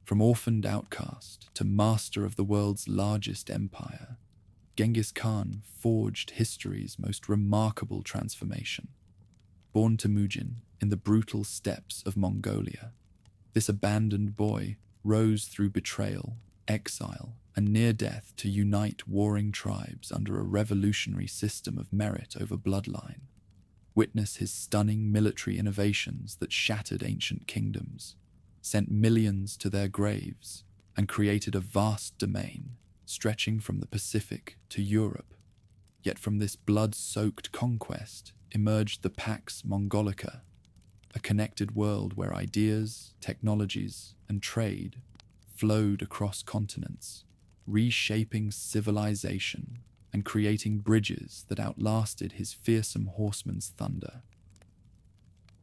From orphaned outcast to master of the world's largest empire, Genghis Khan forged history's most remarkable transformation. Born Temüjin in the brutal steppes of Mongolia, this abandoned boy rose through betrayal, exile, and near death to unite warring tribes under a revolutionary system of merit over bloodline. Witness his stunning military innovations that shattered ancient kingdoms, sent millions to their graves, and created a vast domain stretching from the Pacific to Europe. Yet from this blood-soaked conquest emerged the Pax Mongolica, a connected world where ideas, technologies, and trade flowed across continents, reshaping civilization and creating bridges that outlasted his fearsome horseman's thunder.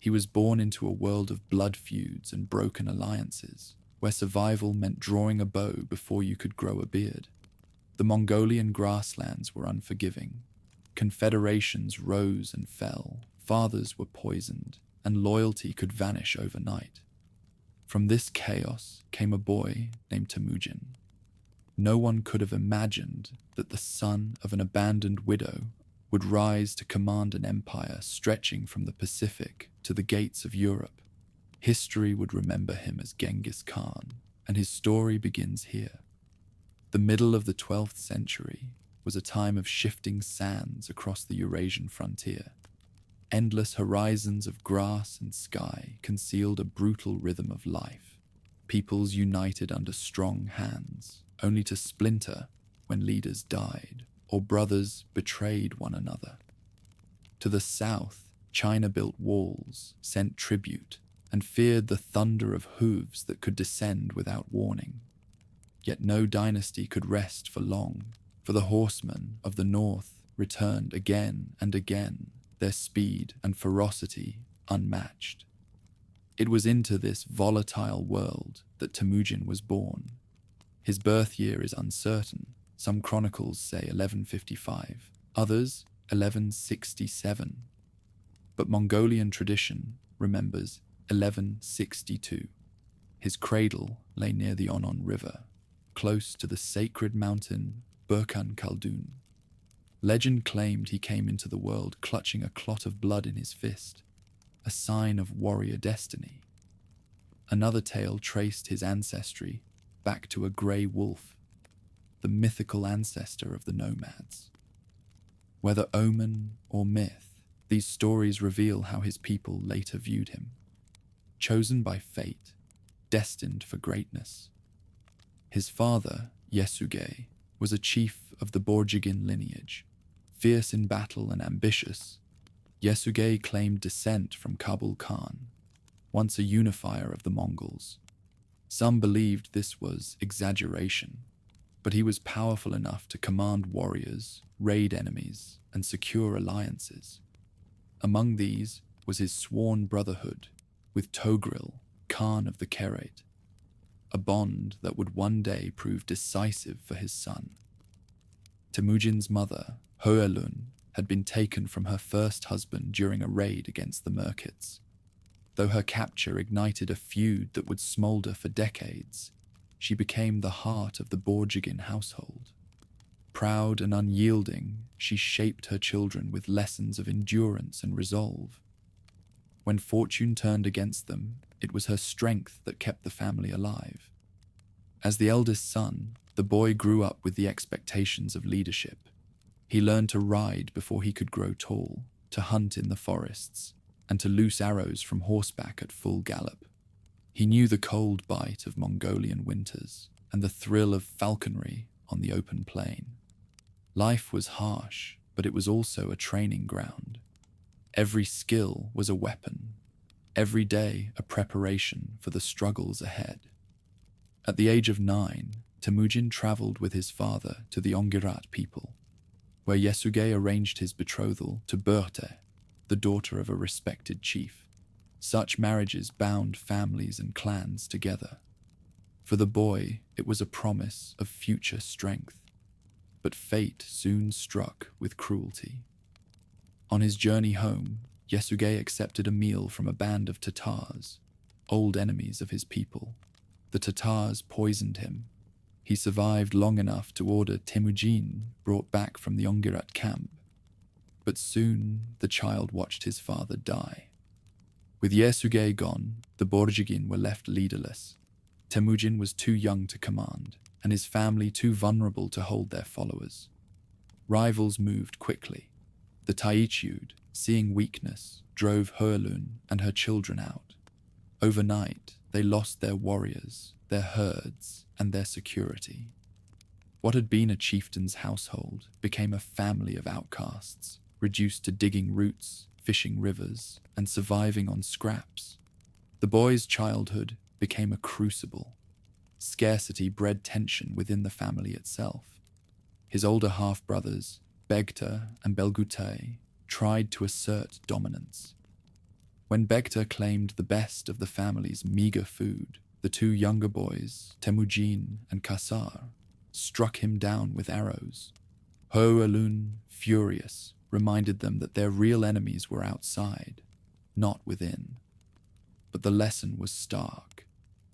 He was born into a world of blood feuds and broken alliances, where survival meant drawing a bow before you could grow a beard. The Mongolian grasslands were unforgiving. Confederations rose and fell, fathers were poisoned, and loyalty could vanish overnight. From this chaos came a boy named Temüjin. No one could have imagined that the son of an abandoned widow would rise to command an empire stretching from the Pacific to the gates of Europe. History would remember him as Genghis Khan, and his story begins here. The middle of the 12th century was a time of shifting sands across the Eurasian frontier. Endless horizons of grass and sky concealed a brutal rhythm of life. Peoples united under strong hands, only to splinter when leaders died or brothers betrayed one another. To the south, China built walls, sent tribute, and feared the thunder of hooves that could descend without warning. Yet no dynasty could rest for long, for the horsemen of the north returned again and again, their speed and ferocity unmatched. It was into this volatile world that Temüjin was born. His birth year is uncertain. Some chronicles say 1155, others 1167. But Mongolian tradition remembers 1162. His cradle lay near the Onon River, close to the sacred mountain Burkan Khaldun. Legend claimed he came into the world clutching a clot of blood in his fist, a sign of warrior destiny. Another tale traced his ancestry back to a grey wolf, the mythical ancestor of the nomads. Whether omen or myth, these stories reveal how his people later viewed him. Chosen by fate, destined for greatness. His father, Yesugei, was a chief of the Borjigin lineage. Fierce in battle and ambitious, Yesugei claimed descent from Kabul Khan, once a unifier of the Mongols. Some believed this was exaggeration, but he was powerful enough to command warriors, raid enemies, and secure alliances. Among these was his sworn brotherhood with Togril, Khan of the Kerait, a bond that would one day prove decisive for his son. Temüjin's mother, Hoelun, had been taken from her first husband during a raid against the Merkits. Though her capture ignited a feud that would smolder for decades, she became the heart of the Borjigin household. Proud and unyielding, she shaped her children with lessons of endurance and resolve. When fortune turned against them, it was her strength that kept the family alive. As the eldest son, the boy grew up with the expectations of leadership. He learned to ride before he could grow tall, to hunt in the forests, and to loose arrows from horseback at full gallop. He knew the cold bite of Mongolian winters and the thrill of falconry on the open plain. Life was harsh, but it was also a training ground. Every skill was a weapon, every day a preparation for the struggles ahead. At the age of 9, Temüjin traveled with his father to the Ongirat people, where Yesugei arranged his betrothal to Börte, the daughter of a respected chief. Such marriages bound families and clans together. For the boy, it was a promise of future strength. But fate soon struck with cruelty. On his journey home, Yesugei accepted a meal from a band of Tatars, old enemies of his people. the Tatars poisoned him. He survived long enough to order Temüjin brought back from the Ongirat camp. But soon the child watched his father die. With Yesugei gone, the Borjigin were left leaderless. Temüjin was too young to command, and his family too vulnerable to hold their followers. Rivals moved quickly. The Taichud, seeing weakness, drove Hulagu and her children out. Overnight, they lost their warriors, their herds, and their security. What had been a chieftain's household became a family of outcasts, reduced to digging roots, fishing rivers, and surviving on scraps. The boy's childhood became a crucible. Scarcity bred tension within the family itself. His older half-brothers, Begta and Ögedei, tried to assert dominance. When Begta claimed the best of the family's meager food, the two younger boys, Temüjin and Kasar, struck him down with arrows. Hulagu, furious, reminded them that their real enemies were outside, not within. But the lesson was stark.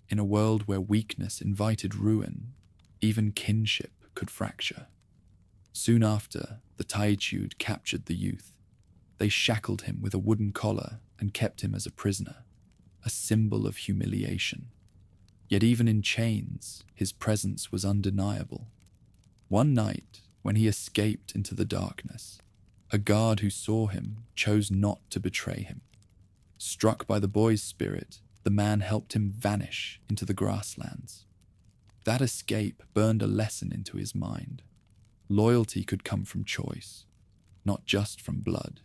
In a world where weakness invited ruin, even kinship could fracture. Soon after, the Taichud captured the youth. They shackled him with a wooden collar and kept him as a prisoner, a symbol of humiliation. Yet even in chains, his presence was undeniable. One night, when he escaped into the darkness, a guard who saw him chose not to betray him. Struck by the boy's spirit, the man helped him vanish into the grasslands. That escape burned a lesson into his mind. Loyalty could come from choice, not just from blood.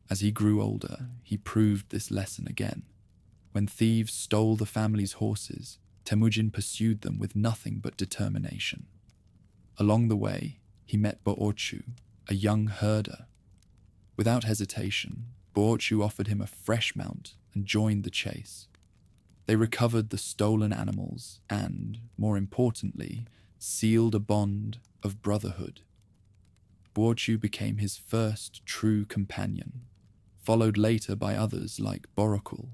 As he grew older, he proved this lesson again. When thieves stole the family's horses, Temüjin pursued them with nothing but determination. Along the way, he met Boorchu, a young herder. Without hesitation, Boorchu offered him a fresh mount and joined the chase. They recovered the stolen animals and, more importantly, sealed a bond of brotherhood. Boorchu became his first true companion, followed later by others like Borokul,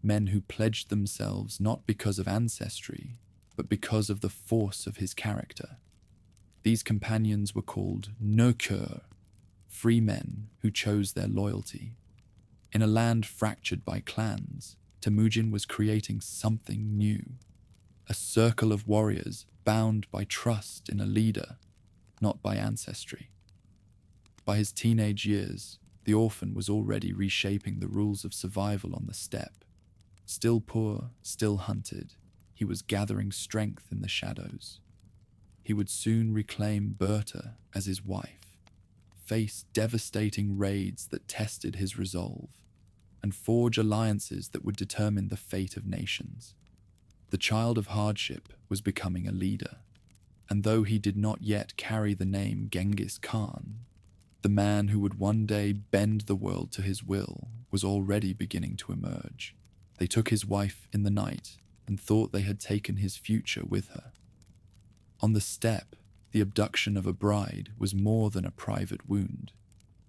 men who pledged themselves not because of ancestry, but because of the force of his character. These companions were called Möngke, free men who chose their loyalty. In a land fractured by clans, Temüjin was creating something new, a circle of warriors bound by trust in a leader, not by ancestry. By his teenage years, the orphan was already reshaping the rules of survival on the steppe. Still poor, still hunted, he was gathering strength in the shadows. He would soon reclaim Berta as his wife, face devastating raids that tested his resolve, and forge alliances that would determine the fate of nations. The child of hardship was becoming a leader, and though he did not yet carry the name Genghis Khan, the man who would one day bend the world to his will was already beginning to emerge. They took his wife in the night and thought they had taken his future with her. On the steppe, the abduction of a bride was more than a private wound.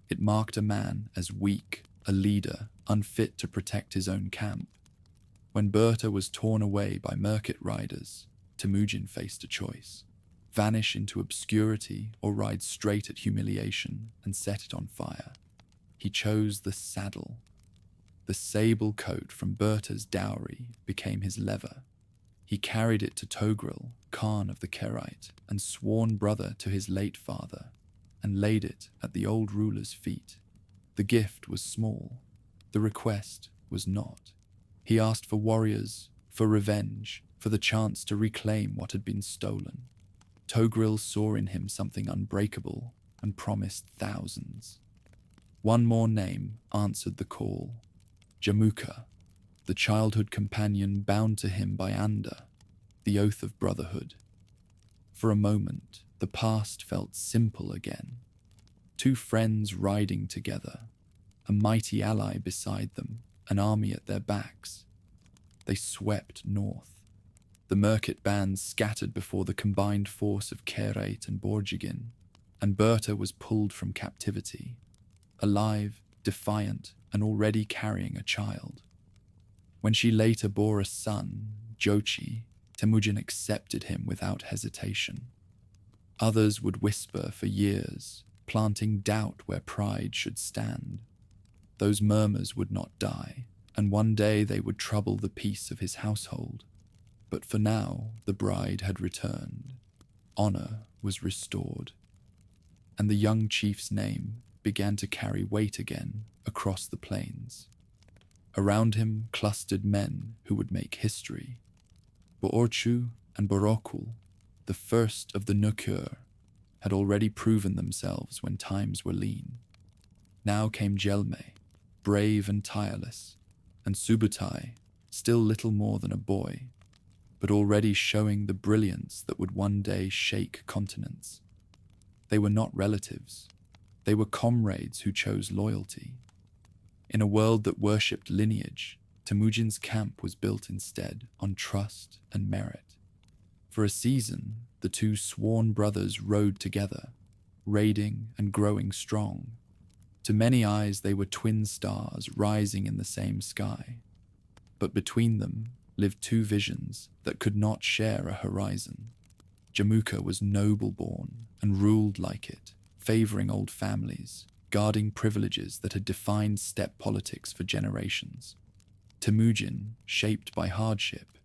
It marked a man as weak, a leader, unfit to protect his own camp. When Berta was torn away by Möngke riders, Temüjin faced a choice: vanish into obscurity or ride straight at humiliation and set it on fire. He chose the saddle. The sable coat from Berta's dowry became his lever. He carried it to Togrul, Khan of the Kerite, and sworn brother to his late father, and laid it at the old ruler's feet. The gift was small. The request was not. He asked for warriors, for revenge, for the chance to reclaim what had been stolen. Togrul saw in him something unbreakable and promised thousands. One more name answered the call: Jamuka, the childhood companion bound to him by Anda, the oath of brotherhood. For a moment, the past felt simple again. Two friends riding together, a mighty ally beside them, an army at their backs. They swept north. The Merkit bands scattered before the combined force of Kerate and Borjigin, and Berta was pulled from captivity, alive, defiant, and already carrying a child. When she later bore a son, Jochi, Temüjin accepted him without hesitation. Others would whisper for years, planting doubt where pride should stand. Those murmurs would not die, and one day they would trouble the peace of his household. But for now, the bride had returned. Honor was restored. And the young chief's name began to carry weight again across the plains. Around him clustered men who would make history. Boorchu and Borokul, the first of the Nukur, had already proven themselves when times were lean. Now came Gelme, brave and tireless, and Subutai, still little more than a boy, but already showing the brilliance that would one day shake continents. They were not relatives. They were comrades who chose loyalty. In a world that worshipped lineage, Temujin's camp was built instead on trust and merit. For a season, the two sworn brothers rode together, raiding and growing strong. To many eyes, they were twin stars rising in the same sky. But between them lived two visions that could not share a horizon. Jamuka was noble-born and ruled like it, favoring old families, guarding privileges that had defined steppe politics for generations. Temujin, shaped by hardship,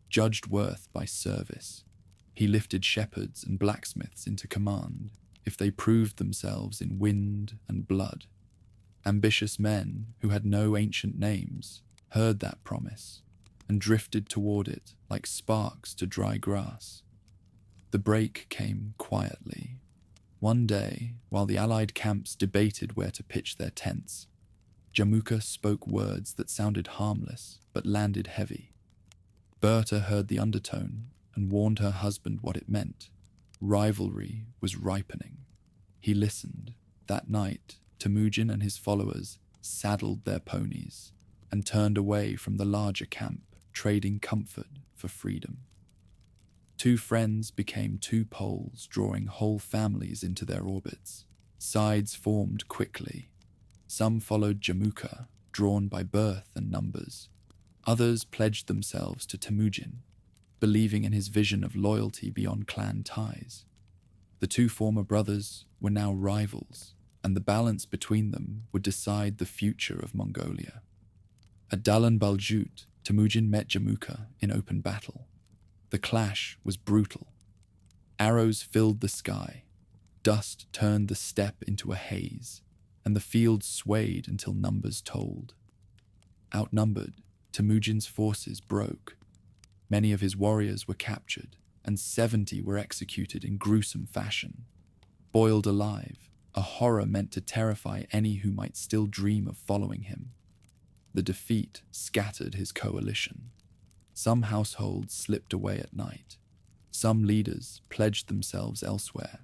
judged worth by service. He lifted shepherds and blacksmiths into command if they proved themselves in wind and blood. Ambitious men who had no ancient names heard that promise and drifted toward it like sparks to dry grass. The break came quietly. One day, while the allied camps debated where to pitch their tents, Jamuka spoke words that sounded harmless but landed heavy. Berta heard the undertone and warned her husband what it meant. Rivalry was ripening. He listened. That night, Temujin and his followers saddled their ponies and turned away from the larger camp, trading comfort for freedom. Two friends became two poles, drawing whole families into their orbits. Sides formed quickly. Some followed Jamuka, drawn by birth and numbers. Others pledged themselves to Temujin, believing in his vision of loyalty beyond clan ties. The two former brothers were now rivals, and the balance between them would decide the future of Mongolia. At Dalan Baljut, Temujin met Jamuka in open battle. The clash was brutal. Arrows filled the sky. Dust turned the steppe into a haze, and the field swayed until numbers told. Outnumbered, Temujin's forces broke. Many of his warriors were captured, and 70 were executed in gruesome fashion. Boiled alive, a horror meant to terrify any who might still dream of following him. The defeat scattered his coalition. Some households slipped away at night. Some leaders pledged themselves elsewhere.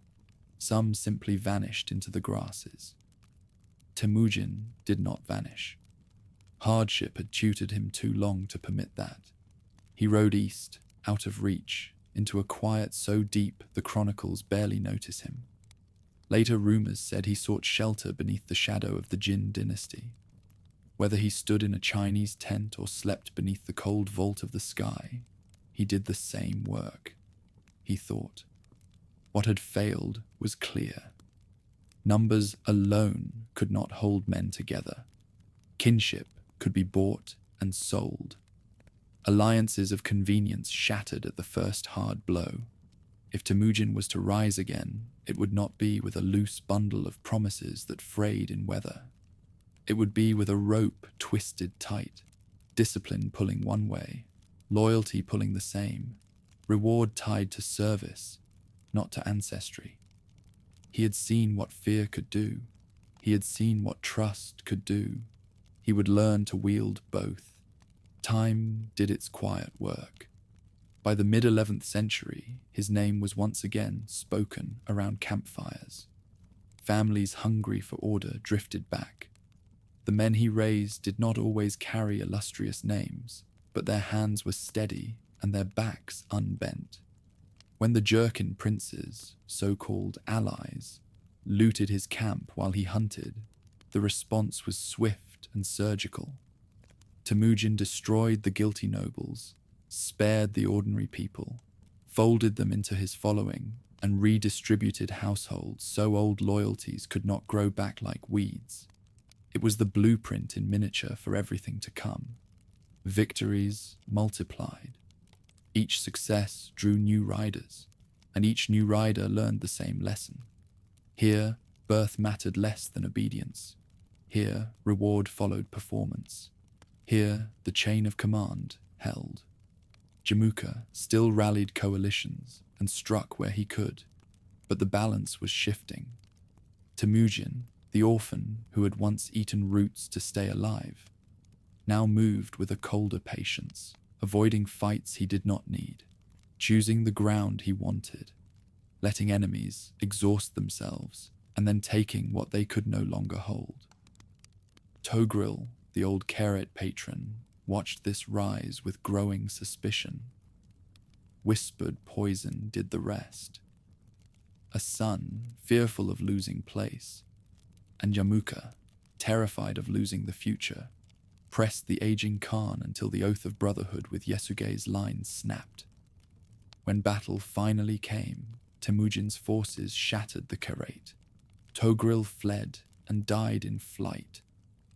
Some simply vanished into the grasses. Temujin did not vanish. Hardship had tutored him too long to permit that. He rode east, out of reach, into a quiet so deep the chronicles barely notice him. Later rumors said he sought shelter beneath the shadow of the Jin dynasty. Whether he stood in a Chinese tent or slept beneath the cold vault of the sky, he did the same work. He thought. What had failed was clear. Numbers alone could not hold men together. Kinship could be bought and sold. Alliances of convenience shattered at the first hard blow. If Temujin was to rise again, it would not be with a loose bundle of promises that frayed in weather. It would be with a rope twisted tight, discipline pulling one way, loyalty pulling the same, reward tied to service, not to ancestry. He had seen what fear could do. He had seen what trust could do. He would learn to wield both. Time did its quiet work. By the mid-11th century, his name was once again spoken around campfires. Families hungry for order drifted back. The men he raised did not always carry illustrious names, but their hands were steady and their backs unbent. When the Jerkin princes, so-called allies, looted his camp while he hunted, the response was swift and surgical. Temujin destroyed the guilty nobles, spared the ordinary people, folded them into his following, and redistributed households so old loyalties could not grow back like weeds. It was the blueprint in miniature for everything to come. Victories multiplied. Each success drew new riders, and each new rider learned the same lesson. Here, birth mattered less than obedience. Here, reward followed performance. Here, the chain of command held. Jamuka still rallied coalitions and struck where he could, but the balance was shifting. Temüjin, the orphan who had once eaten roots to stay alive, now moved with a colder patience, avoiding fights he did not need, choosing the ground he wanted, letting enemies exhaust themselves and then taking what they could no longer hold. Togril, the old Keret patron, watched this rise with growing suspicion. Whispered poison did the rest. A son, fearful of losing place, and Jamuka, terrified of losing the future, pressed the aging Khan until the oath of brotherhood with Yesugei's line snapped. When battle finally came, Temujin's forces shattered the Keret. Togril fled and died in flight,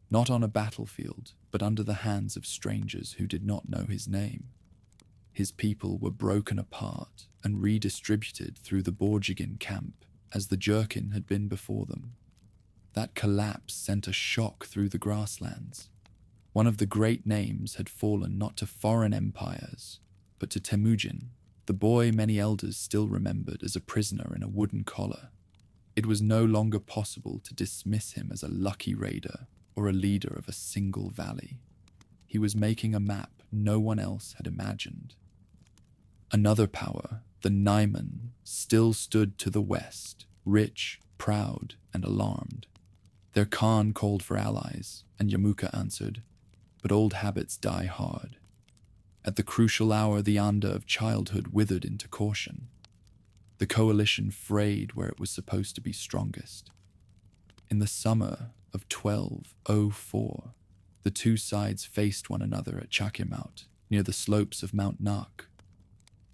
not on a battlefield, but under the hands of strangers who did not know his name. His people were broken apart and redistributed through the Borjigin camp as the Jerkin had been before them. That collapse sent a shock through the grasslands. One of the great names had fallen not to foreign empires, but to Temujin, the boy many elders still remembered as a prisoner in a wooden collar. It was no longer possible to dismiss him as a lucky raider or a leader of a single valley. He was making a map no one else had imagined. Another power, the Naiman, still stood to the west, rich, proud, and alarmed. Their Khan called for allies, and Jamuka answered, but old habits die hard. At the crucial hour, the Anda of childhood withered into caution. The coalition frayed where it was supposed to be strongest. In the summer of 1204, the two sides faced one another at Chakimaut, near the slopes of Mount Nak.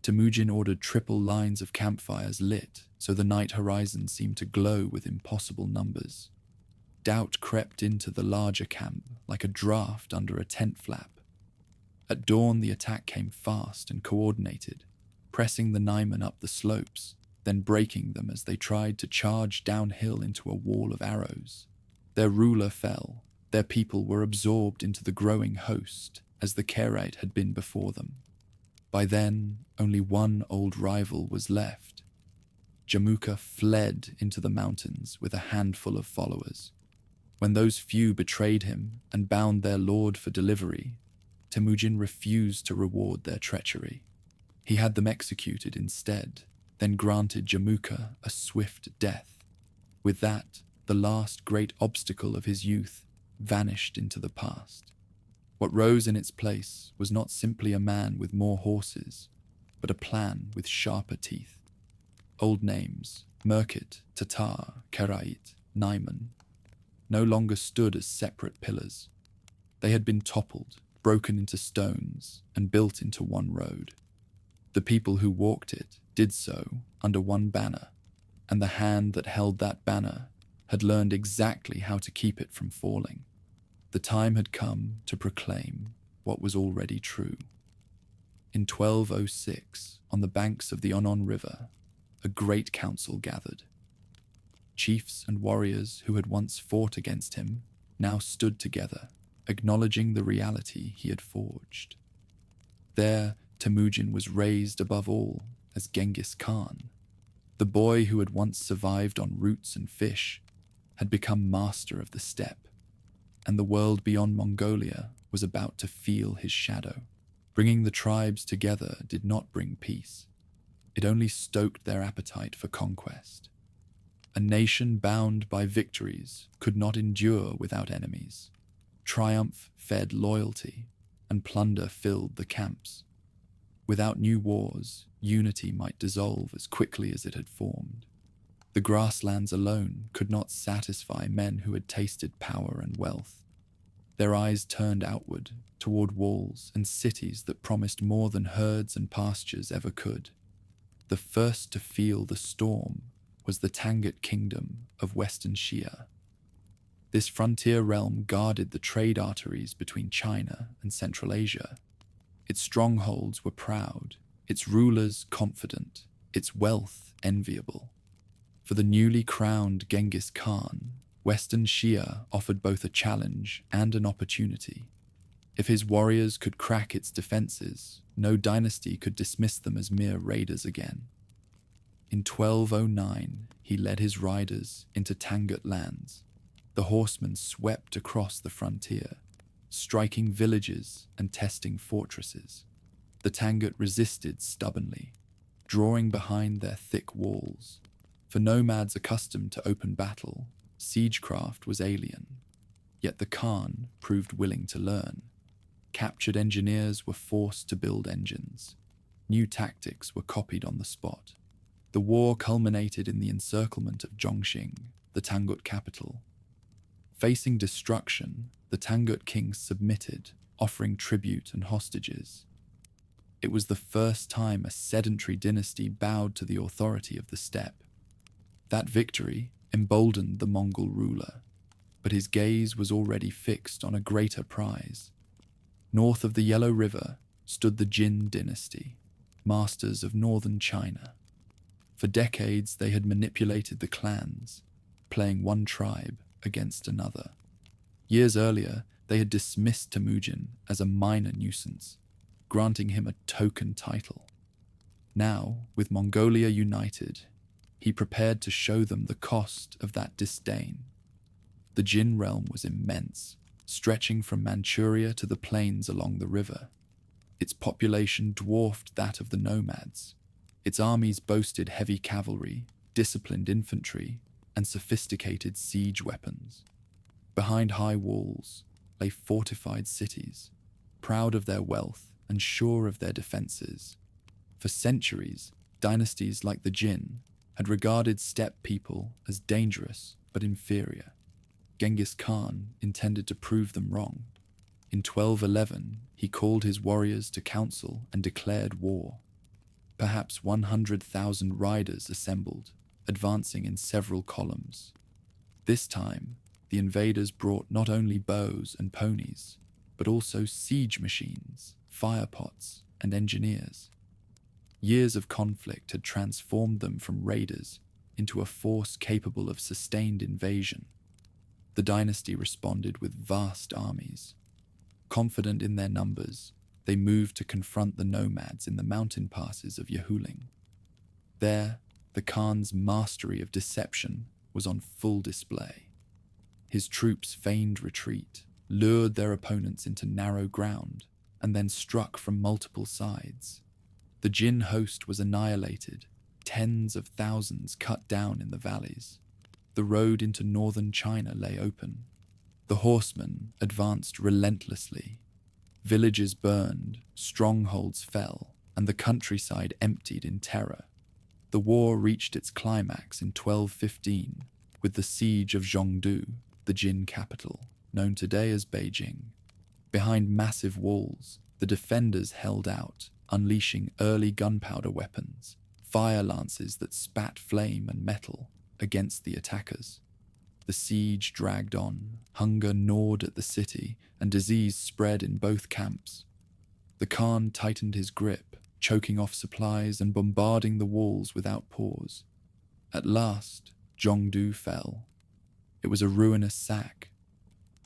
Temujin ordered triple lines of campfires lit so the night horizon seemed to glow with impossible numbers. Doubt crept into the larger camp like a draft under a tent flap. At dawn, the attack came fast and coordinated, pressing the Naiman up the slopes, then breaking them as they tried to charge downhill into a wall of arrows. Their ruler fell. Their people were absorbed into the growing host, as the Keret had been before them. By then, only one old rival was left. Jamuka fled into the mountains with a handful of followers. When those few betrayed him and bound their lord for delivery, Temujin refused to reward their treachery. He had them executed instead, then granted Jamuka a swift death. With that, the last great obstacle of his youth vanished into the past. What rose in its place was not simply a man with more horses, but a plan with sharper teeth. Old names, Möngke, Tatar, Kerait, Naiman, no longer stood as separate pillars. They had been toppled, broken into stones, and built into one road. The people who walked it did so under one banner, and the hand that held that banner had learned exactly how to keep it from falling. The time had come to proclaim what was already true. In 1206, on the banks of the Onon River, a great council gathered. Chiefs and warriors who had once fought against him now stood together, acknowledging the reality he had forged. There, Temujin was raised above all as Genghis Khan. The boy who had once survived on roots and fish had become master of the steppe, and the world beyond Mongolia was about to feel his shadow. Bringing the tribes together did not bring peace. It only stoked their appetite for conquest. A nation bound by victories could not endure without enemies. Triumph fed loyalty, and plunder filled the camps. Without new wars, unity might dissolve as quickly as it had formed. The grasslands alone could not satisfy men who had tasted power and wealth. their eyes turned outward, toward walls and cities that promised more than herds and pastures ever could. The first to feel the storm was the Tangut kingdom of Western Xia. This frontier realm guarded the trade arteries between China and Central Asia. Its strongholds were proud, its rulers confident, its wealth enviable. For the newly crowned Genghis Khan, Western Xia offered both a challenge and an opportunity. If his warriors could crack its defenses, no dynasty could dismiss them as mere raiders again. In 1209, he led his riders into Tangut lands. The horsemen swept across the frontier, striking villages and testing fortresses. The Tangut resisted stubbornly, drawing behind their thick walls. For nomads accustomed to open battle, siegecraft was alien. Yet the Khan proved willing to learn. Captured engineers were forced to build engines. New tactics were copied on the spot. The war culminated in the encirclement of Zhongxing, the Tangut capital. Facing destruction, the Tangut kings submitted, offering tribute and hostages. It was the first time a sedentary dynasty bowed to the authority of the steppe. That victory emboldened the Mongol ruler, but his gaze was already fixed on a greater prize. North of the Yellow River stood the Jin dynasty, masters of northern China. For decades they had manipulated the clans, playing one tribe against another. Years earlier, they had dismissed Temüjin as a minor nuisance, granting him a token title. Now, with Mongolia united, he prepared to show them the cost of that disdain. The Jin realm was immense, stretching from Manchuria to the plains along the river. Its population dwarfed that of the nomads. Its armies boasted heavy cavalry, disciplined infantry, and sophisticated siege weapons. Behind high walls lay fortified cities, proud of their wealth and sure of their defenses. For centuries, dynasties like the Jin had regarded steppe people as dangerous but inferior. Genghis Khan intended to prove them wrong. In 1211, he called his warriors to council and declared war. Perhaps 100,000 riders assembled, advancing in several columns. This time, the invaders brought not only bows and ponies, but also siege machines, fire pots, and engineers. Years of conflict had transformed them from raiders into a force capable of sustained invasion. The dynasty responded with vast armies. Confident in their numbers, they moved to confront the nomads in the mountain passes of Yehuling. There, the Khan's mastery of deception was on full display. His troops feigned retreat, lured their opponents into narrow ground, and then struck from multiple sides. The Jin host was annihilated, tens of thousands cut down in the valleys. The road into northern China lay open. The horsemen advanced relentlessly. Villages burned, strongholds fell, and the countryside emptied in terror. The war reached its climax in 1215 with the siege of Zhongdu, the Jin capital, known today as Beijing. Behind massive walls, the defenders held out, unleashing early gunpowder weapons, fire lances that spat flame and metal against the attackers. The siege dragged on, hunger gnawed at the city, and disease spread in both camps. The Khan tightened his grip, choking off supplies and bombarding the walls without pause. At last, Zhongdu fell. It was a ruinous sack.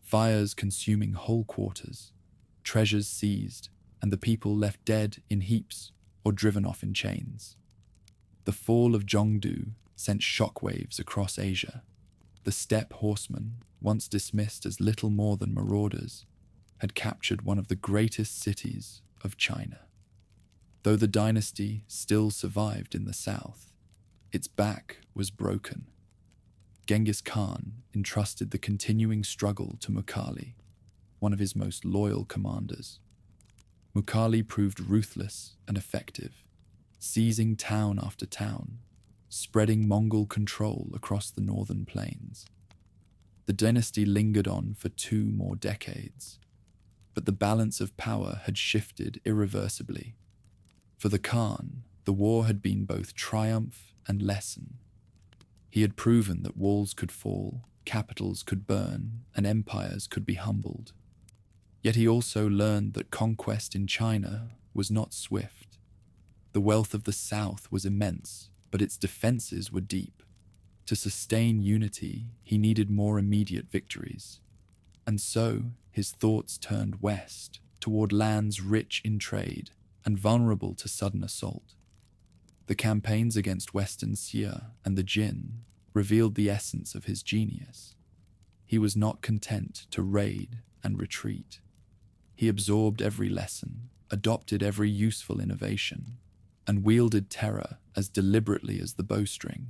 Fires consuming whole quarters, treasures seized, and the people left dead in heaps or driven off in chains. The fall of Zhongdu sent shockwaves across Asia. The steppe horsemen, once dismissed as little more than marauders, had captured one of the greatest cities of China. Though the dynasty still survived in the south, its back was broken. Genghis Khan entrusted the continuing struggle to Mukhali, one of his most loyal commanders. Mukhali proved ruthless and effective, seizing town after town, spreading Mongol control across the northern plains. The dynasty lingered on for 2 more decades, but the balance of power had shifted irreversibly. For the Khan, the war had been both triumph and lesson. He had proven that walls could fall, capitals could burn, and empires could be humbled. Yet he also learned that conquest in China was not swift. The wealth of the south was immense, but its defenses were deep. To sustain unity, he needed more immediate victories. And so, his thoughts turned west, toward lands rich in trade and vulnerable to sudden assault. The campaigns against Western Xia and the Jin revealed the essence of his genius. He was not content to raid and retreat. He absorbed every lesson, adopted every useful innovation, and wielded terror as deliberately as the bowstring.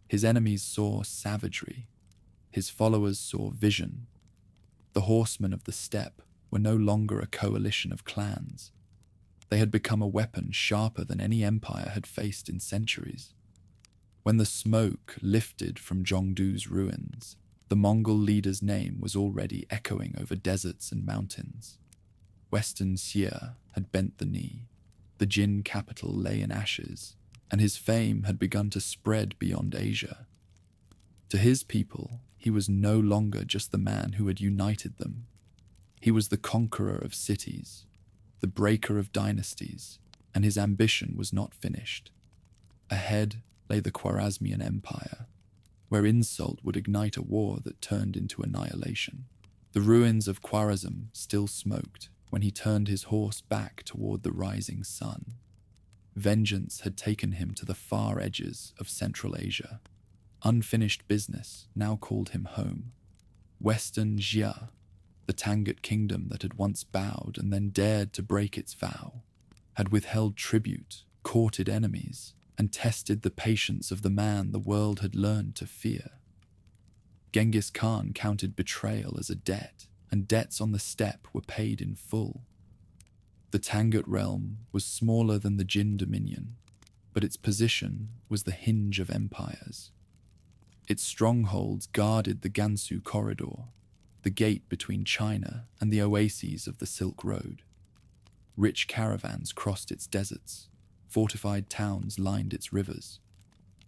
His enemies saw savagery. His followers saw vision. The horsemen of the steppe were no longer a coalition of clans. They had become a weapon sharper than any empire had faced in centuries. When the smoke lifted from Zhongdu's ruins, the Mongol leader's name was already echoing over deserts and mountains. Western Xia had bent the knee. The Jin capital lay in ashes, and his fame had begun to spread beyond Asia. To his people, he was no longer just the man who had united them. He was the conqueror of cities, the breaker of dynasties, and his ambition was not finished. Ahead lay the Khwarezmian Empire, where insult would ignite a war that turned into annihilation. The ruins of Khwarezm still smoked when he turned his horse back toward the rising sun. Vengeance had taken him to the far edges of Central Asia. Unfinished business now called him home. Western Xia, the Tangut kingdom that had once bowed and then dared to break its vow, had withheld tribute, courted enemies, and tested the patience of the man the world had learned to fear. Genghis Khan counted betrayal as a debt, and debts on the steppe were paid in full. The Tangut realm was smaller than the Jin dominion, but its position was the hinge of empires. Its strongholds guarded the Gansu corridor, the gate between China and the oases of the Silk Road. Rich caravans crossed its deserts, fortified towns lined its rivers.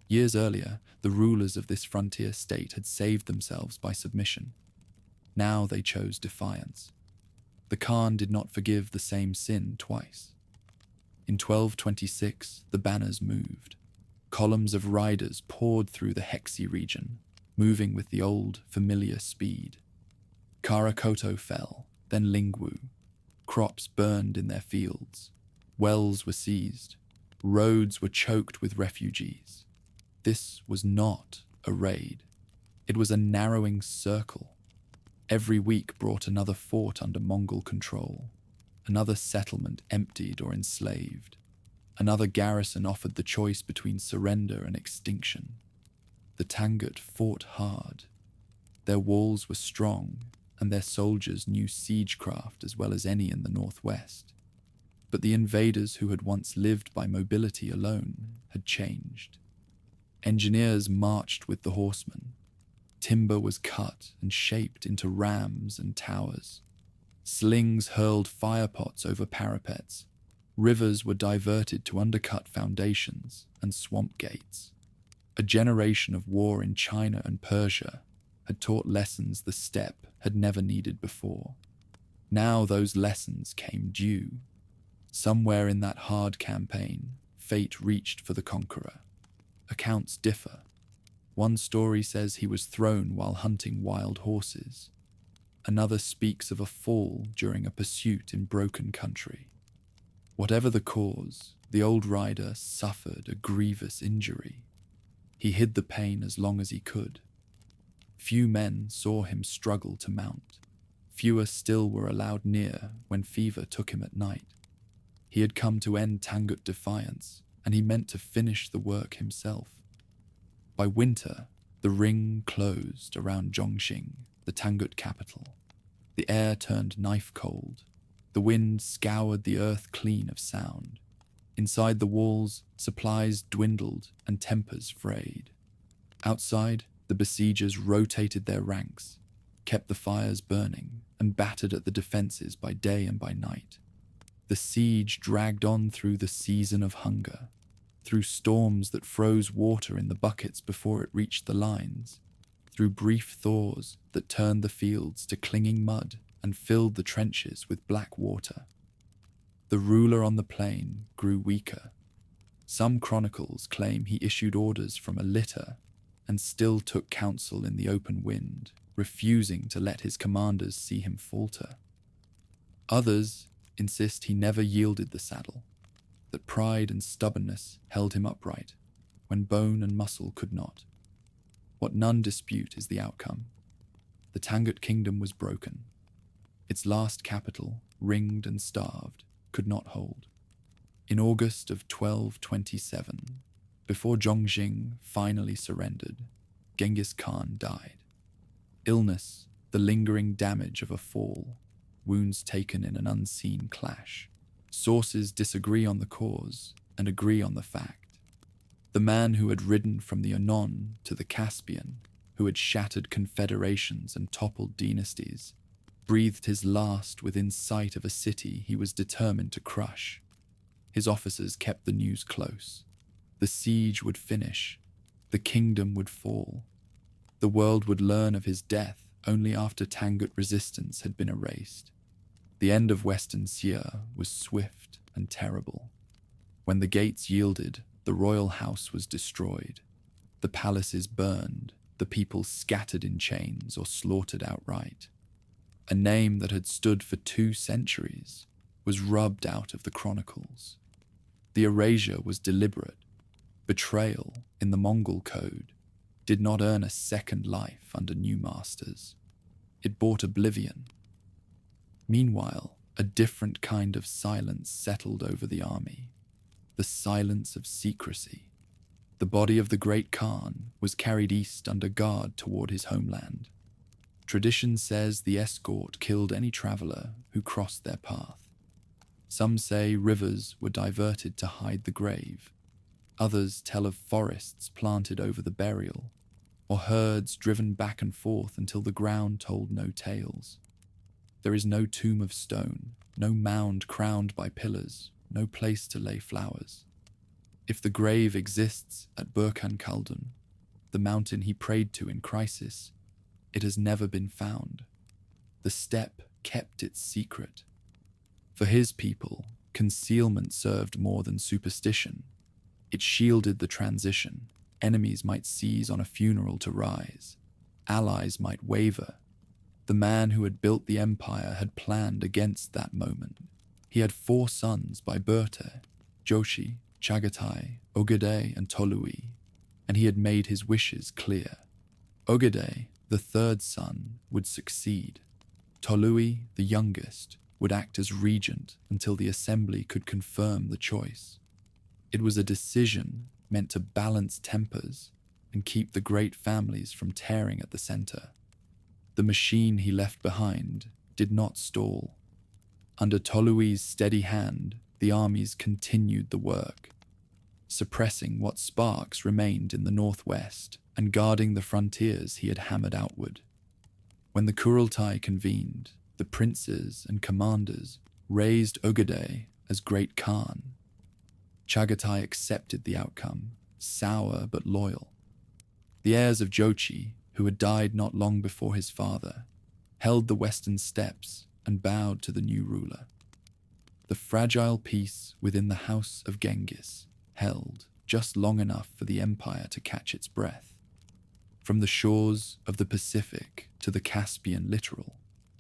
Years earlier, the rulers of this frontier state had saved themselves by submission. Now they chose defiance. The Khan did not forgive the same sin twice. In 1226, the banners moved. Columns of riders poured through the Hexi region, moving with the old, familiar speed. Karakoto fell, then Lingwu. Crops burned in their fields. Wells were seized. Roads were choked with refugees. This was not a raid. It was a narrowing circle. Every week brought another fort under Mongol control, another settlement emptied or enslaved, another garrison offered the choice between surrender and extinction. The Tangut fought hard. Their walls were strong, and their soldiers knew siegecraft as well as any in the northwest. But the invaders who had once lived by mobility alone had changed. Engineers marched with the horsemen. Timber was cut and shaped into rams and towers. Slings hurled firepots over parapets. Rivers were diverted to undercut foundations and swamp gates. A generation of war in China and Persia had taught lessons the steppe had never needed before. Now those lessons came due. Somewhere in that hard campaign, fate reached for the conqueror. Accounts differ. One story says he was thrown while hunting wild horses. Another speaks of a fall during a pursuit in broken country. Whatever the cause, the old rider suffered a grievous injury. He hid the pain as long as he could. Few men saw him struggle to mount. Fewer still were allowed near when fever took him at night. He had come to end Tangut defiance, and he meant to finish the work himself. By winter, the ring closed around Zhongxing, the Tangut capital. The air turned knife-cold. The wind scoured the earth clean of sound. Inside the walls, supplies dwindled and tempers frayed. Outside, The besiegers rotated their ranks, kept the fires burning, and battered at the defenses by day and by night. The siege dragged on through the season of hunger, through storms that froze water in the buckets before it reached the lines, through brief thaws that turned the fields to clinging mud and filled the trenches with black water. The ruler on the plain grew weaker. Some chronicles claim he issued orders from a litter and still took counsel in the open wind, refusing to let his commanders see him falter. Others insist he never yielded the saddle, that pride and stubbornness held him upright when bone and muscle could not. What none dispute is the outcome. The Tangut kingdom was broken. Its last capital, ringed and starved, could not hold. In August of 1227, before Genghis finally surrendered, Genghis Khan died. Illness, the lingering damage of a fall, wounds taken in an unseen clash. Sources disagree on the cause and agree on the fact. The man who had ridden from the Anon to the Caspian, who had shattered confederations and toppled dynasties, breathed his last within sight of a city he was determined to crush. His officers kept the news close. The siege would finish. The kingdom would fall. The world would learn of his death only after Tangut resistance had been erased. The end of Western Xia was swift and terrible. When the gates yielded, the royal house was destroyed. The palaces burned, the people scattered in chains or slaughtered outright. A name that had stood for 2 centuries was rubbed out of the chronicles. The erasure was deliberate. Betrayal, in the Mongol code, did not earn a second life under new masters. It bought oblivion. Meanwhile, a different kind of silence settled over the army. The silence of secrecy. The body of the great Khan was carried east under guard toward his homeland. Tradition says the escort killed any traveler who crossed their path. Some say rivers were diverted to hide the grave. Others tell of forests planted over the burial, or herds driven back and forth until the ground told no tales. There is no tomb of stone, no mound crowned by pillars, no place to lay flowers. If the grave exists at Burkhan Khaldun, the mountain he prayed to in crisis, it has never been found. The steppe kept its secret. For his people, concealment served more than superstition. It shielded the transition. Enemies might seize on a funeral to rise. Allies might waver. The man who had built the empire had planned against that moment. He had 4 sons by Berta, Joshi, Chagatai, Ögedei, and Tolui, and he had made his wishes clear. Ögedei, the 3rd son, would succeed. Tolui, the youngest, would act as regent until the assembly could confirm the choice. It was a decision meant to balance tempers and keep the great families from tearing at the center. The machine he left behind did not stall. Under Tolui's steady hand, the armies continued the work, suppressing what sparks remained in the northwest and guarding the frontiers he had hammered outward. When the Kurultai convened, the princes and commanders raised Ögedei as Great Khan. Chagatai accepted the outcome, sour but loyal. The heirs of Jochi, who had died not long before his father, held the western steppes and bowed to the new ruler. The fragile peace within the house of Genghis held just long enough for the empire to catch its breath. From the shores of the Pacific to the Caspian littoral,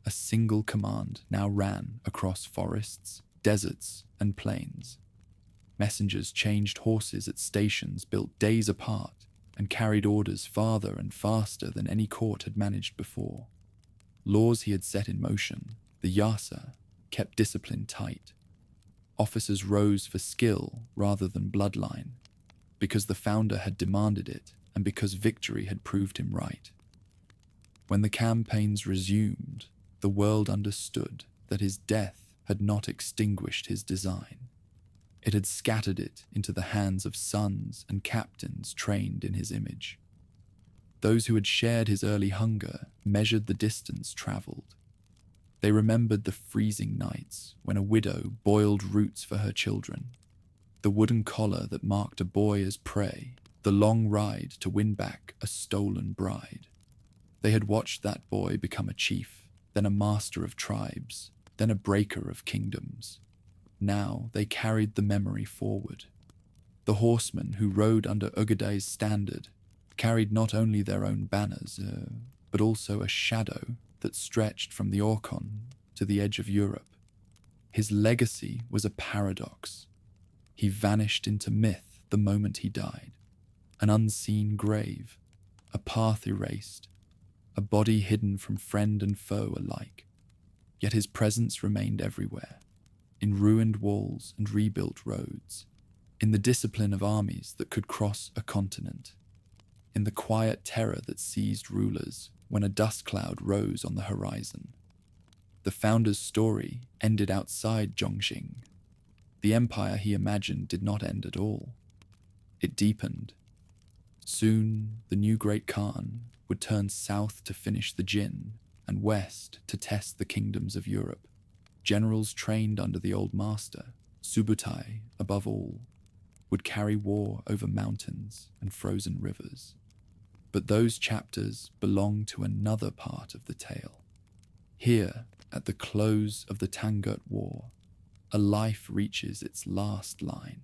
a single command now ran across forests, deserts, and plains. Messengers changed horses at stations built days apart and carried orders farther and faster than any court had managed before. Laws he had set in motion, the Yasa, kept discipline tight. Officers rose for skill rather than bloodline, because the founder had demanded it and because victory had proved him right. When the campaigns resumed, the world understood that his death had not extinguished his design. It had scattered it into the hands of sons and captains trained in his image. Those who had shared his early hunger measured the distance traveled. They remembered the freezing nights when a widow boiled roots for her children, the wooden collar that marked a boy as prey, the long ride to win back a stolen bride. They had watched that boy become a chief, then a master of tribes, then a breaker of kingdoms. Now they carried the memory forward. The horsemen who rode under Ögedei's standard carried not only their own banners, but also a shadow that stretched from the Orkhon to the edge of Europe. His legacy was a paradox. He vanished into myth the moment he died. An unseen grave, a path erased, a body hidden from friend and foe alike. Yet his presence remained everywhere, in ruined walls and rebuilt roads, in the discipline of armies that could cross a continent, in the quiet terror that seized rulers when a dust cloud rose on the horizon. The founder's story ended outside Zhongxing. The empire he imagined did not end at all. It deepened. Soon, the new Great Khan would turn south to finish the Jin and west to test the kingdoms of Europe. Generals trained under the old master, Subutai above all, would carry war over mountains and frozen rivers. But those chapters belong to another part of the tale. Here, at the close of the Tangut War, a life reaches its last line.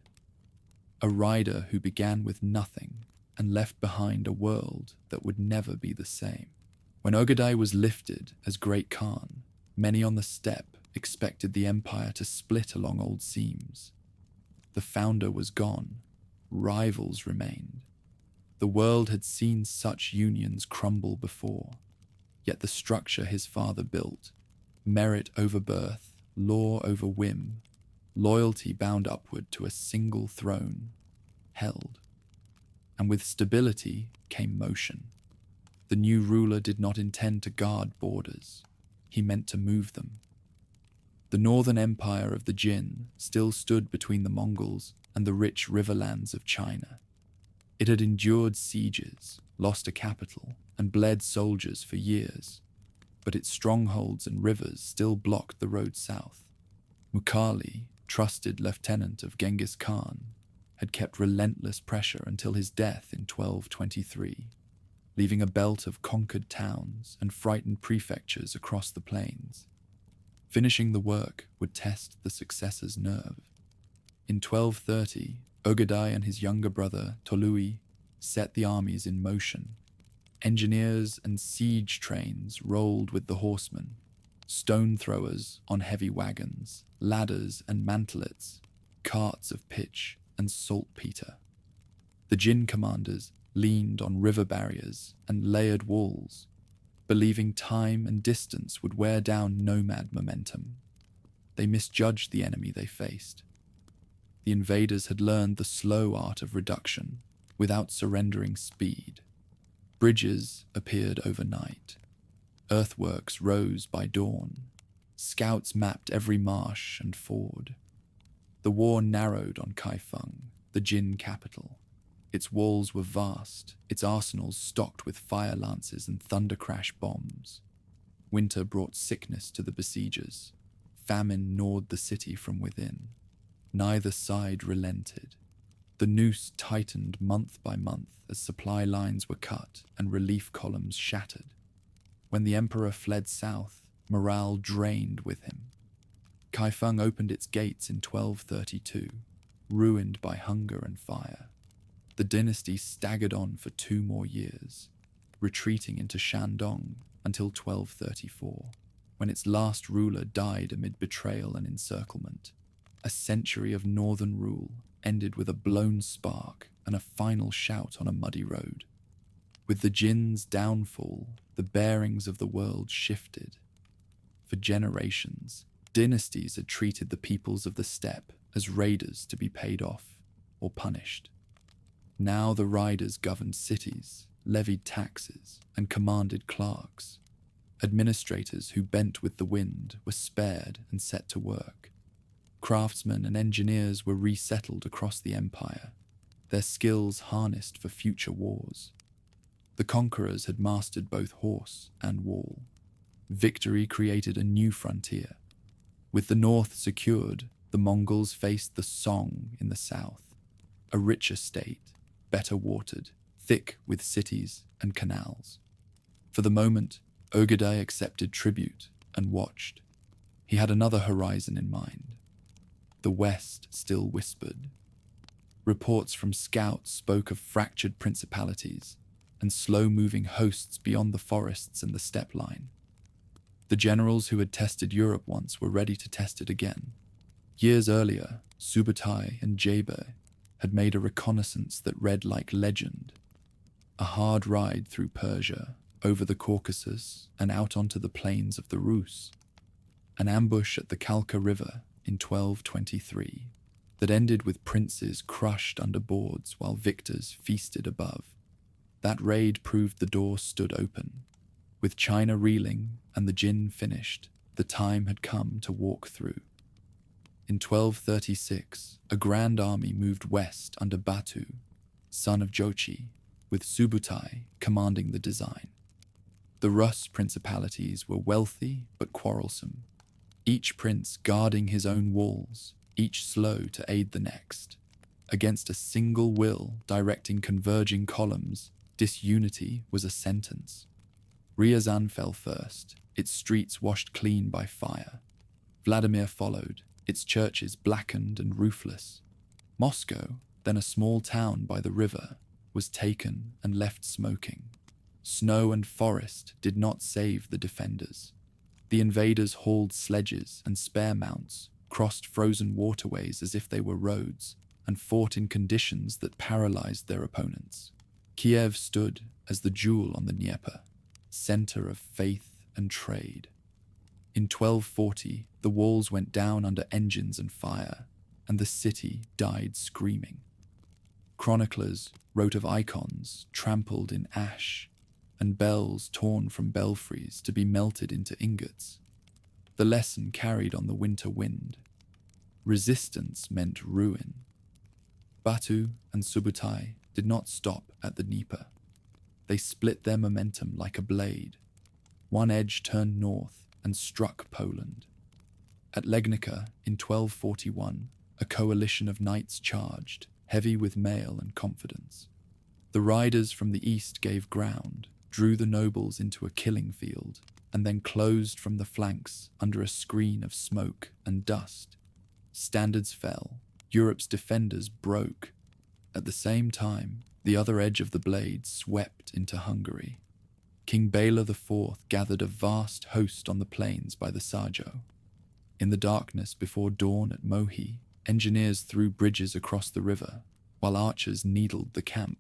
A rider who began with nothing and left behind a world that would never be the same. When Ögedei was lifted as Great Khan, many on the steppe expected the empire to split along old seams. The founder was gone. Rivals remained. The world had seen such unions crumble before, yet the structure his father built, merit over birth, law over whim, loyalty bound upward to a single throne, held. And with stability came motion. The new ruler did not intend to guard borders. He meant to move them. The northern empire of the Jin still stood between the Mongols and the rich riverlands of China. It had endured sieges, lost a capital, and bled soldiers for years, but its strongholds and rivers still blocked the road south. Mukhali, trusted lieutenant of Genghis Khan, had kept relentless pressure until his death in 1223, leaving a belt of conquered towns and frightened prefectures across the plains. Finishing the work would test the successor's nerve. In 1230, Ögedei and his younger brother, Tolui, set the armies in motion. Engineers and siege trains rolled with the horsemen, stone throwers on heavy wagons, ladders and mantelets, carts of pitch and saltpeter. The Jin commanders leaned on river barriers and layered walls, believing time and distance would wear down nomad momentum. They misjudged the enemy they faced. The invaders had learned the slow art of reduction without surrendering speed. Bridges appeared overnight. Earthworks rose by dawn. Scouts mapped every marsh and ford. The war narrowed on Kaifeng, the Jin capital. Its walls were vast, its arsenals stocked with fire lances and thunder crash bombs. Winter brought sickness to the besiegers. Famine gnawed the city from within. Neither side relented. The noose tightened month by month as supply lines were cut and relief columns shattered. When the emperor fled south, morale drained with him. Kaifeng opened its gates in 1232, ruined by hunger and fire. The dynasty staggered on for 2 more years, retreating into Shandong until 1234, when its last ruler died amid betrayal and encirclement. A century of northern rule ended with a blown spark and a final shout on a muddy road. With the Jin's downfall, the bearings of the world shifted. For generations, dynasties had treated the peoples of the steppe as raiders to be paid off or punished. Now the riders governed cities, levied taxes, and commanded clerks. Administrators who bent with the wind were spared and set to work. Craftsmen and engineers were resettled across the empire, their skills harnessed for future wars. The conquerors had mastered both horse and wall. Victory created a new frontier. With the north secured, the Mongols faced the Song in the south, a richer state, better watered, thick with cities and canals. For the moment, Ögedei accepted tribute and watched. He had another horizon in mind. The west still whispered. Reports from scouts spoke of fractured principalities and slow-moving hosts beyond the forests and the steppe line. The generals who had tested Europe once were ready to test it again. Years earlier, Subutai and Jebe had made a reconnaissance that read like legend. A hard ride through Persia, over the Caucasus, and out onto the plains of the Rus. An ambush at the Kalka River in 1223 that ended with princes crushed under boards while victors feasted above. That raid proved the door stood open. With China reeling and the Jin finished, the time had come to walk through. In 1236, a grand army moved west under Batu, son of Jochi, with Subutai commanding the design. The Rus principalities were wealthy but quarrelsome, each prince guarding his own walls, each slow to aid the next. Against a single will directing converging columns, disunity was a sentence. Ryazan fell first, its streets washed clean by fire. Vladimir followed, its churches blackened and roofless. Moscow, then a small town by the river, was taken and left smoking. Snow and forest did not save the defenders. The invaders hauled sledges and spare mounts, crossed frozen waterways as if they were roads, and fought in conditions that paralyzed their opponents. Kiev stood as the jewel on the Dnieper, center of faith and trade. In 1240, the walls went down under engines and fire, and the city died screaming. Chroniclers wrote of icons trampled in ash, and bells torn from belfries to be melted into ingots. The lesson carried on the winter wind. Resistance meant ruin. Batu and Subutai did not stop at the Dnieper. They split their momentum like a blade. One edge turned north and struck Poland. At Legnica in 1241, a coalition of knights charged, heavy with mail and confidence. The riders from the east gave ground, drew the nobles into a killing field, and then closed from the flanks under a screen of smoke and dust. Standards fell, Europe's defenders broke. At the same time, the other edge of the blade swept into Hungary. King Bela IV gathered a vast host on the plains by the Sajo. In the darkness before dawn at Mohi, engineers threw bridges across the river, while archers needled the camp.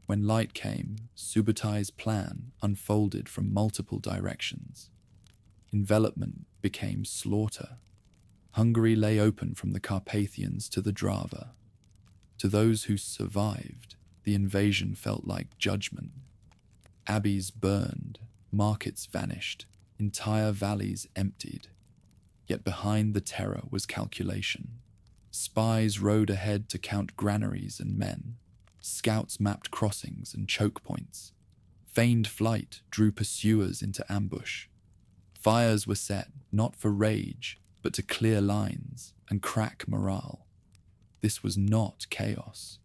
When light came, Subutai's plan unfolded from multiple directions. Envelopment became slaughter. Hungary lay open from the Carpathians to the Drava. To those who survived, the invasion felt like judgment. Abbeys burned, markets vanished, entire valleys emptied. Yet behind the terror was calculation. Spies rode ahead to count granaries and men. Scouts mapped crossings and choke points. Feigned flight drew pursuers into ambush. Fires were set not for rage, but to clear lines and crack morale. This was not chaos.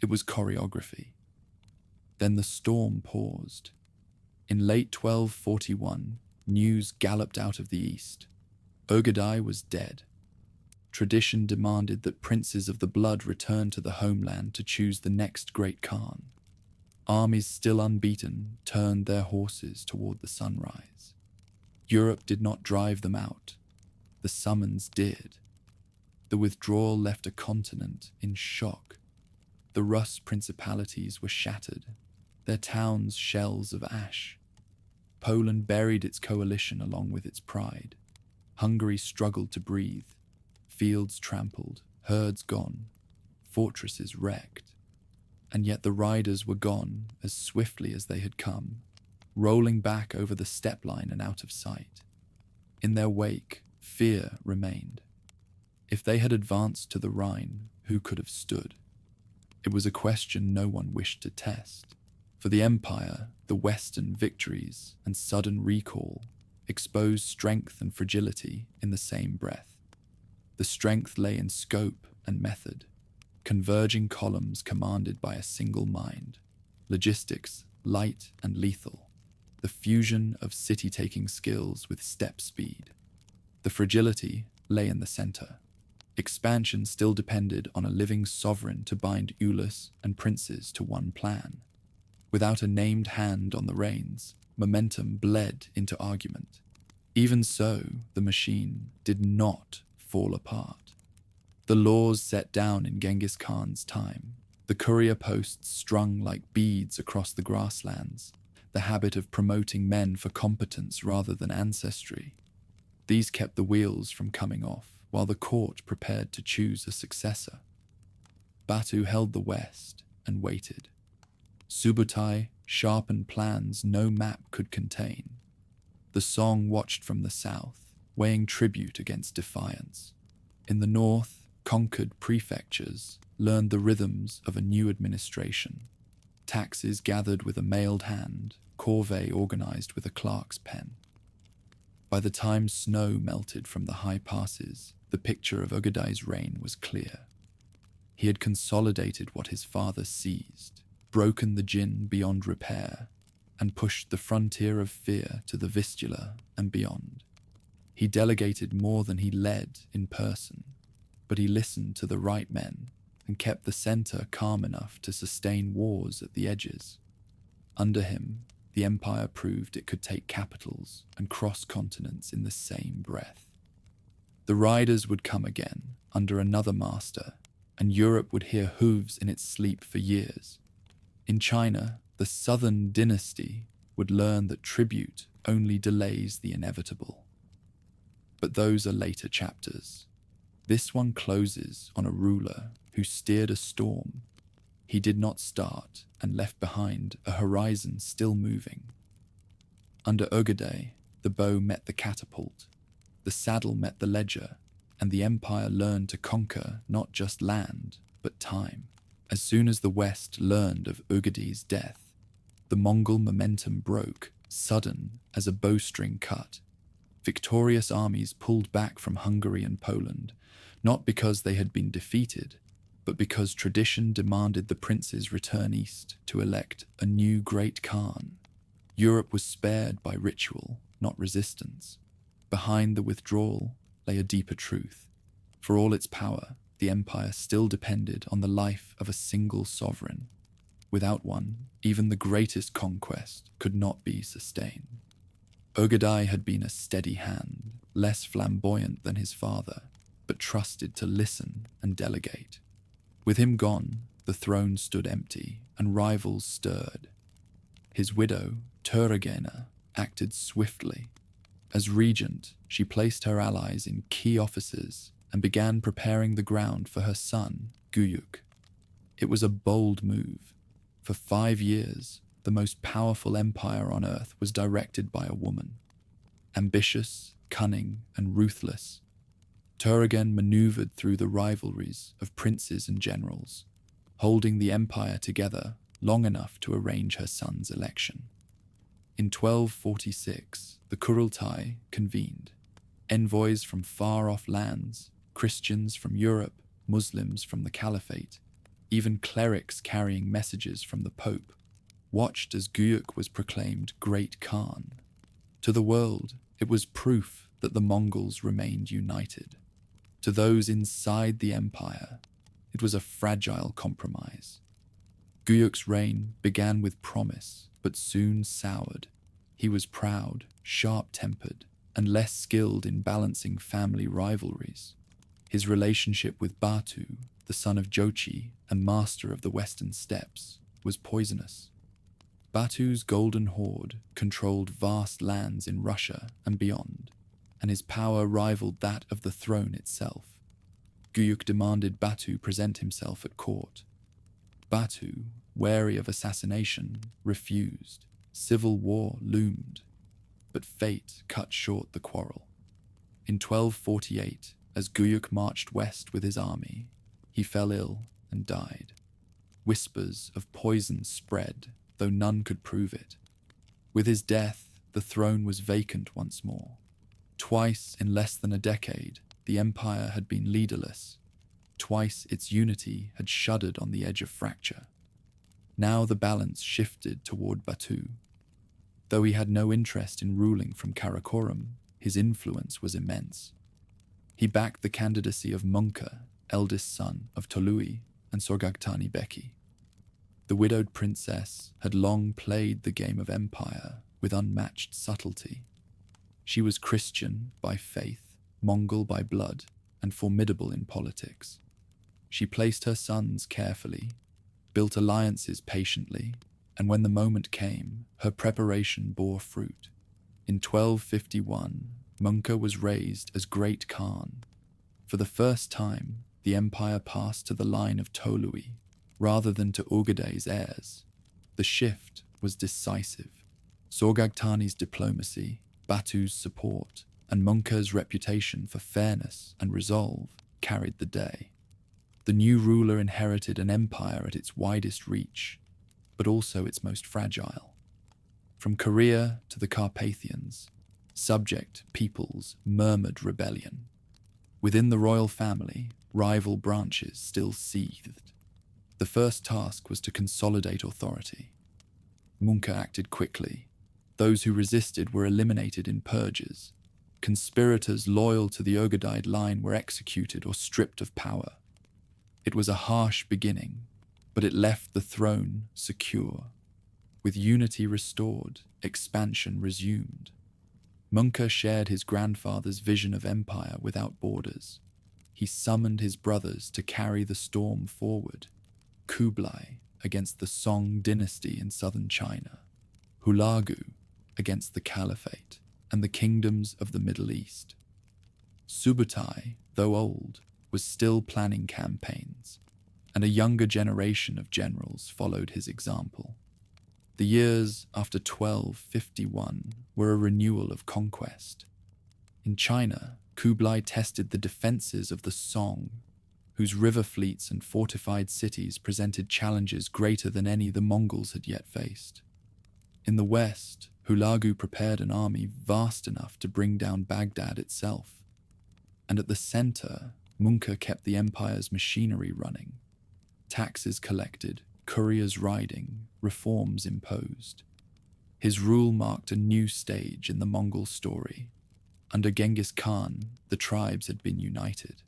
It was choreography. Then the storm paused. In late 1241, news galloped out of the east. Ögedei was dead. Tradition demanded that princes of the blood return to the homeland to choose the next great Khan. Armies still unbeaten turned their horses toward the sunrise. Europe did not drive them out. The summons did. The withdrawal left a continent in shock. The Rus principalities were shattered, their towns shells of ash. Poland buried its coalition along with its pride. Hungary struggled to breathe. Fields trampled, herds gone, fortresses wrecked. And yet the riders were gone as swiftly as they had come, rolling back over the steppe line and out of sight. In their wake, fear remained. If they had advanced to the Rhine, who could have stood? It was a question no one wished to test. For the empire, the Western victories and sudden recall exposed strength and fragility in the same breath. The strength lay in scope and method, converging columns commanded by a single mind, logistics light and lethal, the fusion of city-taking skills with steppe speed. The fragility lay in the center. Expansion still depended on a living sovereign to bind ulus and princes to one plan. Without a named hand on the reins, momentum bled into argument. Even so, the machine did not fall apart. The laws set down in Genghis Khan's time, the courier posts strung like beads across the grasslands, the habit of promoting men for competence rather than ancestry. These kept the wheels from coming off, while the court prepared to choose a successor. Batu held the west and waited. Subutai sharpened plans no map could contain. The Song watched from the south, weighing tribute against defiance. In the north, conquered prefectures learned the rhythms of a new administration. Taxes gathered with a mailed hand, corvée organized with a clerk's pen. By the time snow melted from the high passes, the picture of Ögedei's reign was clear. He had consolidated what his father seized, broken the Jin beyond repair, and pushed the frontier of fear to the Vistula and beyond. He delegated more than he led in person, but he listened to the right men and kept the center calm enough to sustain wars at the edges. Under him, the empire proved it could take capitals and cross continents in the same breath. The riders would come again, under another master, and Europe would hear hooves in its sleep for years. In China, the southern dynasty would learn that tribute only delays the inevitable. But those are later chapters. This one closes on a ruler who steered a storm. He did not start and left behind a horizon still moving. Under Ögedei, the bow met the catapult, the saddle met the ledger, and the empire learned to conquer not just land, but time. As soon as the West learned of Ögedei's death, the Mongol momentum broke, sudden as a bowstring cut. Victorious armies pulled back from Hungary and Poland, not because they had been defeated, but because tradition demanded the princes return east to elect a new great Khan. Europe was spared by ritual, not resistance. Behind the withdrawal lay a deeper truth. For all its power, the empire still depended on the life of a single sovereign. Without one, even the greatest conquest could not be sustained. Ögedei had been a steady hand, less flamboyant than his father, but trusted to listen and delegate. With him gone, the throne stood empty, and rivals stirred. His widow, Töregene, acted swiftly. As regent, she placed her allies in key offices and began preparing the ground for her son, Guyuk. It was a bold move. For 5 years, the most powerful empire on earth was directed by a woman. Ambitious, cunning, and ruthless, Töregene maneuvered through the rivalries of princes and generals, holding the empire together long enough to arrange her son's election. In 1246, the Kurultai convened. Envoys from far-off lands, Christians from Europe, Muslims from the Caliphate, even clerics carrying messages from the Pope, watched as Guyuk was proclaimed Great Khan. To the world, it was proof that the Mongols remained united. To those inside the empire, it was a fragile compromise. Guyuk's reign began with promise, but soon soured. He was proud, sharp-tempered, and less skilled in balancing family rivalries. His relationship with Batu, the son of Jochi and master of the western steppes, was poisonous. Batu's golden horde controlled vast lands in Russia and beyond, and his power rivaled that of the throne itself. Guyuk demanded Batu present himself at court. Batu, wary of assassination, refused. Civil war loomed, but fate cut short the quarrel. In 1248, as Guyuk marched west with his army, he fell ill and died. Whispers of poison spread, though none could prove it. With his death, the throne was vacant once more. Twice in less than a decade, the empire had been leaderless. Twice its unity had shuddered on the edge of fracture. Now the balance shifted toward Batu. Though he had no interest in ruling from Karakorum, his influence was immense. He backed the candidacy of Möngke, eldest son of Tolui and Sorgagtani Beki. The widowed princess had long played the game of empire with unmatched subtlety. She was Christian by faith, Mongol by blood, and formidable in politics. She placed her sons carefully, built alliances patiently, and when the moment came, her preparation bore fruit. In 1251, Möngke was raised as Great Khan. For the first time, the empire passed to the line of Tolui, rather than to Ögedei's heirs. The shift was decisive. Sorgagtani's diplomacy, Batu's support, and Möngke's reputation for fairness and resolve carried the day. The new ruler inherited an empire at its widest reach, but also its most fragile. From Korea to the Carpathians, subject peoples murmured rebellion. Within the royal family, rival branches still seethed. The first task was to consolidate authority. Möngke acted quickly. Those who resisted were eliminated in purges. Conspirators loyal to the Ögedei line were executed or stripped of power. It was a harsh beginning, but it left the throne secure. With unity restored, expansion resumed. Möngke shared his grandfather's vision of empire without borders. He summoned his brothers to carry the storm forward. Kublai against the Song dynasty in southern China, Hulagu against the Caliphate and the kingdoms of the Middle East. Subutai, though old, was still planning campaigns, and a younger generation of generals followed his example. The years after 1251 were a renewal of conquest. In China, Kublai tested the defenses of the Song, whose river fleets and fortified cities presented challenges greater than any the Mongols had yet faced. In the west, Hulagu prepared an army vast enough to bring down Baghdad itself. And at the center, Möngke kept the empire's machinery running. Taxes collected, couriers riding, reforms imposed. His rule marked a new stage in the Mongol story. Under Genghis Khan, the tribes had been united.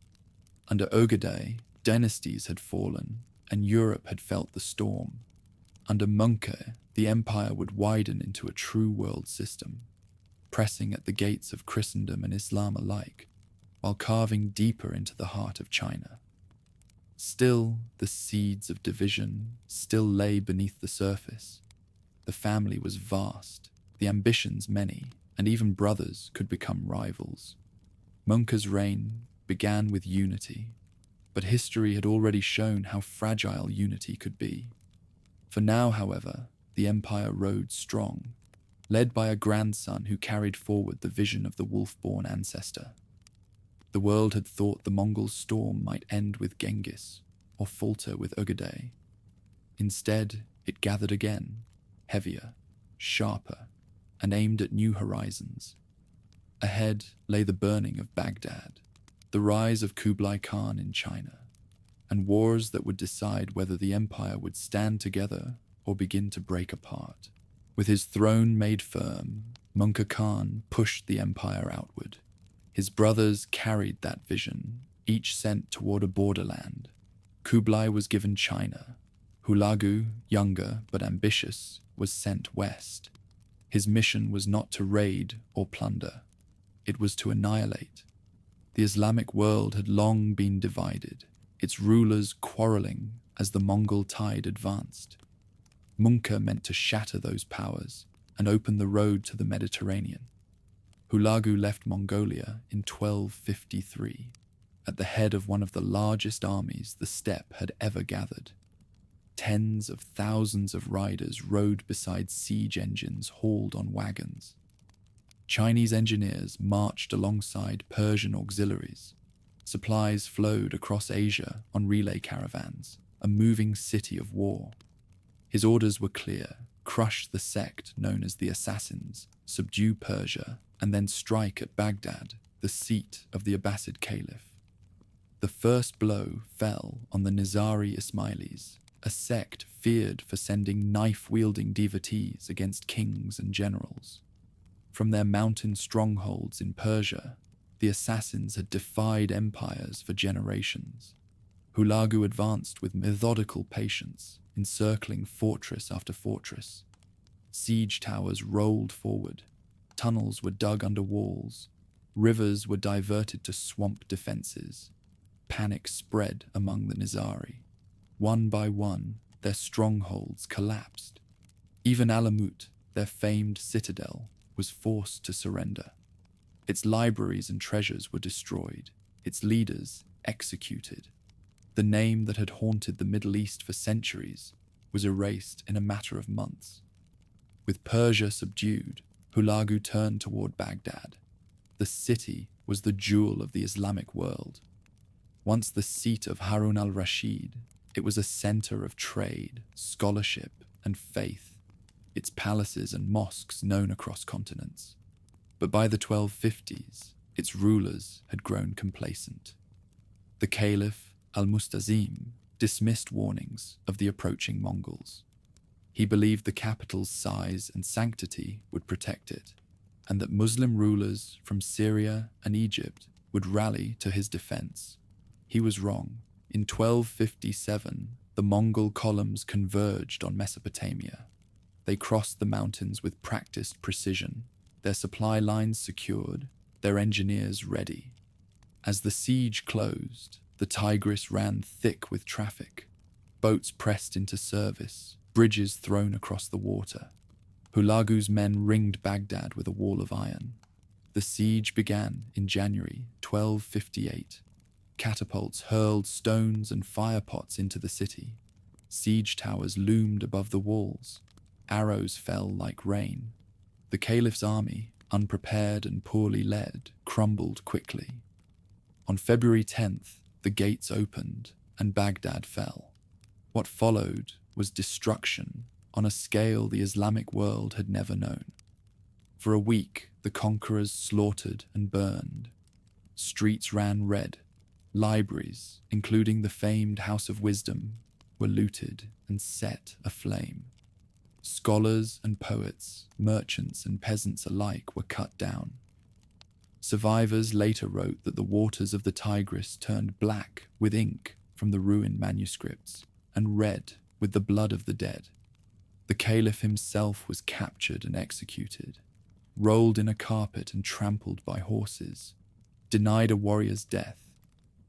Under Ögedei, dynasties had fallen, and Europe had felt the storm. Under Möngke, the empire would widen into a true world system, pressing at the gates of Christendom and Islam alike, while carving deeper into the heart of China. Still, the seeds of division still lay beneath the surface. The family was vast, the ambitions many, and even brothers could become rivals. Möngke's reign began with unity, but history had already shown how fragile unity could be. For now, however, the empire rode strong, led by a grandson who carried forward the vision of the wolf-born ancestor. The world had thought the Mongol storm might end with Genghis, or falter with Ögedei. Instead, it gathered again, heavier, sharper, and aimed at new horizons. Ahead lay the burning of Baghdad, the rise of Kublai Khan in China, and wars that would decide whether the empire would stand together or begin to break apart. With his throne made firm, Möngke Khan pushed the empire outward. His brothers carried that vision, each sent toward a borderland. Kublai was given China. Hulagu, younger but ambitious, was sent west. His mission was not to raid or plunder. It was to annihilate. The Islamic world had long been divided, its rulers quarreling as the Mongol tide advanced. Möngke meant to shatter those powers and open the road to the Mediterranean. Hulagu left Mongolia in 1253, at the head of one of the largest armies the steppe had ever gathered. Tens of thousands of riders rode beside siege engines hauled on wagons. Chinese engineers marched alongside Persian auxiliaries. Supplies flowed across Asia on relay caravans, a moving city of war. His orders were clear: crush the sect known as the Assassins, subdue Persia, and then strike at Baghdad, the seat of the Abbasid Caliph. The first blow fell on the Nizari Ismailis, a sect feared for sending knife-wielding devotees against kings and generals. From their mountain strongholds in Persia, the assassins had defied empires for generations. Hulagu advanced with methodical patience, encircling fortress after fortress. Siege towers rolled forward, tunnels were dug under walls, rivers were diverted to swamp defenses. Panic spread among the Nizari. One by one, their strongholds collapsed. Even Alamut, their famed citadel, was forced to surrender. Its libraries and treasures were destroyed, its leaders executed. The name that had haunted the Middle East for centuries was erased in a matter of months. With Persia subdued, Hulagu turned toward Baghdad. The city was the jewel of the Islamic world. Once the seat of Harun al-Rashid, it was a center of trade, scholarship, and faith, its palaces and mosques known across continents. But by the 1250s, its rulers had grown complacent. The Caliph, al-Mustazim, dismissed warnings of the approaching Mongols. He believed the capital's size and sanctity would protect it, and that Muslim rulers from Syria and Egypt would rally to his defense. He was wrong. In 1257, the Mongol columns converged on Mesopotamia. They crossed the mountains with practiced precision, their supply lines secured, their engineers ready. As the siege closed, the Tigris ran thick with traffic. Boats pressed into service, bridges thrown across the water. Hulagu's men ringed Baghdad with a wall of iron. The siege began in January 1258. Catapults hurled stones and firepots into the city. Siege towers loomed above the walls. Arrows fell like rain. The Caliph's army, unprepared and poorly led, crumbled quickly. On February 10th, the gates opened and Baghdad fell. What followed was destruction on a scale the Islamic world had never known. For a week, the conquerors slaughtered and burned. Streets ran red. Libraries, including the famed House of Wisdom, were looted and set aflame. Scholars and poets, merchants and peasants alike were cut down. Survivors later wrote that the waters of the Tigris turned black with ink from the ruined manuscripts and red with the blood of the dead. The Caliph himself was captured and executed, rolled in a carpet and trampled by horses, denied a warrior's death,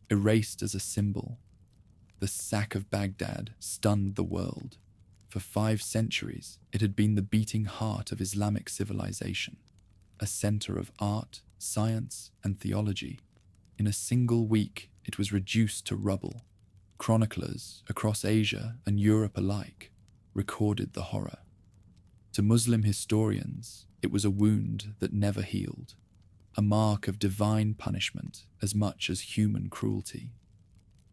erased as a symbol. The sack of Baghdad stunned the world. For 5 centuries, it had been the beating heart of Islamic civilization, a center of art, science, and theology. In a single week, it was reduced to rubble. Chroniclers across Asia and Europe alike recorded the horror. To Muslim historians, it was a wound that never healed, a mark of divine punishment as much as human cruelty.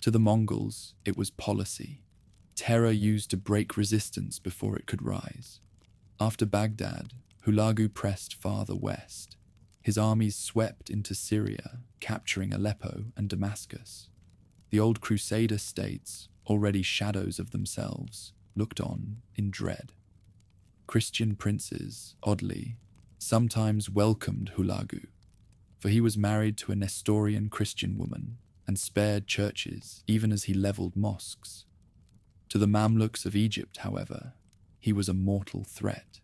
To the Mongols, it was policy, terror used to break resistance before it could rise. After Baghdad, Hulagu pressed farther west. His armies swept into Syria, capturing Aleppo and Damascus. The old Crusader states, already shadows of themselves, looked on in dread. Christian princes, oddly, sometimes welcomed Hulagu, for he was married to a Nestorian Christian woman and spared churches even as he leveled mosques. To the Mamluks of Egypt, however, he was a mortal threat.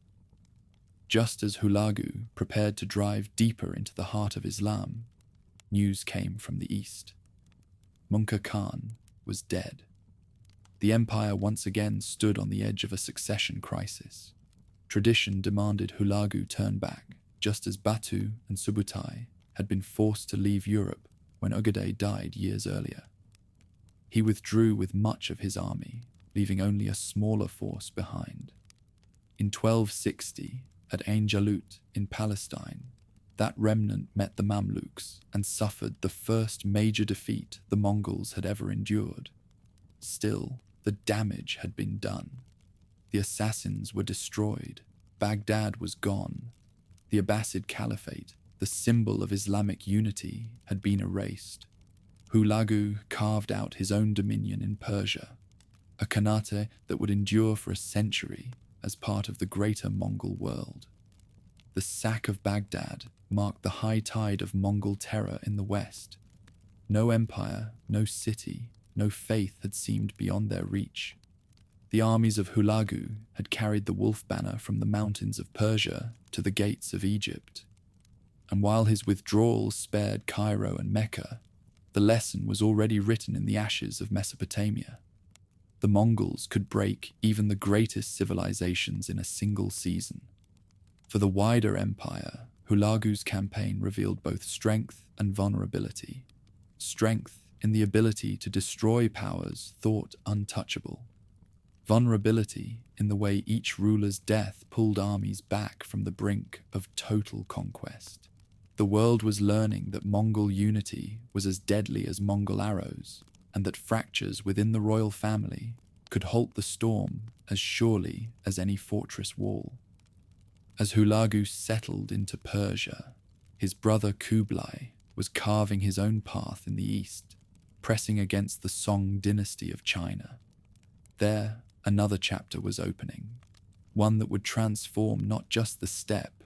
Just as Hulagu prepared to drive deeper into the heart of Islam, news came from the east. Möngke Khan was dead. The empire once again stood on the edge of a succession crisis. Tradition demanded Hulagu turn back, just as Batu and Subutai had been forced to leave Europe when Ögedei died years earlier. He withdrew with much of his army, leaving only a smaller force behind. In 1260, at Ain Jalut in Palestine, that remnant met the Mamluks and suffered the first major defeat the Mongols had ever endured. Still, the damage had been done. The assassins were destroyed. Baghdad was gone. The Abbasid Caliphate, the symbol of Islamic unity, had been erased. Hulagu carved out his own dominion in Persia, a khanate that would endure for a century as part of the greater Mongol world. The sack of Baghdad marked the high tide of Mongol terror in the west. No empire, no city, no faith had seemed beyond their reach. The armies of Hulagu had carried the wolf banner from the mountains of Persia to the gates of Egypt. And while his withdrawal spared Cairo and Mecca, the lesson was already written in the ashes of Mesopotamia. The Mongols could break even the greatest civilizations in a single season. For the wider empire, Hulagu's campaign revealed both strength and vulnerability. Strength in the ability to destroy powers thought untouchable. Vulnerability in the way each ruler's death pulled armies back from the brink of total conquest. The world was learning that Mongol unity was as deadly as Mongol arrows, and that fractures within the royal family could halt the storm as surely as any fortress wall. As Hulagu settled into Persia, his brother Kublai was carving his own path in the east, pressing against the Song dynasty of China. There, another chapter was opening, one that would transform not just the steppe,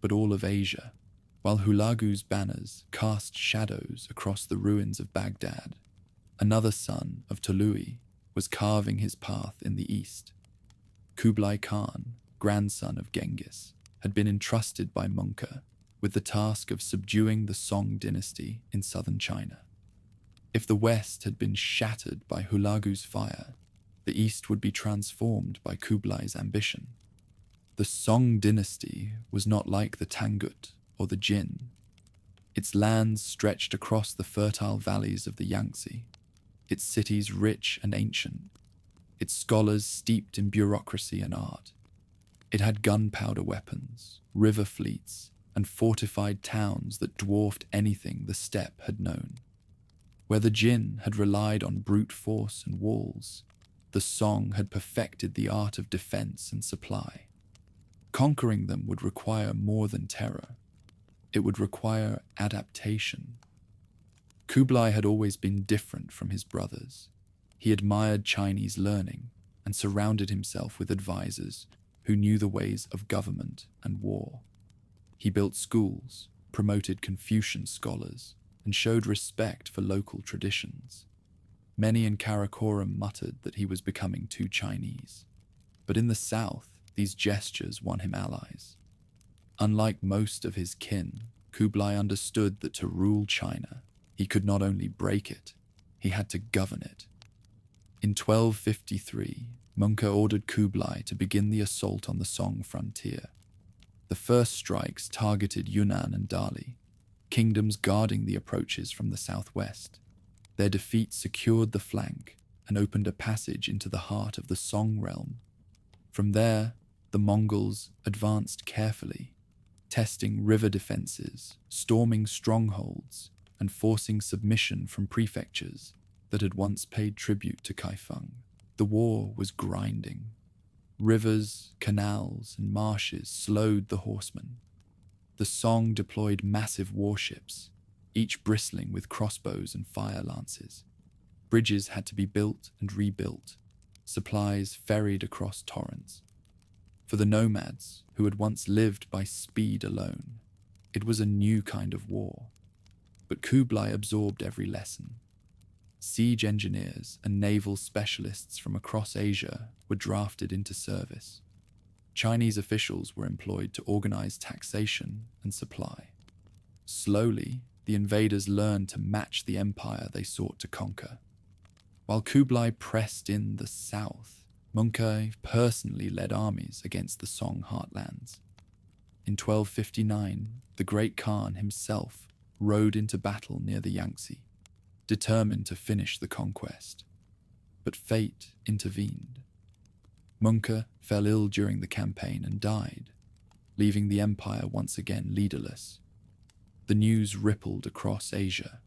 but all of Asia. While Hulagu's banners cast shadows across the ruins of Baghdad, another son of Tolui was carving his path in the east. Kublai Khan, grandson of Genghis, had been entrusted by Möngke with the task of subduing the Song dynasty in southern China. If the west had been shattered by Hulagu's fire, the east would be transformed by Kublai's ambition. The Song dynasty was not like the Tangut or the Jin. Its lands stretched across the fertile valleys of the Yangtze, its cities rich and ancient, its scholars steeped in bureaucracy and art. It had gunpowder weapons, river fleets, and fortified towns that dwarfed anything the steppe had known. Where the Jin had relied on brute force and walls, the Song had perfected the art of defense and supply. Conquering them would require more than terror. It would require adaptation. Kublai had always been different from his brothers. He admired Chinese learning and surrounded himself with advisors who knew the ways of government and war. He built schools, promoted Confucian scholars, and showed respect for local traditions. Many in Karakoram muttered that he was becoming too Chinese. But in the south, these gestures won him allies. Unlike most of his kin, Kublai understood that to rule China, he could not only break it, he had to govern it. In 1253, Möngke ordered Kublai to begin the assault on the Song frontier. The first strikes targeted Yunnan and Dali, kingdoms guarding the approaches from the southwest. Their defeat secured the flank and opened a passage into the heart of the Song realm. From there, the Mongols advanced carefully, testing river defenses, storming strongholds, and forcing submission from prefectures that had once paid tribute to Kaifeng. The war was grinding. Rivers, canals, and marshes slowed the horsemen. The Song deployed massive warships, each bristling with crossbows and fire lances. Bridges had to be built and rebuilt, supplies ferried across torrents. For the nomads, who had once lived by speed alone, it was a new kind of war. But Kublai absorbed every lesson. Siege engineers and naval specialists from across Asia were drafted into service. Chinese officials were employed to organize taxation and supply. Slowly, the invaders learned to match the empire they sought to conquer. While Kublai pressed in the south, Möngke personally led armies against the Song heartlands. In 1259, the Great Khan himself rode into battle near the Yangtze, determined to finish the conquest. But fate intervened. Möngke fell ill during the campaign and died, leaving the empire once again leaderless. The news rippled across Asia.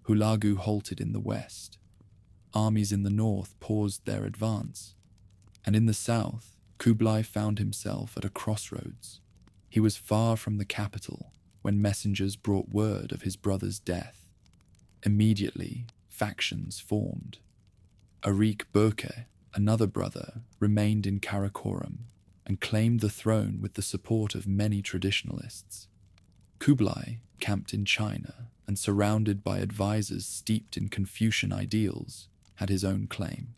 Hulagu halted in the west. Armies in the north paused their advance. And in the south, Kublai found himself at a crossroads. He was far from the capital when messengers brought word of his brother's death. Immediately, factions formed. Ögedei, another brother, remained in Karakorum and claimed the throne with the support of many traditionalists. Kublai, camped in China and surrounded by advisors steeped in Confucian ideals, had his own claim.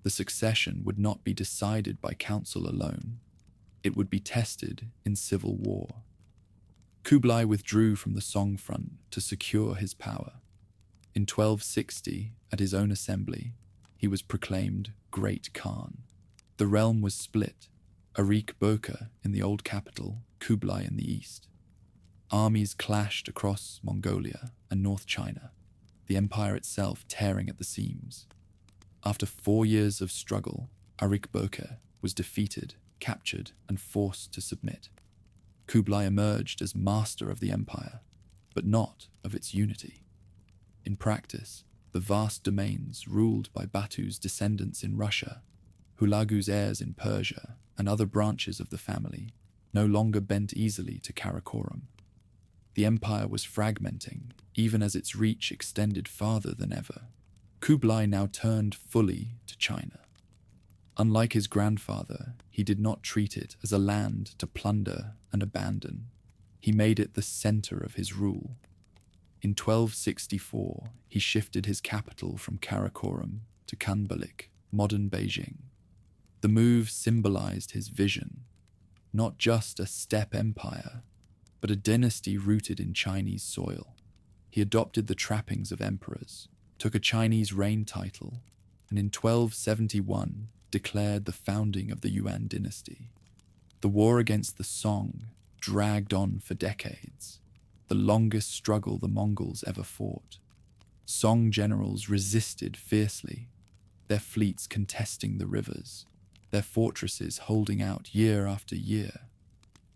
The succession would not be decided by council alone. It would be tested in civil war. Kublai withdrew from the Song front to secure his power. In 1260, at his own assembly, he was proclaimed Great Khan. The realm was split, Ögedei in the old capital, Kublai in the east. Armies clashed across Mongolia and North China, the empire itself tearing at the seams. After 4 years of struggle, Ögedei was defeated, captured, and forced to submit. Kublai emerged as master of the empire, but not of its unity. In practice, the vast domains ruled by Batu's descendants in Russia, Hulagu's heirs in Persia, and other branches of the family no longer bent easily to Karakorum. The empire was fragmenting, even as its reach extended farther than ever. Kublai now turned fully to China. Unlike his grandfather, he did not treat it as a land to plunder and abandon. He made it the center of his rule. In 1264, he shifted his capital from Karakorum to Kanbalik, modern Beijing. The move symbolized his vision, not just a steppe empire, but a dynasty rooted in Chinese soil. He adopted the trappings of emperors, took a Chinese reign title, and in 1271 declared the founding of the Yuan dynasty. The war against the Song dragged on for decades, the longest struggle the Mongols ever fought. Song generals resisted fiercely, their fleets contesting the rivers, their fortresses holding out year after year.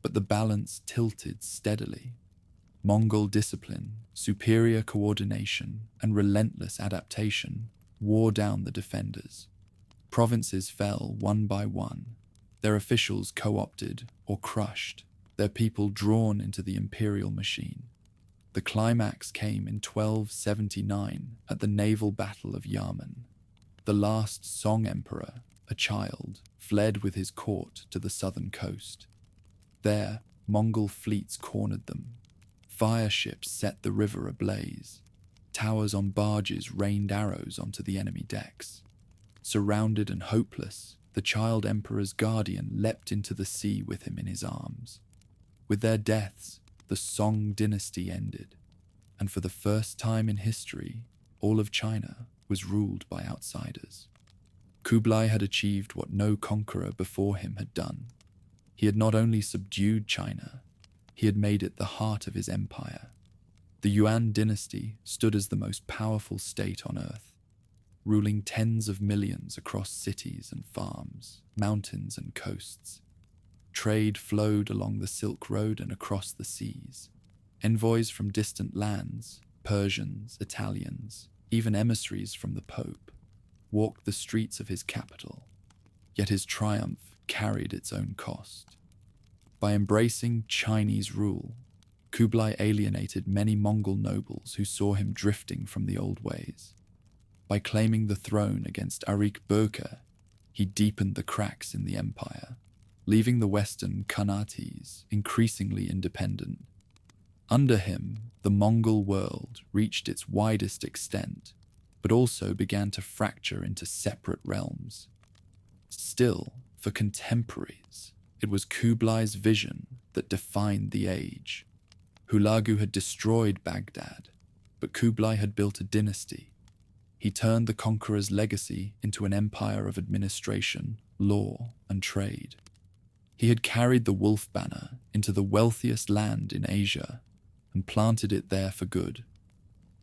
But the balance tilted steadily. Mongol discipline, superior coordination, and relentless adaptation wore down the defenders. Provinces fell one by one, their officials co-opted or crushed, their people drawn into the imperial machine. The climax came in 1279 at the naval battle of Yarman. The last Song emperor, a child, fled with his court to the southern coast. There, Mongol fleets cornered them. Fire ships set the river ablaze. Towers on barges rained arrows onto the enemy decks. Surrounded and hopeless, the child emperor's guardian leapt into the sea with him in his arms. With their deaths, the Song dynasty ended, and for the first time in history, all of China was ruled by outsiders. Kublai had achieved what no conqueror before him had done. He had not only subdued China, he had made it the heart of his empire. The Yuan dynasty stood as the most powerful state on earth, ruling tens of millions across cities and farms, mountains and coasts. Trade flowed along the Silk Road and across the seas. Envoys from distant lands, Persians, Italians, even emissaries from the Pope, walked the streets of his capital. Yet his triumph carried its own cost. By embracing Chinese rule, Kublai alienated many Mongol nobles who saw him drifting from the old ways. By claiming the throne against Ögedei, he deepened the cracks in the empire, leaving the western Khanates increasingly independent. Under him, the Mongol world reached its widest extent, but also began to fracture into separate realms. Still, for contemporaries, it was Kublai's vision that defined the age. Hulagu had destroyed Baghdad, but Kublai had built a dynasty. He turned the conqueror's legacy into an empire of administration, law, and trade. He had carried the wolf banner into the wealthiest land in Asia and planted it there for good.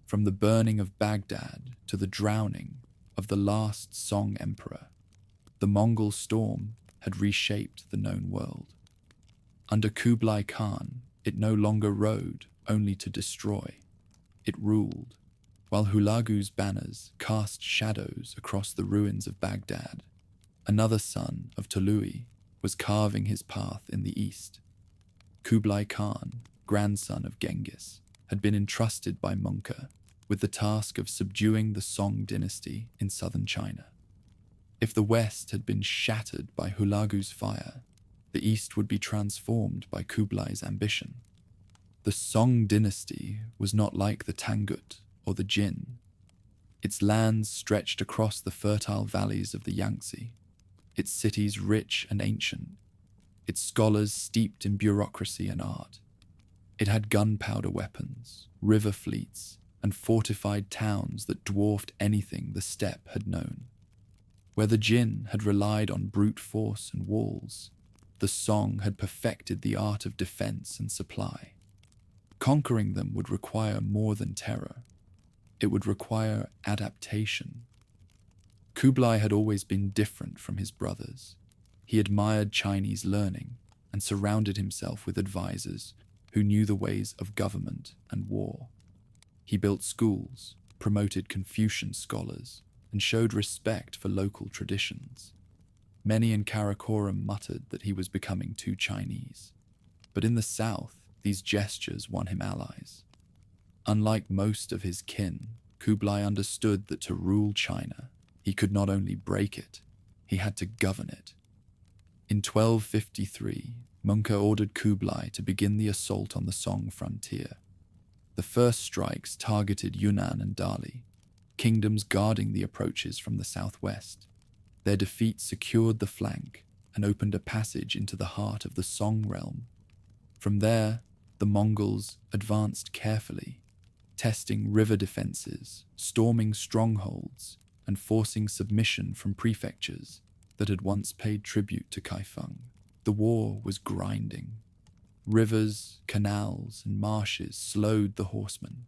From the burning of Baghdad to the drowning of the last Song emperor, the Mongol storm had reshaped the known world. Under Kublai Khan, it no longer rode only to destroy. It ruled, while Hulagu's banners cast shadows across the ruins of Baghdad. Another son of Tolui was carving his path in the east. Kublai Khan, grandson of Genghis, had been entrusted by Möngke with the task of subduing the Song dynasty in southern China. If the west had been shattered by Hulagu's fire, the east would be transformed by Kublai's ambition. The Song dynasty was not like the Tangut or the Jin. Its lands stretched across the fertile valleys of the Yangtze, its cities rich and ancient, its scholars steeped in bureaucracy and art. It had gunpowder weapons, river fleets, and fortified towns that dwarfed anything the steppe had known. Where the Jin had relied on brute force and walls, the Song had perfected the art of defense and supply. Conquering them would require more than terror. It would require adaptation. Kublai had always been different from his brothers. He admired Chinese learning and surrounded himself with advisors who knew the ways of government and war. He built schools, promoted Confucian scholars, and showed respect for local traditions. Many in Karakoram muttered that he was becoming too Chinese, but in the south, these gestures won him allies. Unlike most of his kin, Kublai understood that to rule China, he could not only break it, he had to govern it. In 1253, Möngke ordered Kublai to begin the assault on the Song frontier. The first strikes targeted Yunnan and Dali, kingdoms guarding the approaches from the southwest. Their defeat secured the flank and opened a passage into the heart of the Song realm. From there, the Mongols advanced carefully, testing river defenses, storming strongholds, and forcing submission from prefectures that had once paid tribute to Kaifeng. The war was grinding. Rivers, canals, and marshes slowed the horsemen.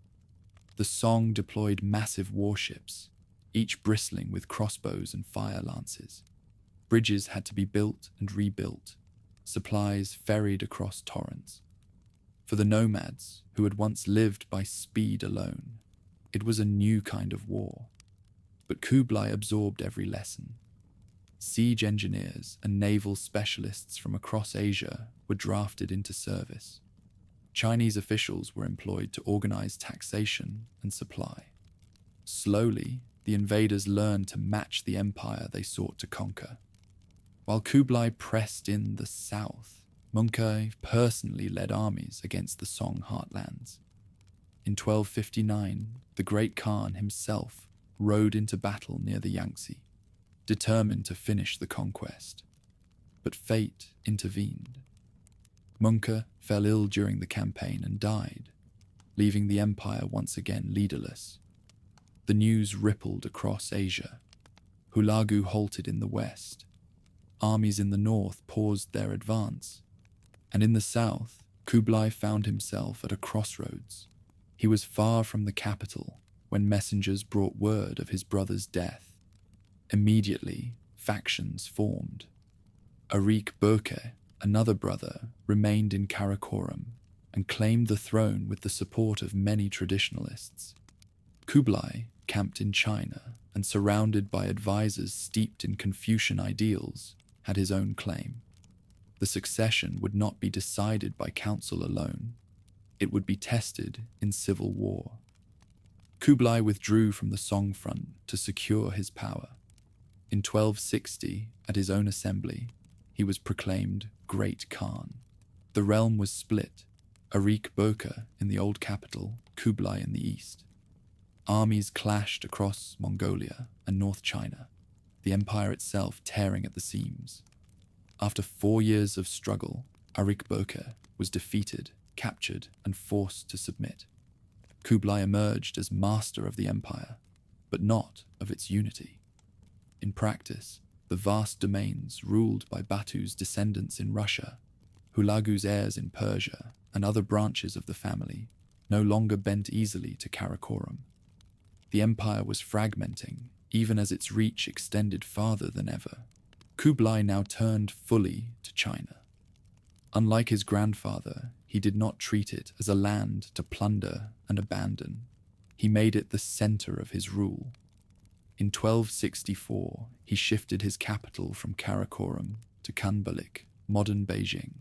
The Song deployed massive warships, each bristling with crossbows and fire lances. Bridges had to be built and rebuilt, supplies ferried across torrents. For the nomads, who had once lived by speed alone, it was a new kind of war. But Kublai absorbed every lesson. Siege engineers and naval specialists from across Asia were drafted into service. Chinese officials were employed to organize taxation and supply. Slowly, the invaders learned to match the empire they sought to conquer. While Kublai pressed in the south, Möngke personally led armies against the Song heartlands. In 1259, the Great Khan himself rode into battle near the Yangtze, determined to finish the conquest. But fate intervened. Möngke fell ill during the campaign and died, leaving the empire once again leaderless. The news rippled across Asia. Hulagu halted in the west. Armies in the north paused their advance. And in the south, Kublai found himself at a crossroads. He was far from the capital when messengers brought word of his brother's death. Immediately, factions formed. Ögedei, another brother, remained in Karakoram and claimed the throne with the support of many traditionalists. Kublai, camped in China and surrounded by advisors steeped in Confucian ideals, had his own claim. The succession would not be decided by council alone. It would be tested in civil war. Kublai withdrew from the Song front to secure his power. In 1260, at his own assembly, he was proclaimed Great Khan. The realm was split, Ögedei in the old capital, Kublai in the east. Armies clashed across Mongolia and North China, the empire itself tearing at the seams. After 4 years of struggle, Ögedei was defeated, captured, and forced to submit. Kublai emerged as master of the empire, but not of its unity. In practice, the vast domains ruled by Batu's descendants in Russia, Hulagu's heirs in Persia, and other branches of the family no longer bent easily to Karakoram. The empire was fragmenting, even as its reach extended farther than ever. Kublai now turned fully to China. Unlike his grandfather, he did not treat it as a land to plunder and abandon. He made it the center of his rule. In 1264, he shifted his capital from Karakorum to Kanbalik, modern Beijing.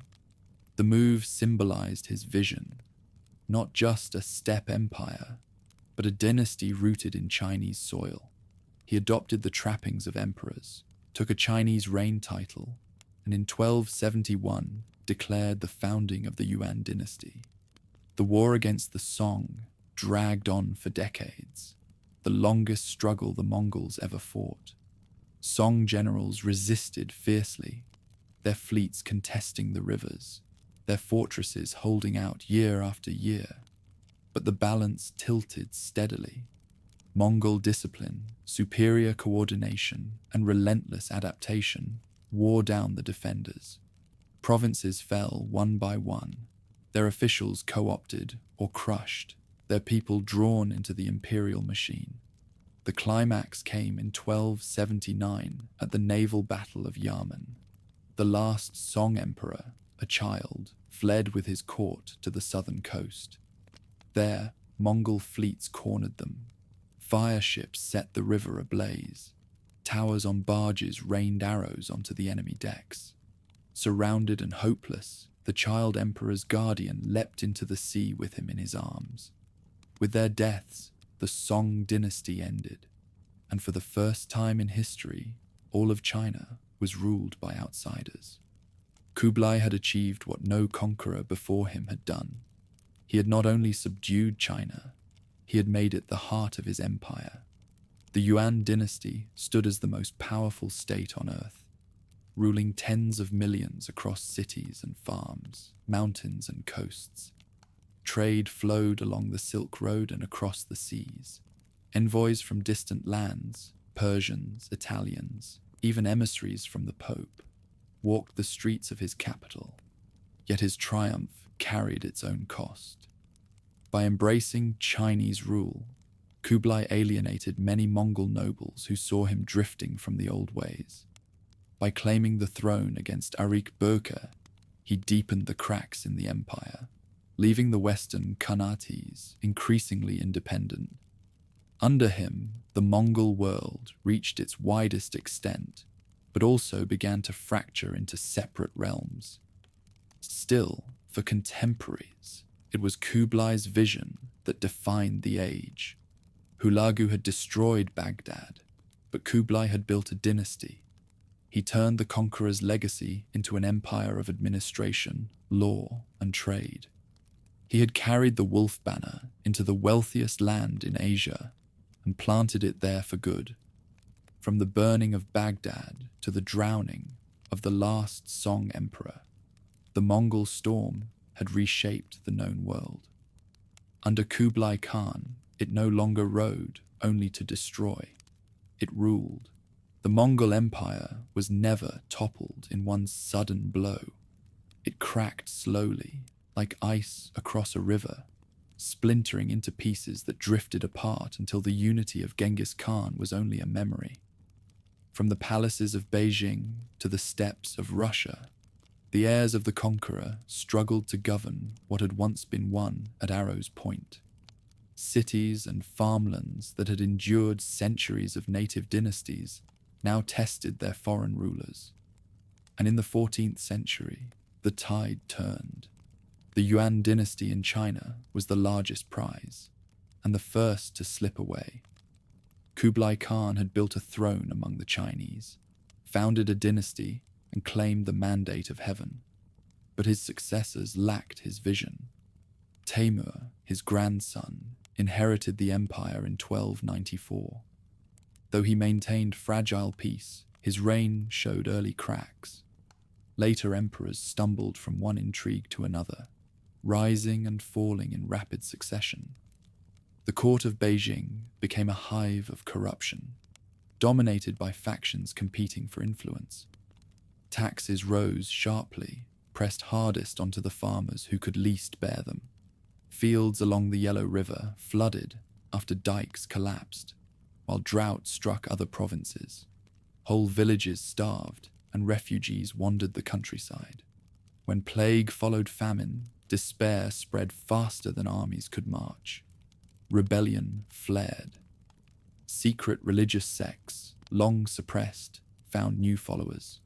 The move symbolized his vision, not just a steppe empire, but a dynasty rooted in Chinese soil. He adopted the trappings of emperors, took a Chinese reign title, and in 1271 declared the founding of the Yuan dynasty. The war against the Song dragged on for decades, the longest struggle the Mongols ever fought. Song generals resisted fiercely, their fleets contesting the rivers, their fortresses holding out year after year. But the balance tilted steadily. Mongol discipline, superior coordination, and relentless adaptation wore down the defenders. Provinces fell one by one, their officials co-opted or crushed, their people drawn into the imperial machine. The climax came in 1279 at the naval battle of Yarman. The last Song emperor, a child, fled with his court to the southern coast. There, Mongol fleets cornered them. Fire ships set the river ablaze. Towers on barges rained arrows onto the enemy decks. Surrounded and hopeless, the child emperor's guardian leapt into the sea with him in his arms. With their deaths, the Song dynasty ended, and for the first time in history, all of China was ruled by outsiders. Kublai had achieved what no conqueror before him had done. He had not only subdued China, he had made it the heart of his empire. The Yuan dynasty stood as the most powerful state on earth, ruling tens of millions across cities and farms, mountains and coasts. Trade flowed along the Silk Road and across the seas. Envoys from distant lands, Persians, Italians, even emissaries from the Pope, walked the streets of his capital. Yet his triumph carried its own cost. By embracing Chinese rule, Kublai alienated many Mongol nobles who saw him drifting from the old ways. By claiming the throne against Arik Böke, he deepened the cracks in the empire, leaving the western Khanates increasingly independent. Under him, the Mongol world reached its widest extent, but also began to fracture into separate realms. Still, for contemporaries, it was Kublai's vision that defined the age. Hulagu had destroyed Baghdad, but Kublai had built a dynasty. He turned the conqueror's legacy into an empire of administration, law, and trade. He had carried the wolf banner into the wealthiest land in Asia and planted it there for good. From the burning of Baghdad to the drowning of the last Song emperor, the Mongol storm had reshaped the known world. Under Kublai Khan, it no longer rode only to destroy. It ruled. The Mongol Empire was never toppled in one sudden blow. It cracked slowly, like ice across a river, splintering into pieces that drifted apart until the unity of Genghis Khan was only a memory. From the palaces of Beijing to the steppes of Russia, the heirs of the conqueror struggled to govern what had once been won at arrow's point. Cities and farmlands that had endured centuries of native dynasties now tested their foreign rulers. And in the 14th century, the tide turned. The Yuan dynasty in China was the largest prize, and the first to slip away. Kublai Khan had built a throne among the Chinese, founded a dynasty, and claimed the mandate of heaven. But his successors lacked his vision. Timur, his grandson, inherited the empire in 1294. Though he maintained fragile peace, his reign showed early cracks. Later emperors stumbled from one intrigue to another, rising and falling in rapid succession. The court of Beijing became a hive of corruption, dominated by factions competing for influence. Taxes rose sharply, pressed hardest onto the farmers who could least bear them. Fields along the Yellow River flooded after dikes collapsed, while drought struck other provinces. Whole villages starved, and refugees wandered the countryside. When plague followed famine, despair spread faster than armies could march. Rebellion flared. secret religious sects, long suppressed, found new followers.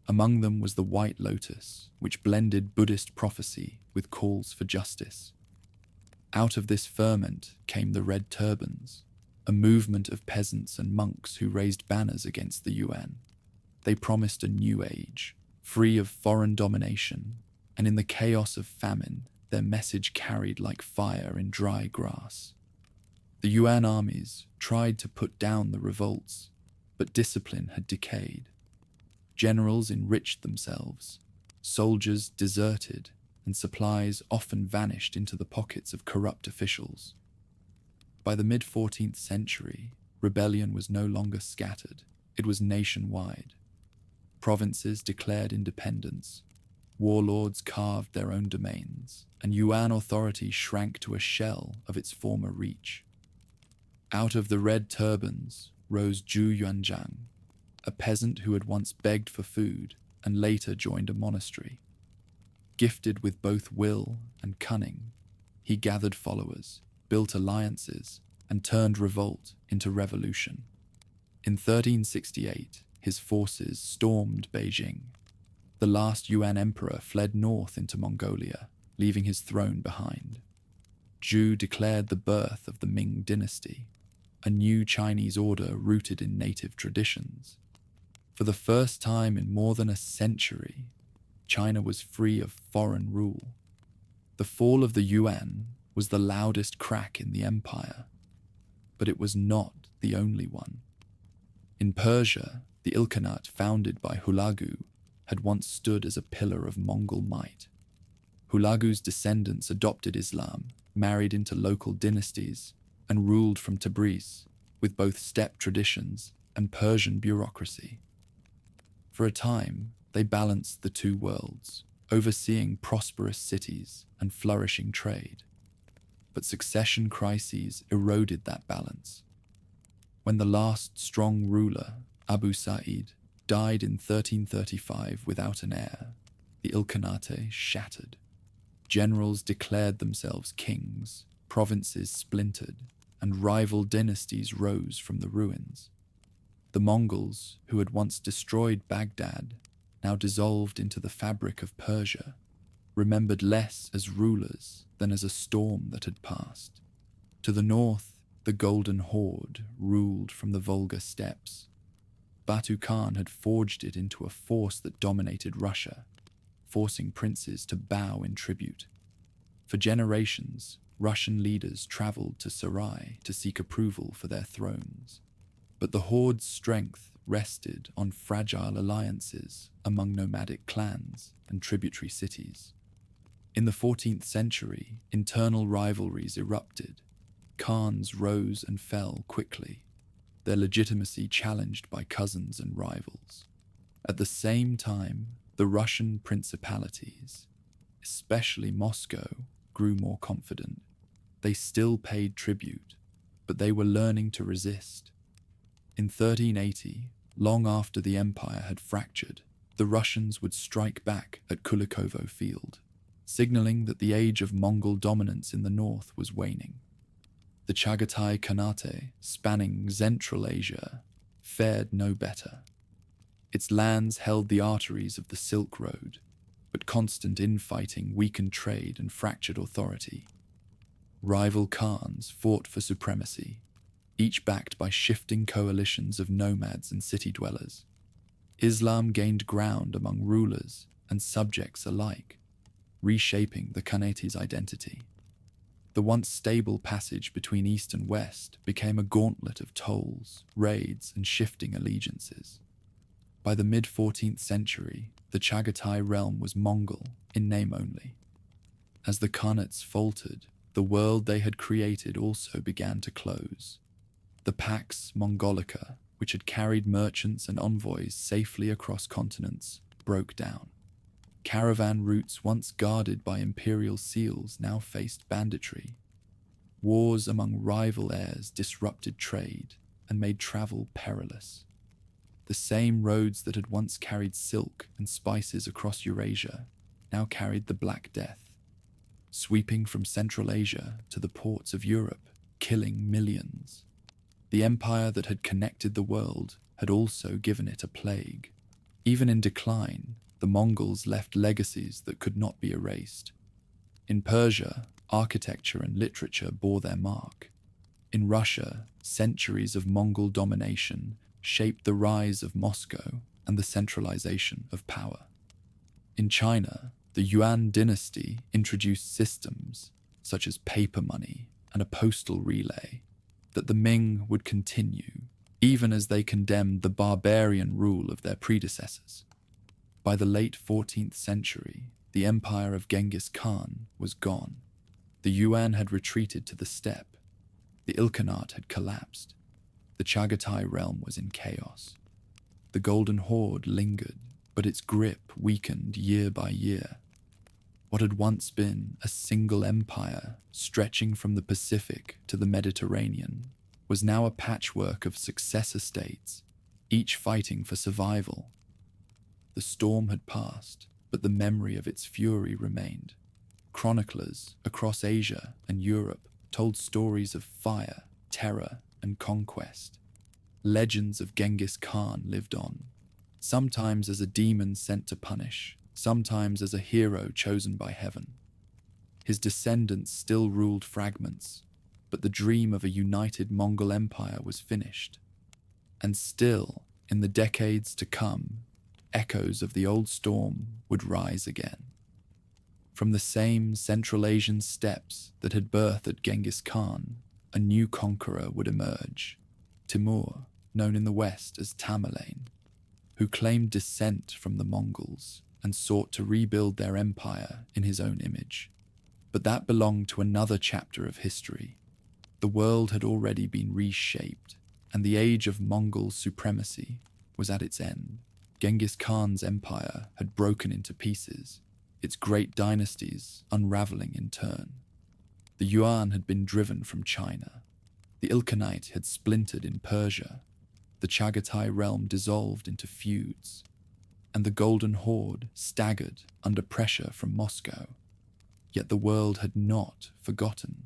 Among them was the White Lotus, which blended Buddhist prophecy with calls for justice. Out of this ferment came the Red Turbans, a movement of peasants and monks who raised banners against the Yuan. They promised a new age, free of foreign domination, and in the chaos of famine, their message carried like fire in dry grass. The Yuan armies tried to put down the revolts, but discipline had decayed. Generals enriched themselves, soldiers deserted, and supplies often vanished into the pockets of corrupt officials. By the mid-14th century, rebellion was no longer scattered, it was nationwide. Provinces declared independence, warlords carved their own domains, and Yuan authority shrank to a shell of its former reach. Out of the Red Turbans rose Zhu Yuanzhang, a peasant who had once begged for food and later joined a monastery. Gifted with both will and cunning, he gathered followers, built alliances, and turned revolt into revolution. In 1368, his forces stormed Beijing. The last Yuan emperor fled north into Mongolia, leaving his throne behind. Zhu declared the birth of the Ming dynasty, a new Chinese order rooted in native traditions. For the first time in more than a century, China was free of foreign rule. The fall of the Yuan was the loudest crack in the empire, but it was not the only one. In Persia, the Ilkhanate founded by Hulagu had once stood as a pillar of Mongol might. Hulagu's descendants adopted Islam, married into local dynasties, and ruled from Tabriz, with both steppe traditions and Persian bureaucracy. For a time, they balanced the two worlds, overseeing prosperous cities and flourishing trade. But succession crises eroded that balance. When the last strong ruler, Abu Sa'id, died in 1335 without an heir, the Ilkhanate shattered. Generals declared themselves kings, provinces splintered, and rival dynasties rose from the ruins. The Mongols, who had once destroyed Baghdad, now dissolved into the fabric of Persia, remembered less as rulers than as a storm that had passed. To the north, the Golden Horde ruled from the Volga steppes. Batu Khan had forged it into a force that dominated Russia, forcing princes to bow in tribute. For generations, Russian leaders traveled to Sarai to seek approval for their thrones. But the Horde's strength rested on fragile alliances among nomadic clans and tributary cities. In the 14th century, internal rivalries erupted. Khans rose and fell quickly, their legitimacy challenged by cousins and rivals. At the same time, the Russian principalities, especially Moscow, grew more confident. They still paid tribute, but they were learning to resist. In 1380, long after the empire had fractured, the Russians would strike back at Kulikovo Field, signaling that the age of Mongol dominance in the north was waning. The Chagatai Khanate, spanning Central Asia, fared no better. Its lands held the arteries of the Silk Road, but constant infighting weakened trade and fractured authority. Rival Khans fought for supremacy, each backed by shifting coalitions of nomads and city dwellers. Islam gained ground among rulers and subjects alike, reshaping the Khanate's identity. The once stable passage between East and West became a gauntlet of tolls, raids, and shifting allegiances. By the mid-14th century, the Chagatai realm was Mongol in name only. As the Khanates faltered, the world they had created also began to close. The Pax Mongolica, which had carried merchants and envoys safely across continents, broke down. Caravan routes once guarded by imperial seals now faced banditry. Wars among rival heirs disrupted trade and made travel perilous. The same roads that had once carried silk and spices across Eurasia now carried the Black Death, sweeping from Central Asia to the ports of Europe, killing millions. The empire that had connected the world had also given it a plague. Even in decline, the Mongols left legacies that could not be erased. In Persia, architecture and literature bore their mark. In Russia, centuries of Mongol domination shaped the rise of Moscow and the centralization of power. In China, the Yuan dynasty introduced systems such as paper money and a postal relay that the Ming would continue, even as they condemned the barbarian rule of their predecessors. By the late 14th century, the empire of Genghis Khan was gone. The Yuan had retreated to the steppe. The Ilkhanate had collapsed. The Chagatai realm was in chaos. The Golden Horde lingered, but its grip weakened year by year. What had once been a single empire stretching from the Pacific to the Mediterranean was now a patchwork of successor states, each fighting for survival. The storm had passed, but the memory of its fury remained. Chroniclers across Asia and Europe told stories of fire, terror, and conquest. Legends of Genghis Khan lived on, sometimes as a demon sent to punish, sometimes as a hero chosen by heaven. His descendants still ruled Fragments, but the dream of a united Mongol empire was finished. And still, in the decades to come, echoes of the old storm would rise again. From the same Central Asian steppes that had birthed Genghis Khan, a new conqueror would emerge, Timur, known in the West as Tamerlane, who claimed descent from the Mongols and sought to rebuild their empire in his own image. But that belonged to another chapter of history. The world had already been reshaped, and the age of Mongol supremacy was at its end. Genghis Khan's empire had broken into pieces, its great dynasties unraveling in turn. The Yuan had been driven from China. The Ilkhanate had splintered in Persia. The Chagatai realm dissolved into feuds, and the Golden Horde staggered under pressure from Moscow. Yet the world had not forgotten.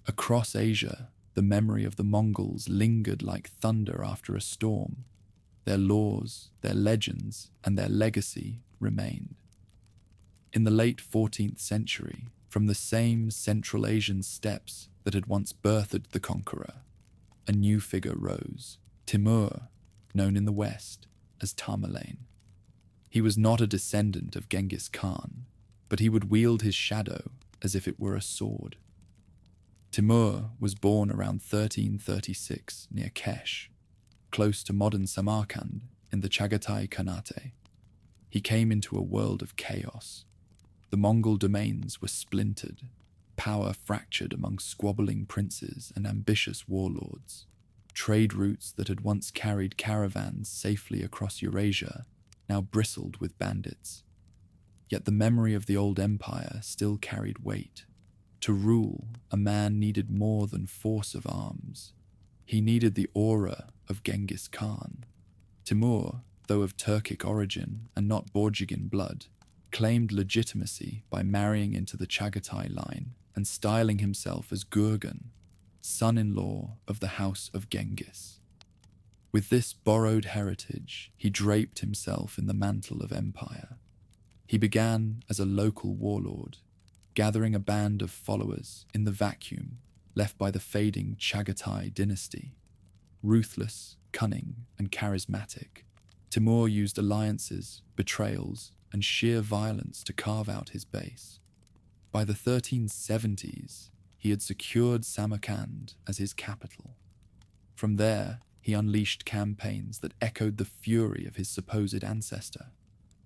Across Asia, the memory of the Mongols lingered like thunder after a storm. Their laws, their legends, and their legacy remained. In the late 14th century, from the same Central Asian steppes that had once birthed the Conqueror, a new figure rose, Timur, known in the West as Tamerlane. He was not a descendant of Genghis Khan, but he would wield his shadow as if it were a sword. Timur was born around 1336 near Kesh, close to modern Samarkand in the Chagatai Khanate. He came into a world of chaos. The Mongol domains were splintered, power fractured among squabbling princes and ambitious warlords. Trade routes that had once carried caravans safely across Eurasia now bristled with bandits. Yet the memory of the old empire still carried weight. To rule, a man needed more than force of arms. He needed the aura of Genghis Khan. Timur, though of Turkic origin and not Borjigin blood, claimed legitimacy by marrying into the Chagatai line and styling himself as Gurgen, son-in-law of the house of Genghis. With this borrowed heritage, he draped himself in the mantle of empire. He began as a local warlord, gathering a band of followers in the vacuum left by the fading Chagatai dynasty. Ruthless, cunning, and charismatic, Timur used alliances, betrayals, and sheer violence to carve out his base. By the 1370s, he had secured Samarkand as his capital. From there, he unleashed campaigns that echoed the fury of his supposed ancestor.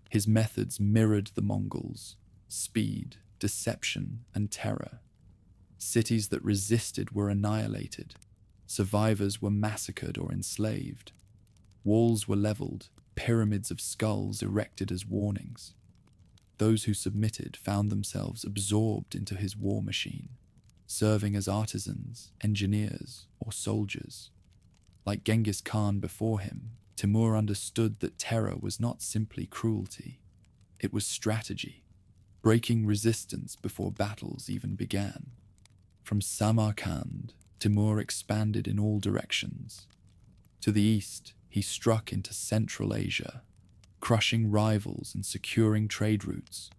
His methods mirrored the Mongols: speed, deception, and terror. Cities that resisted were annihilated. Survivors were massacred or enslaved. Walls were leveled, pyramids of skulls erected as warnings. Those who submitted found themselves absorbed into his war machine, serving as artisans, engineers, or soldiers. Like Genghis Khan before him, Timur understood that terror was not simply cruelty. It was strategy, breaking resistance before battles even began. From Samarkand, Timur expanded in all directions. To the east, he struck into Central Asia, crushing rivals and securing trade routes.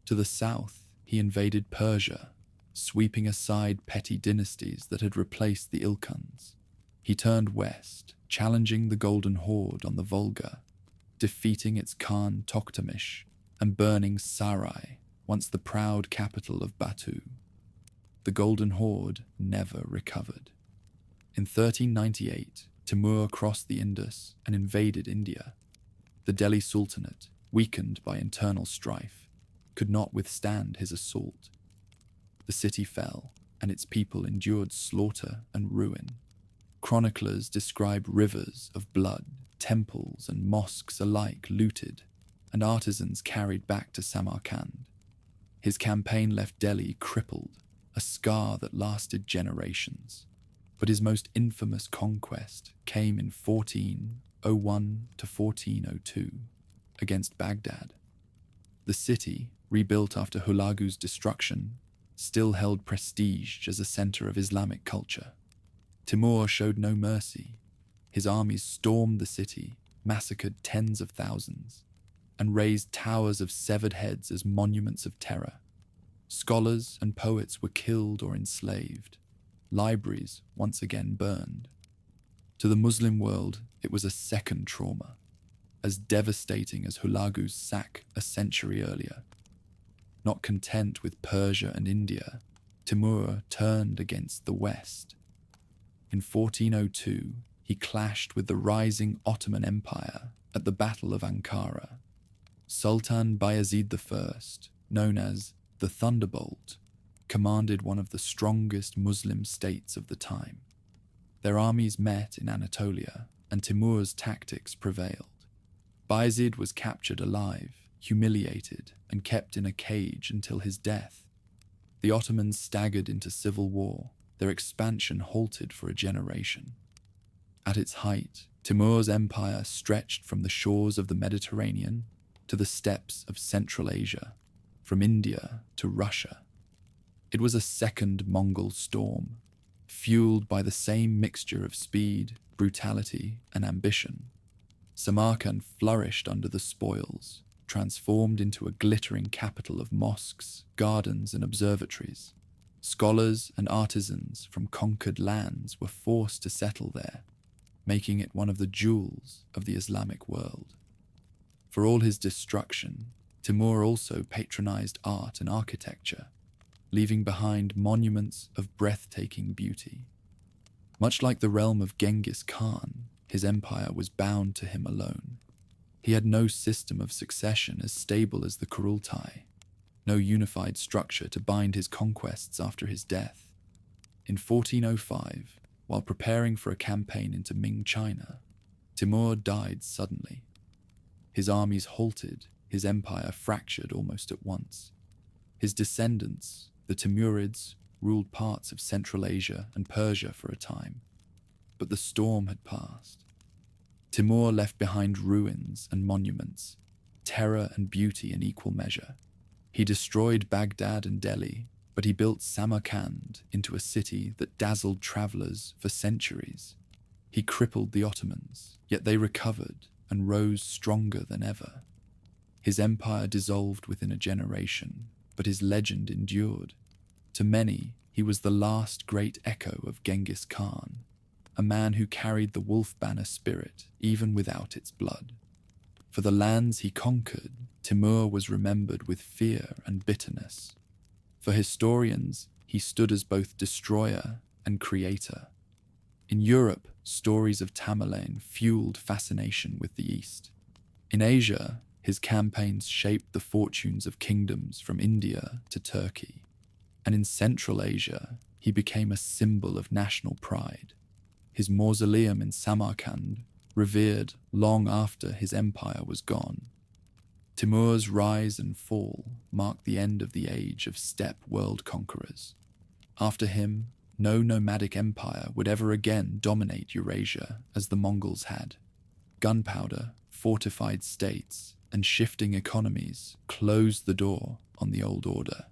To the south, he invaded Persia, sweeping aside petty dynasties that had replaced the Ilkhuns. He turned west, challenging the Golden Horde on the Volga, defeating its Khan Toktamish and burning Sarai, once the proud capital of Batu. The Golden Horde never recovered. In 1398, Timur crossed the Indus and invaded India. The Delhi Sultanate, weakened by internal strife, could not withstand his assault. The city fell, and its people endured slaughter and ruin. Chroniclers describe rivers of blood, temples and mosques alike looted, and artisans carried back to Samarkand. His campaign left Delhi crippled, a scar that lasted generations. But his most infamous conquest came in 1401 to 1402 against Baghdad. The city, rebuilt after Hulagu's destruction, still held prestige as a center of Islamic culture. Timur showed no mercy. His armies stormed the city, massacred tens of thousands, and raised towers of severed heads as monuments of terror. Scholars and poets were killed or enslaved. Libraries once again burned. To the Muslim world, it was a second trauma, as devastating as Hulagu's sack a century earlier. Not content with Persia and India, Timur turned against the West. In 1402, he clashed with the rising Ottoman Empire at the Battle of Ankara. Sultan Bayezid I, known as the Thunderbolt, commanded one of the strongest Muslim states of the time. Their armies met in Anatolia, and Timur's tactics prevailed. Bayezid was captured alive, humiliated, and kept in a cage until his death. The Ottomans staggered into civil war, their expansion halted for a generation. At its height, Timur's empire stretched from the shores of the Mediterranean to the steppes of Central Asia, from India to Russia. It was a second Mongol storm, fueled by the same mixture of speed, brutality, and ambition. Samarkand flourished under the spoils, transformed into a glittering capital of mosques, gardens, and observatories. Scholars and artisans from conquered lands were forced to settle there, making it one of the jewels of the Islamic world. For all his destruction, Timur also patronized art and architecture, leaving behind monuments of breathtaking beauty. Much like the realm of Genghis Khan, his empire was bound to him alone. He had no system of succession as stable as the Kurultai, no unified structure to bind his conquests after his death. In 1405, while preparing for a campaign into Ming China, Timur died suddenly. His armies halted, his empire fractured almost at once. His descendants, the Timurids, ruled parts of Central Asia and Persia for a time, but the storm had passed. Timur left behind ruins and monuments, terror and beauty in equal measure. He destroyed Baghdad and Delhi, but he built Samarkand into a city that dazzled travelers for centuries. He crippled the Ottomans, yet they recovered and rose stronger than ever. His empire dissolved within a generation, but his legend endured. To many, he was the last great echo of Genghis Khan, a man who carried the wolf banner spirit even without its blood. For the lands he conquered, Timur was remembered with fear and bitterness. For historians, he stood as both destroyer and creator. In Europe, stories of Tamerlane fueled fascination with the East. In Asia, his campaigns shaped the fortunes of kingdoms from India to Turkey. And in Central Asia, he became a symbol of national pride. His mausoleum in Samarkand, revered long after his empire was gone. Timur's rise and fall marked the end of the age of steppe world conquerors. After him, no nomadic empire would ever again dominate Eurasia as the Mongols had. Gunpowder, fortified states, and shifting economies closed the door on the old order.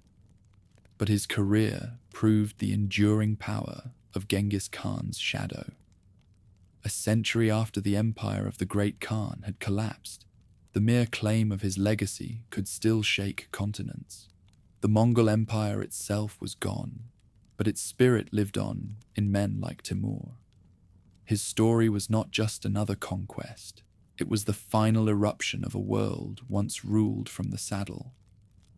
But his career proved the enduring power of Genghis Khan's shadow. A century after the empire of the Great Khan had collapsed, the mere claim of his legacy could still shake continents. The Mongol Empire itself was gone, but its spirit lived on in men like Timur. His story was not just another conquest, it was the final eruption of a world once ruled from the saddle,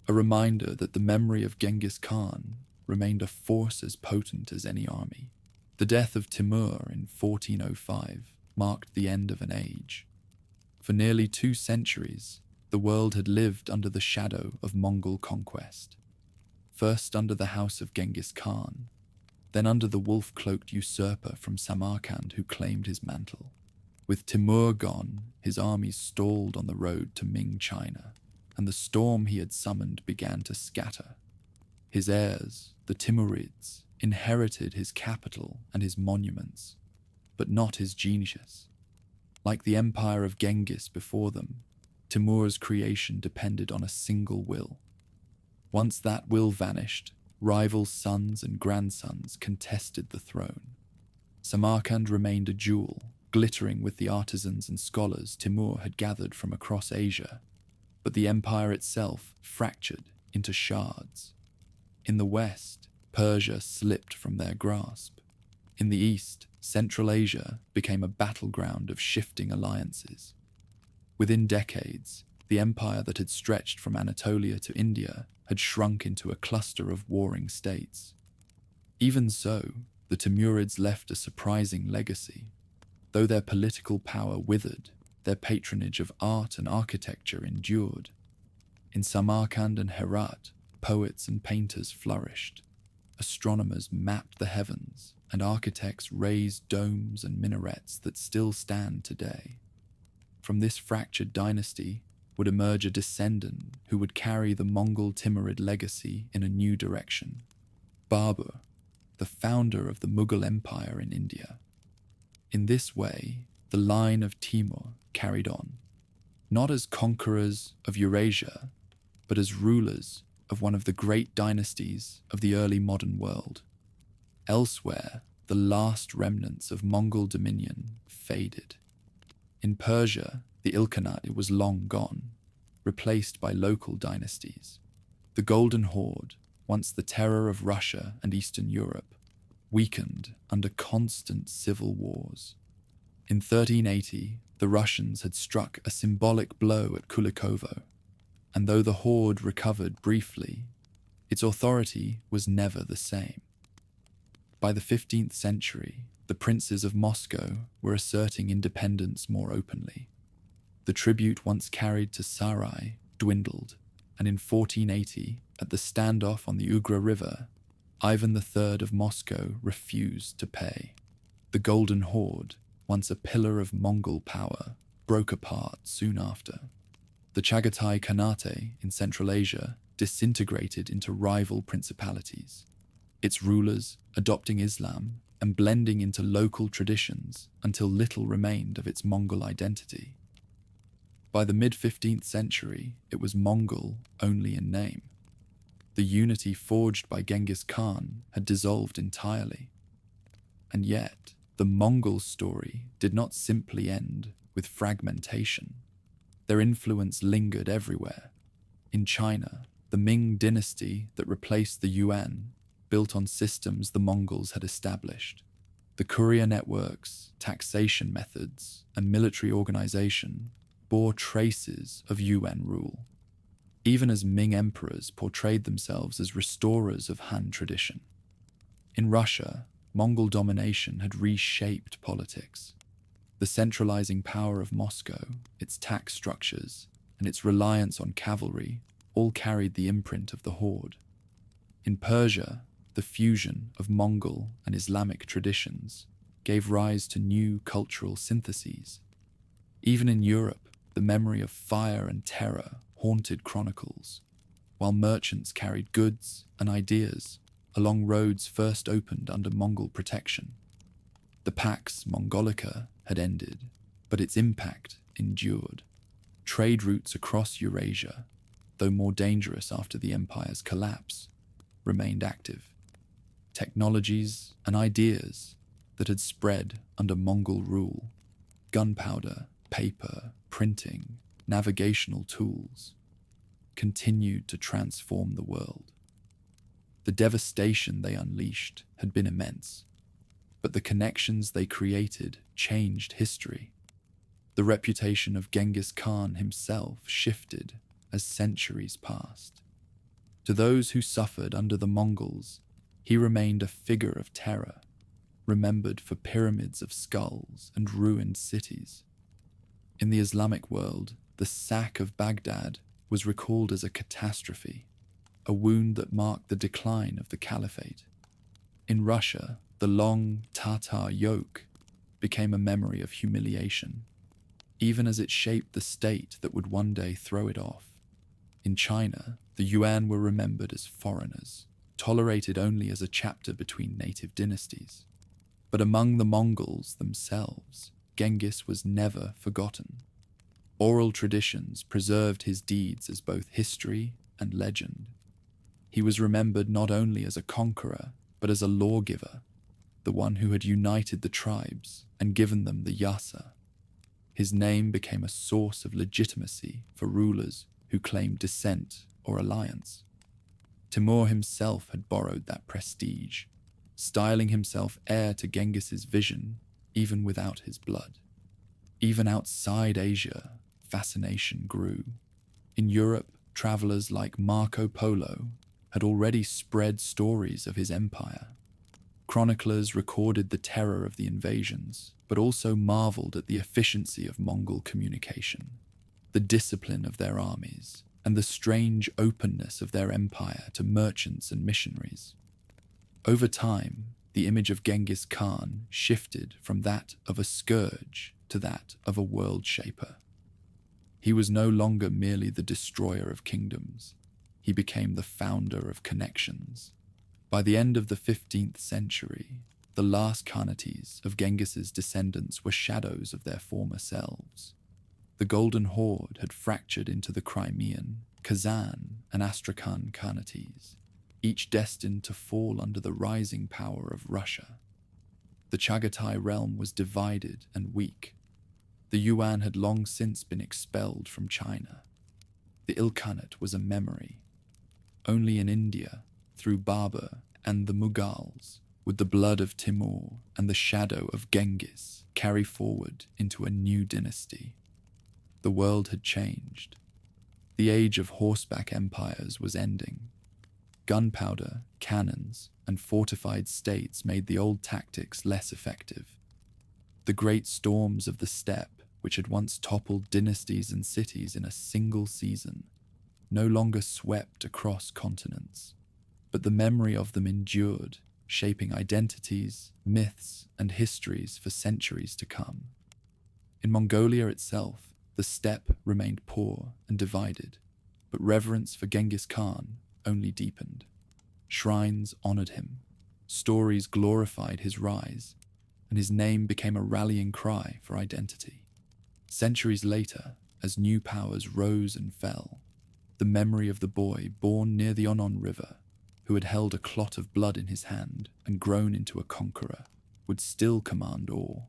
a reminder that the memory of Genghis Khan remained a force as potent as any army. The death of Timur in 1405 marked the end of an age. For nearly 2 centuries, the world had lived under the shadow of Mongol conquest. First under the house of Genghis Khan, then under the wolf-cloaked usurper from Samarkand who claimed his mantle. With Timur gone, his armies stalled on the road to Ming China, and the storm he had summoned began to scatter. His heirs, the Timurids, inherited his capital and his monuments, but not his genius. Like the empire of Genghis before them, Timur's creation depended on a single will. Once that will vanished, rival sons and grandsons contested the throne. Samarkand remained a jewel, glittering with the artisans and scholars Timur had gathered from across Asia, but the empire itself fractured into shards. In the west, Persia slipped from their grasp. In the east, Central Asia became a battleground of shifting alliances. Within decades, the empire that had stretched from Anatolia to India had shrunk into a cluster of warring states. Even so, the Timurids left a surprising legacy. Though their political power withered, their patronage of art and architecture endured. In Samarkand and Herat, poets and painters flourished. Astronomers mapped the heavens, and architects raised domes and minarets that still stand today. From this fractured dynasty would emerge a descendant who would carry the Mongol Timurid legacy in a new direction. Babur, the founder of the Mughal Empire in India. In this way, the line of Timur carried on, not as conquerors of Eurasia, but as rulers of one of the great dynasties of the early modern world. Elsewhere, the last remnants of Mongol dominion faded. In Persia, the Ilkhanate was long gone, replaced by local dynasties. The Golden Horde, once the terror of Russia and Eastern Europe, weakened under constant civil wars. In 1380, the Russians had struck a symbolic blow at Kulikovo, and though the horde recovered briefly, its authority was never the same. By the 15th century, the princes of Moscow were asserting independence more openly. The tribute once carried to Sarai dwindled, and in 1480, at the standoff on the Ugra River, Ivan III of Moscow refused to pay. The Golden Horde, once a pillar of Mongol power, broke apart soon after. The Chagatai Khanate in Central Asia disintegrated into rival principalities, its rulers adopting Islam and blending into local traditions until little remained of its Mongol identity. By the mid-15th century, it was Mongol only in name. The unity forged by Genghis Khan had dissolved entirely. And yet, the Mongol story did not simply end with fragmentation. Their influence lingered everywhere. In China, the Ming dynasty that replaced the Yuan built on systems the Mongols had established. The courier networks, taxation methods, and military organization bore traces of Yuan rule, even as Ming emperors portrayed themselves as restorers of Han tradition. In Russia, Mongol domination had reshaped politics. The centralizing power of Moscow, its tax structures, and its reliance on cavalry all carried the imprint of the horde. In Persia, the fusion of Mongol and Islamic traditions gave rise to new cultural syntheses. Even in Europe, the memory of fire and terror haunted chronicles, while merchants carried goods and ideas along roads first opened under Mongol protection. The Pax Mongolica had ended, but its impact endured. Trade routes across Eurasia, though more dangerous after the empire's collapse, remained active. technologies, and ideas that had spread under Mongol rule. Gunpowder, paper, printing, navigational tools continued to transform the world. The devastation they unleashed had been immense, but the connections they created changed history. The reputation of Genghis Khan himself shifted as centuries passed. To those who suffered under the Mongols, he remained a figure of terror, remembered for pyramids of skulls and ruined cities. In the Islamic world, the sack of Baghdad was recalled as a catastrophe, a wound that marked the decline of the caliphate. In Russia, the long Tatar yoke became a memory of humiliation, even as it shaped the state that would one day throw it off. In China, the Yuan were remembered as foreigners, tolerated only as a chapter between native dynasties. But among the Mongols themselves, Genghis was never forgotten. Oral traditions preserved his deeds as both history and legend. He was remembered not only as a conqueror, but as a lawgiver, the one who had united the tribes and given them the yasa. His name became a source of legitimacy for rulers who claimed descent or alliance. Timur himself had borrowed that prestige, styling himself heir to Genghis's vision even without his blood. Even outside Asia, fascination grew. In Europe, travelers like Marco Polo had already spread stories of his empire. Chroniclers recorded the terror of the invasions, but also marveled at the efficiency of Mongol communication, the discipline of their armies, and the strange openness of their empire to merchants and missionaries. Over time, the image of Genghis Khan shifted from that of a scourge to that of a world shaper. He was no longer merely the destroyer of kingdoms. He became the founder of connections. By the end of the 15th century, the last Khanates of Genghis's descendants were shadows of their former selves. The Golden Horde had fractured into the Crimean, Kazan, and Astrakhan Khanates, each destined to fall under the rising power of Russia. The Chagatai realm was divided and weak. The Yuan had long since been expelled from China. The Ilkhanate was a memory. Only in India, through Babur and the Mughals, would the blood of Timur and the shadow of Genghis carry forward into a new dynasty. The world had changed. The age of horseback empires was ending. Gunpowder, cannons, and fortified states made the old tactics less effective. The great storms of the steppe, which had once toppled dynasties and cities in a single season, no longer swept across continents, but the memory of them endured, shaping identities, myths, and histories for centuries to come. In Mongolia itself, the steppe remained poor and divided, but reverence for Genghis Khan only deepened. Shrines honored him, stories glorified his rise, and his name became a rallying cry for identity. Centuries later, as new powers rose and fell, the memory of the boy born near the Onon River, who had held a clot of blood in his hand and grown into a conqueror, would still command awe.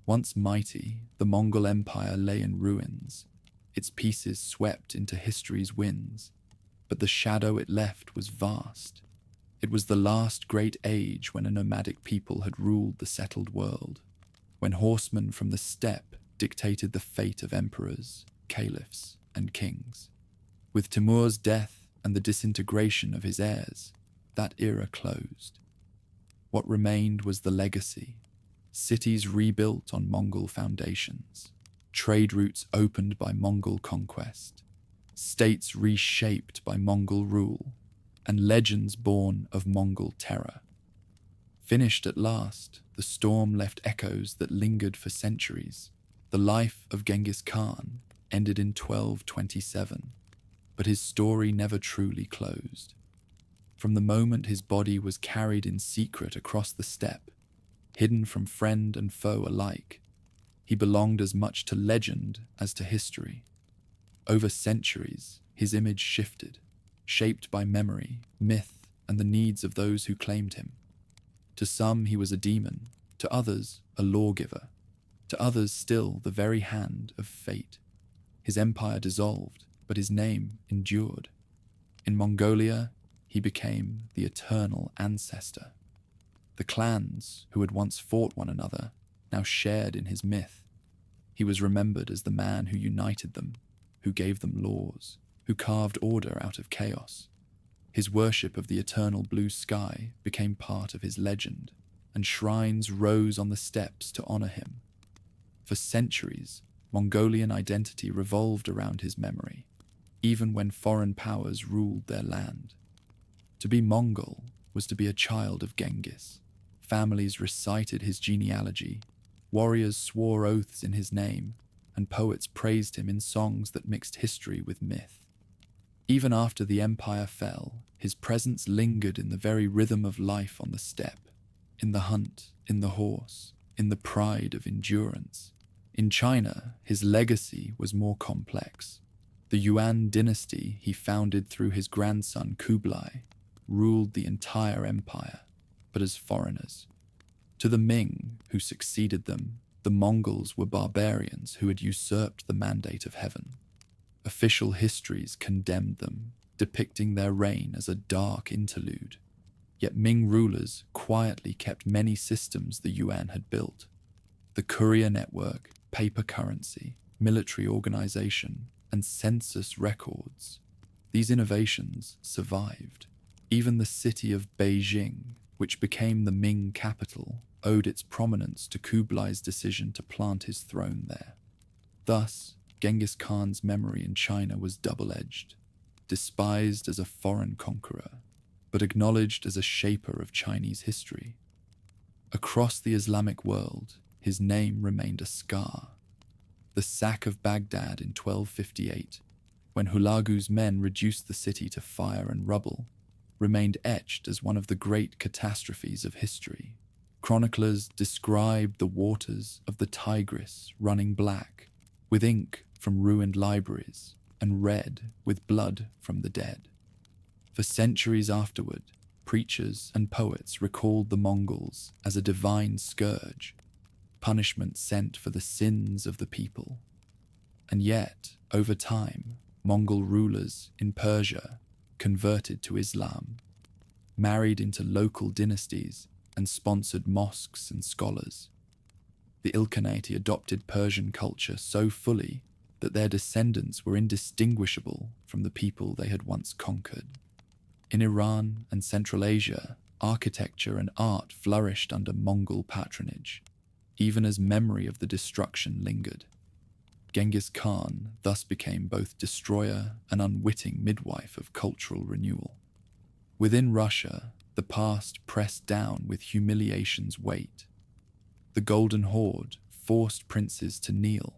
Once mighty, the Mongol Empire lay in ruins, its pieces swept into history's winds, but the shadow it left was vast. It was the last great age when a nomadic people had ruled the settled world, when horsemen from the steppe dictated the fate of emperors, caliphs, and kings. With Timur's death and the disintegration of his heirs, that era closed. What remained was the legacy: cities rebuilt on Mongol foundations, trade routes opened by Mongol conquest, states reshaped by Mongol rule, and legends born of Mongol terror. Finished at last, the storm left echoes that lingered for centuries. The life of Genghis Khan ended in 1227, but his story never truly closed. From the moment his body was carried in secret across the steppe, hidden from friend and foe alike, he belonged as much to legend as to history. Over centuries, his image shifted, shaped by memory, myth, and the needs of those who claimed him. To some he was a demon, to others a lawgiver, to others still the very hand of fate. His empire dissolved, but his name endured. In Mongolia, he became the eternal ancestor. The clans who had once fought one another now shared in his myth. He was remembered as the man who united them, who gave them laws, who carved order out of chaos. His worship of the eternal blue sky became part of his legend, and shrines rose on the steppes to honor him. For centuries, Mongolian identity revolved around his memory, even when foreign powers ruled their land. To be Mongol was to be a child of Genghis. Families recited his genealogy, warriors swore oaths in his name, and poets praised him in songs that mixed history with myth. Even after the empire fell, his presence lingered in the very rhythm of life on the steppe, in the hunt, in the horse, in the pride of endurance. In China, his legacy was more complex. The Yuan dynasty he founded through his grandson Kublai ruled the entire empire, but as foreigners. To the Ming, who succeeded them, the Mongols were barbarians who had usurped the mandate of heaven. Official histories condemned them, depicting their reign as a dark interlude. Yet Ming rulers quietly kept many systems the Yuan had built. The courier network, paper currency, military organization, and census records. These innovations survived. Even the city of Beijing, which became the Ming capital, owed its prominence to Kublai's decision to plant his throne there. Thus, Genghis Khan's memory in China was double-edged, despised as a foreign conqueror, but acknowledged as a shaper of Chinese history. Across the Islamic world, his name remained a scar. The sack of Baghdad in 1258, when Hulagu's men reduced the city to fire and rubble, remained etched as one of the great catastrophes of history. Chroniclers described the waters of the Tigris running black, with ink from ruined libraries, and red with blood from the dead. For centuries afterward, preachers and poets recalled the Mongols as a divine scourge, punishment sent for the sins of the people. And yet, over time, Mongol rulers in Persia converted to Islam, married into local dynasties, and sponsored mosques and scholars. The Ilkhanate adopted Persian culture so fully that their descendants were indistinguishable from the people they had once conquered. In Iran and Central Asia, architecture and art flourished under Mongol patronage, even as memory of the destruction lingered. Genghis Khan thus became both destroyer and unwitting midwife of cultural renewal. Within Russia, the past pressed down with humiliation's weight. The Golden Horde forced princes to kneel,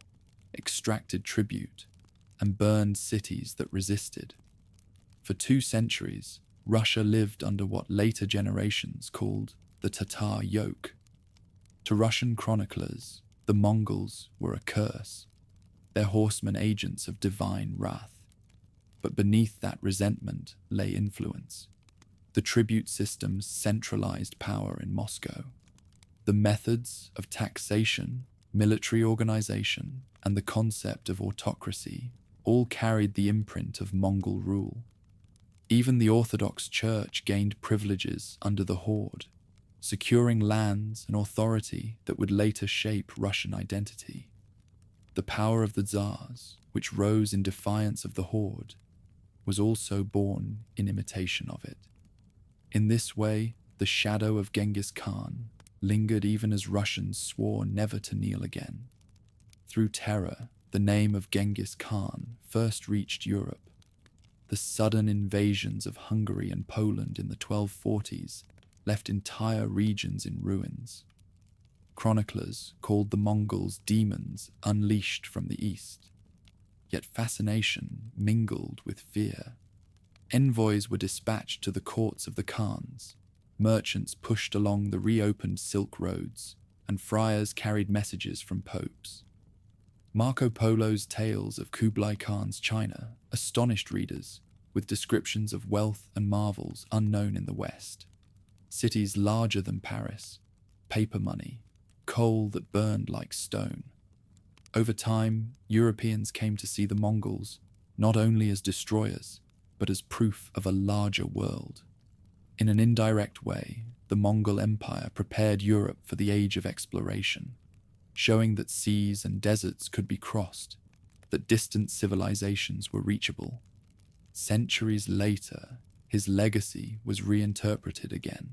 extracted tribute, and burned cities that resisted. For 2 centuries, Russia lived under what later generations called the Tatar yoke. To Russian chroniclers, the Mongols were a curse, their horsemen agents of divine wrath. But beneath that resentment lay influence. The tribute system's centralized power in Moscow. The methods of taxation, military organization, and the concept of autocracy all carried the imprint of Mongol rule. Even the Orthodox Church gained privileges under the Horde, securing lands and authority that would later shape Russian identity. The power of the Tsars, which rose in defiance of the Horde, was also born in imitation of it. In this way, the shadow of Genghis Khan lingered even as Russians swore never to kneel again. Through terror, the name of Genghis Khan first reached Europe. The sudden invasions of Hungary and Poland in the 1240s left entire regions in ruins. Chroniclers called the Mongols demons unleashed from the east. Yet fascination mingled with fear. Envoys were dispatched to the courts of the Khans, merchants pushed along the reopened Silk Roads, and friars carried messages from popes. Marco Polo's tales of Kublai Khan's China astonished readers, with descriptions of wealth and marvels unknown in the West. Cities larger than Paris, paper money, coal that burned like stone. Over time, Europeans came to see the Mongols not only as destroyers, but as proof of a larger world. In an indirect way, the Mongol Empire prepared Europe for the age of exploration, showing that seas and deserts could be crossed, that distant civilizations were reachable. Centuries later, his legacy was reinterpreted again.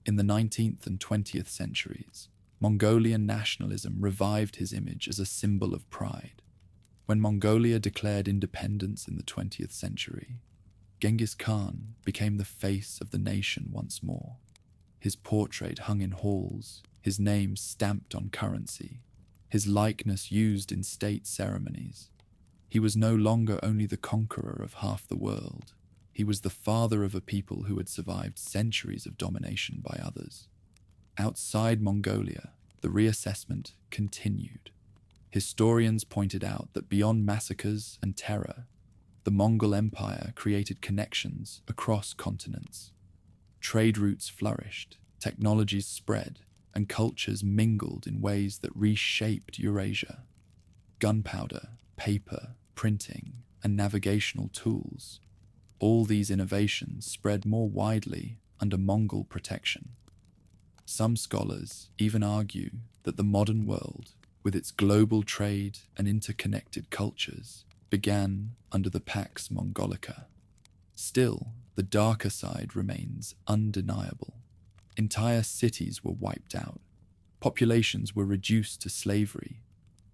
In the 19th and 20th centuries, Mongolian nationalism revived his image as a symbol of pride. When Mongolia declared independence in the 20th century, Genghis Khan became the face of the nation once more. His portrait hung in halls, his name stamped on currency, his likeness used in state ceremonies. He was no longer only the conqueror of half the world. He was the father of a people who had survived centuries of domination by others. Outside Mongolia, the reassessment continued. Historians pointed out that beyond massacres and terror, the Mongol Empire created connections across continents. Trade routes flourished, technologies spread, and cultures mingled in ways that reshaped Eurasia. Gunpowder, paper, printing, and navigational tools, all these innovations spread more widely under Mongol protection. Some scholars even argue that the modern world, with its global trade and interconnected cultures, began under the Pax Mongolica. Still, the darker side remains undeniable. Entire cities were wiped out. Populations were reduced to slavery.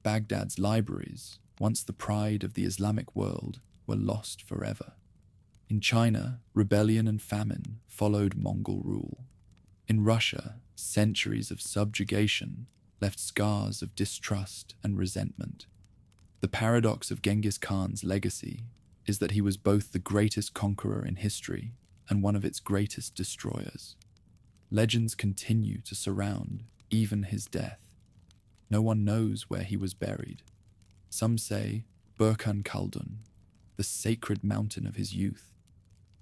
Baghdad's libraries, once the pride of the Islamic world, were lost forever. In China, rebellion and famine followed Mongol rule. In Russia, centuries of subjugation left scars of distrust and resentment. The paradox of Genghis Khan's legacy is that he was both the greatest conqueror in history and one of its greatest destroyers. Legends continue to surround even his death. No one knows where he was buried. Some say Burkhan Khaldun, the sacred mountain of his youth.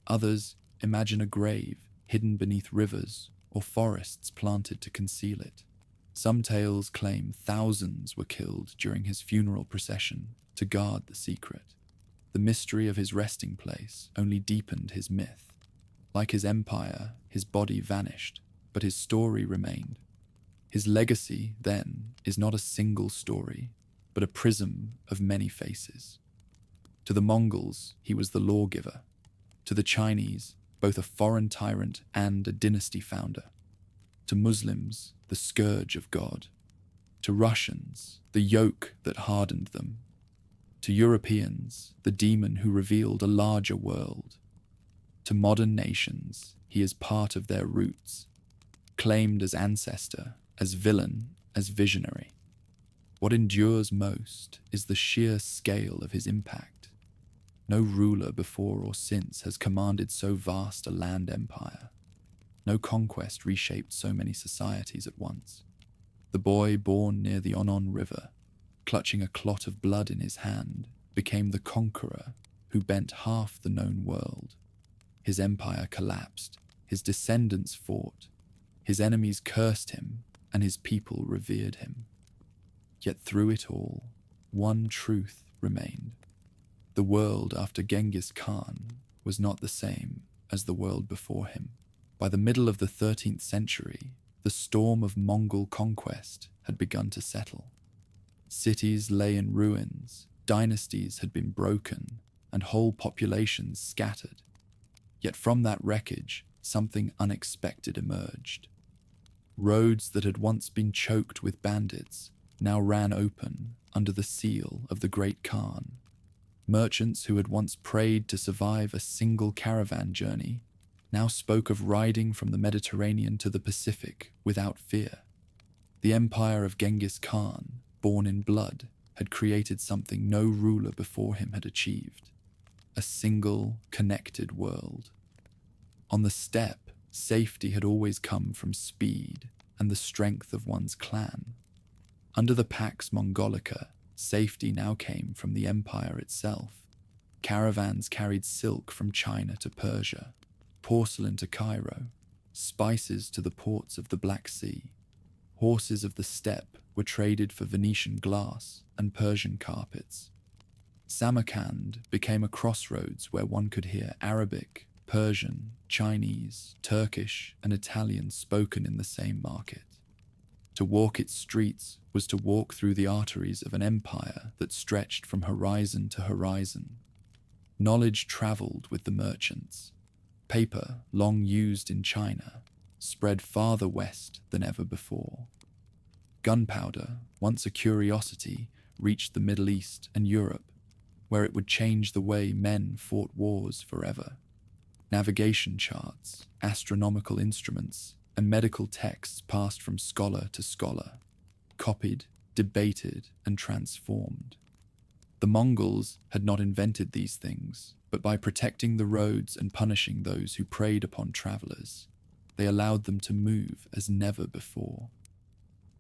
Others imagine a grave hidden beneath rivers or forests planted to conceal it. Some tales claim thousands were killed during his funeral procession to guard the secret. The mystery of his resting place only deepened his myth. Like his empire, his body vanished, but his story remained. His legacy, then, is not a single story, but a prism of many faces. To the Mongols, he was the lawgiver. To the Chinese, both a foreign tyrant and a dynasty founder. To Muslims, the scourge of God. To Russians, the yoke that hardened them. To Europeans, the demon who revealed a larger world. To modern nations, he is part of their roots, claimed as ancestor, as villain, as visionary. What endures most is the sheer scale of his impact. No ruler before or since has commanded so vast a land empire. No conquest reshaped so many societies at once. The boy born near the Onon River, clutching a clot of blood in his hand, became the conqueror who bent half the known world. His empire collapsed, his descendants fought, his enemies cursed him, and his people revered him. Yet through it all, one truth remained. The world after Genghis Khan was not the same as the world before him. By the middle of the 13th century, the storm of Mongol conquest had begun to settle. Cities lay in ruins, dynasties had been broken, and whole populations scattered. Yet from that wreckage, something unexpected emerged. Roads that had once been choked with bandits now ran open under the seal of the Great Khan. Merchants who had once prayed to survive a single caravan journey now spoke of riding from the Mediterranean to the Pacific without fear. The empire of Genghis Khan, born in blood, had created something no ruler before him had achieved: a single, connected world. On the steppe, safety had always come from speed and the strength of one's clan. Under the Pax Mongolica, safety now came from the empire itself. Caravans carried silk from China to Persia, porcelain to Cairo, spices to the ports of the Black Sea. Horses of the steppe were traded for Venetian glass and Persian carpets. Samarkand became a crossroads where one could hear Arabic, Persian, Chinese, Turkish, and Italian spoken in the same market. To walk its streets was to walk through the arteries of an empire that stretched from horizon to horizon. Knowledge traveled with the merchants. Paper, long used in China, spread farther west than ever before. Gunpowder, once a curiosity, reached the Middle East and Europe, where it would change the way men fought wars forever. Navigation charts, astronomical instruments, and medical texts passed from scholar to scholar, copied, debated, and transformed. The Mongols had not invented these things, but by protecting the roads and punishing those who preyed upon travelers, they allowed them to move as never before.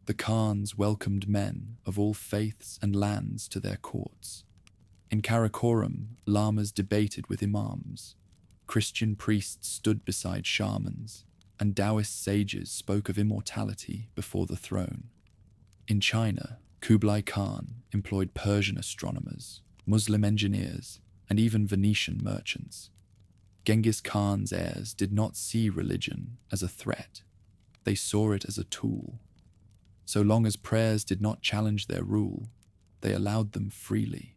The Khans welcomed men of all faiths and lands to their courts. In Karakoram, lamas debated with imams. Christian priests stood beside shamans, and Taoist sages spoke of immortality before the throne. In China, Kublai Khan employed Persian astronomers, Muslim engineers, and even Venetian merchants. Genghis Khan's heirs did not see religion as a threat. They saw it as a tool. So long as prayers did not challenge their rule, they allowed them freely.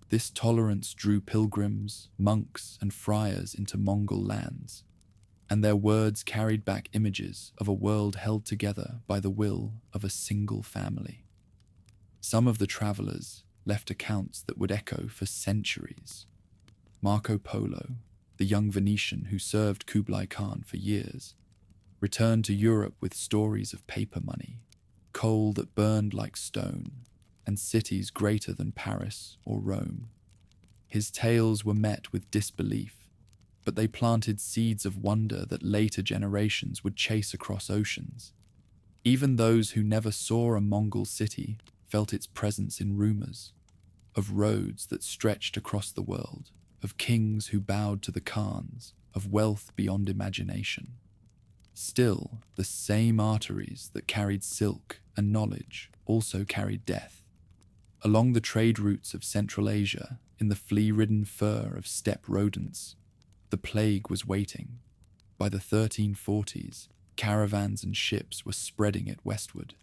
This tolerance drew pilgrims, monks, and friars into Mongol lands, and their words carried back images of a world held together by the will of a single family. Some of the travelers left accounts that would echo for centuries. Marco Polo, the young Venetian who served Kublai Khan for years, returned to Europe with stories of paper money, coal that burned like stone, and cities greater than Paris or Rome. His tales were met with disbelief, but they planted seeds of wonder that later generations would chase across oceans. Even those who never saw a Mongol city felt its presence in rumors, of roads that stretched across the world, of kings who bowed to the Khans, of wealth beyond imagination. Still, the same arteries that carried silk and knowledge also carried death. Along the trade routes of Central Asia, in the flea-ridden fur of steppe rodents, the plague was waiting. By the 1340s, caravans and ships were spreading it westward.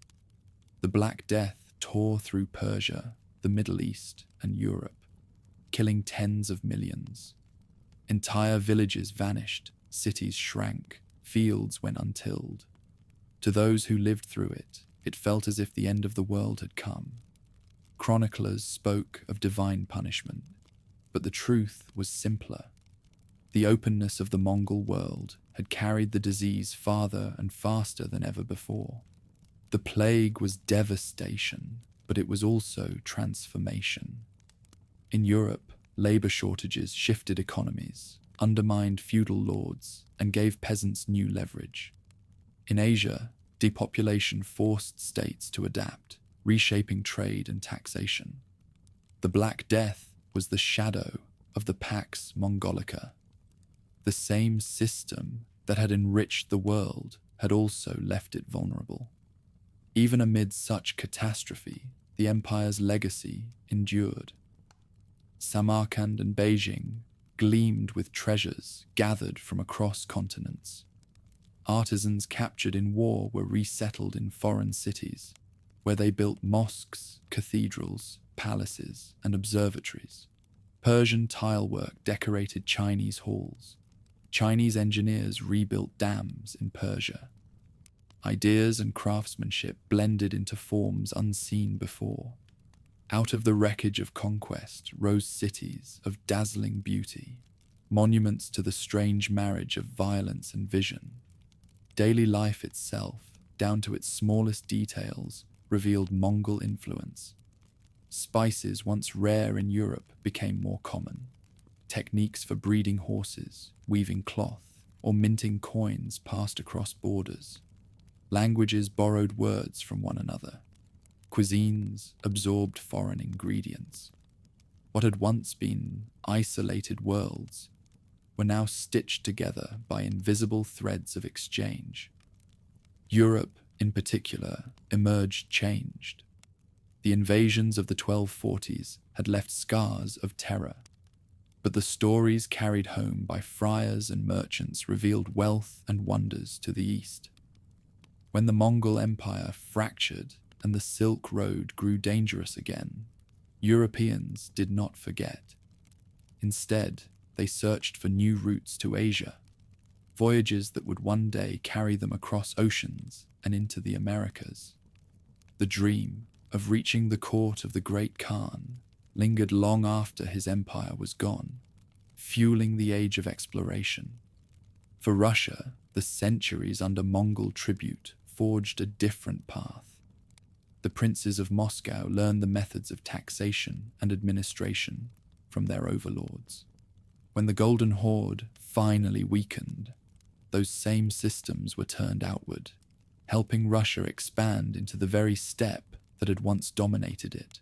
The Black Death tore through Persia, the Middle East, and Europe, killing tens of millions. Entire villages vanished, cities shrank, fields went untilled. To those who lived through it, it felt as if the end of the world had come. Chroniclers spoke of divine punishment, but the truth was simpler. The openness of the Mongol world had carried the disease farther and faster than ever before. The plague was devastation, but it was also transformation. In Europe, labor shortages shifted economies, undermined feudal lords, and gave peasants new leverage. In Asia, depopulation forced states to adapt, reshaping trade and taxation. The Black Death was the shadow of the Pax Mongolica. The same system that had enriched the world had also left it vulnerable. Even amid such catastrophe, the empire's legacy endured. Samarkand and Beijing gleamed with treasures gathered from across continents. Artisans captured in war were resettled in foreign cities, where they built mosques, cathedrals, palaces, and observatories. Persian tilework decorated Chinese halls. Chinese engineers rebuilt dams in Persia. Ideas and craftsmanship blended into forms unseen before. Out of the wreckage of conquest rose cities of dazzling beauty, monuments to the strange marriage of violence and vision. Daily life itself, down to its smallest details, revealed Mongol influence. Spices once rare in Europe became more common. Techniques for breeding horses, weaving cloth, or minting coins passed across borders. Languages borrowed words from one another. Cuisines absorbed foreign ingredients. What had once been isolated worlds were now stitched together by invisible threads of exchange. Europe, in particular, emerged changed. The invasions of the 1240s had left scars of terror, but the stories carried home by friars and merchants revealed wealth and wonders to the east. When the Mongol Empire fractured and the Silk Road grew dangerous again, Europeans did not forget. Instead, they searched for new routes to Asia, voyages that would one day carry them across oceans and into the Americas. The dream of reaching the court of the Great Khan lingered long after his empire was gone, fueling the age of exploration. For Russia, the centuries under Mongol tribute forged a different path. The princes of Moscow learned the methods of taxation and administration from their overlords. When the Golden Horde finally weakened, those same systems were turned outward, helping Russia expand into the very steppe that had once dominated it.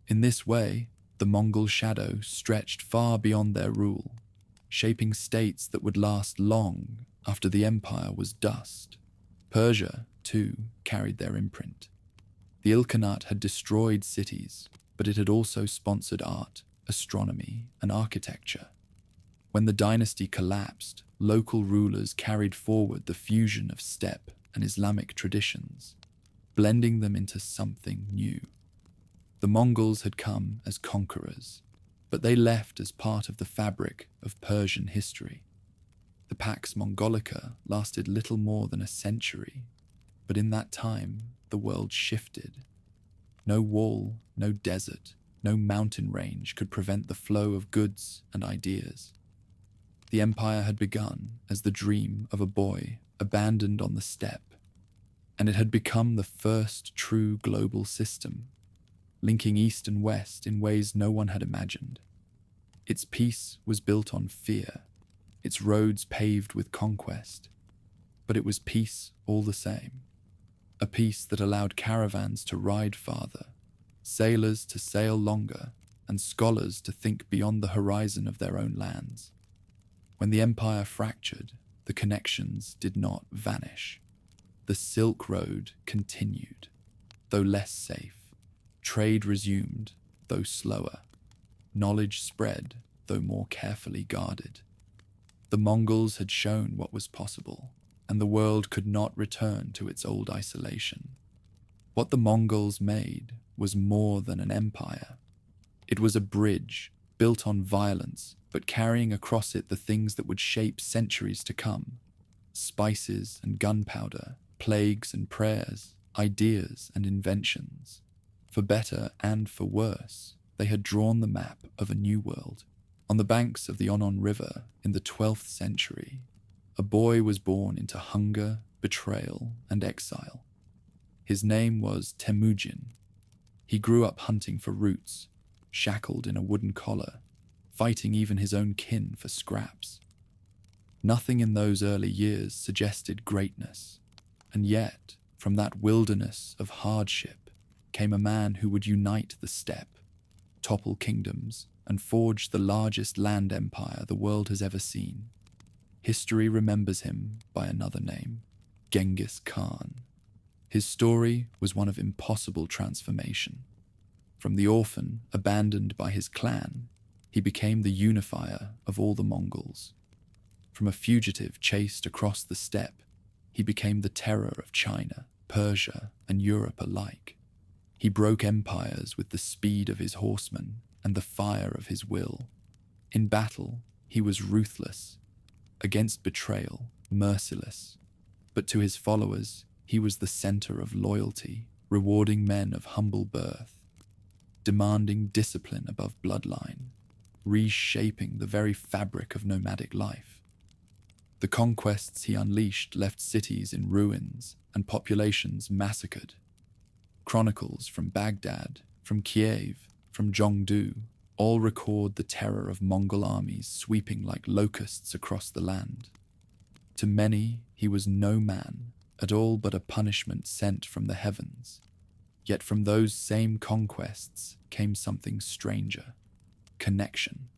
In this way, the Mongol shadow stretched far beyond their rule, shaping states that would last long after the empire was dust. Persia, too, carried their imprint. The Ilkhanate had destroyed cities, but it had also sponsored art, astronomy, and architecture. When the dynasty collapsed, local rulers carried forward the fusion of steppe and Islamic traditions, blending them into something new. The Mongols had come as conquerors, but they left as part of the fabric of Persian history. The Pax Mongolica lasted little more than a century, but in that time, the world shifted. No wall, no desert, no mountain range could prevent the flow of goods and ideas. The empire had begun as the dream of a boy abandoned on the steppe, and it had become the first true global system, linking east and west in ways no one had imagined. Its peace was built on fear, its roads paved with conquest, but it was peace all the same. A peace that allowed caravans to ride farther, sailors to sail longer, and scholars to think beyond the horizon of their own lands. When the empire fractured, the connections did not vanish. The Silk Road continued, though less safe. Trade resumed, though slower. Knowledge spread, though more carefully guarded. The Mongols had shown what was possible, and the world could not return to its old isolation. What the Mongols made was more than an empire. It was a bridge, built on violence, but carrying across it the things that would shape centuries to come. Spices and gunpowder, plagues and prayers, ideas and inventions. For better and for worse, they had drawn the map of a new world. On the banks of the Onon River in the 12th century, a boy was born into hunger, betrayal, and exile. His name was Temüjin. He grew up hunting for roots, shackled in a wooden collar, fighting even his own kin for scraps. Nothing in those early years suggested greatness, and yet, from that wilderness of hardship, came a man who would unite the steppe, topple kingdoms, and forge the largest land empire the world has ever seen. History remembers him by another name, Genghis Khan. His story was one of impossible transformation. From the orphan abandoned by his clan, he became the unifier of all the Mongols. From a fugitive chased across the steppe, he became the terror of China, Persia, and Europe alike. He broke empires with the speed of his horsemen and the fire of his will. In battle, he was ruthless. Against betrayal, merciless. But to his followers, he was the center of loyalty, rewarding men of humble birth, demanding discipline above bloodline, reshaping the very fabric of nomadic life. The conquests he unleashed left cities in ruins and populations massacred. Chronicles from Baghdad, from Kiev, from Zhongdu, all record the terror of Mongol armies sweeping like locusts across the land. To many, he was no man, at all but a punishment sent from the heavens. Yet from those same conquests came something stranger. connection.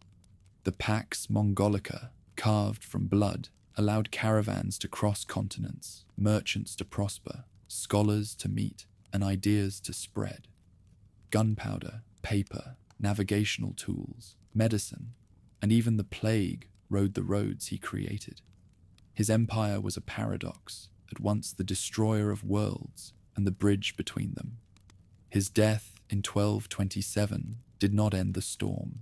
The Pax Mongolica, carved from blood, allowed caravans to cross continents, merchants to prosper, scholars to meet, and ideas to spread. Gunpowder, paper, navigational tools, medicine, and even the plague rode the roads he created. His empire was a paradox, at once the destroyer of worlds and the bridge between them. His death in 1227 did not end the storm.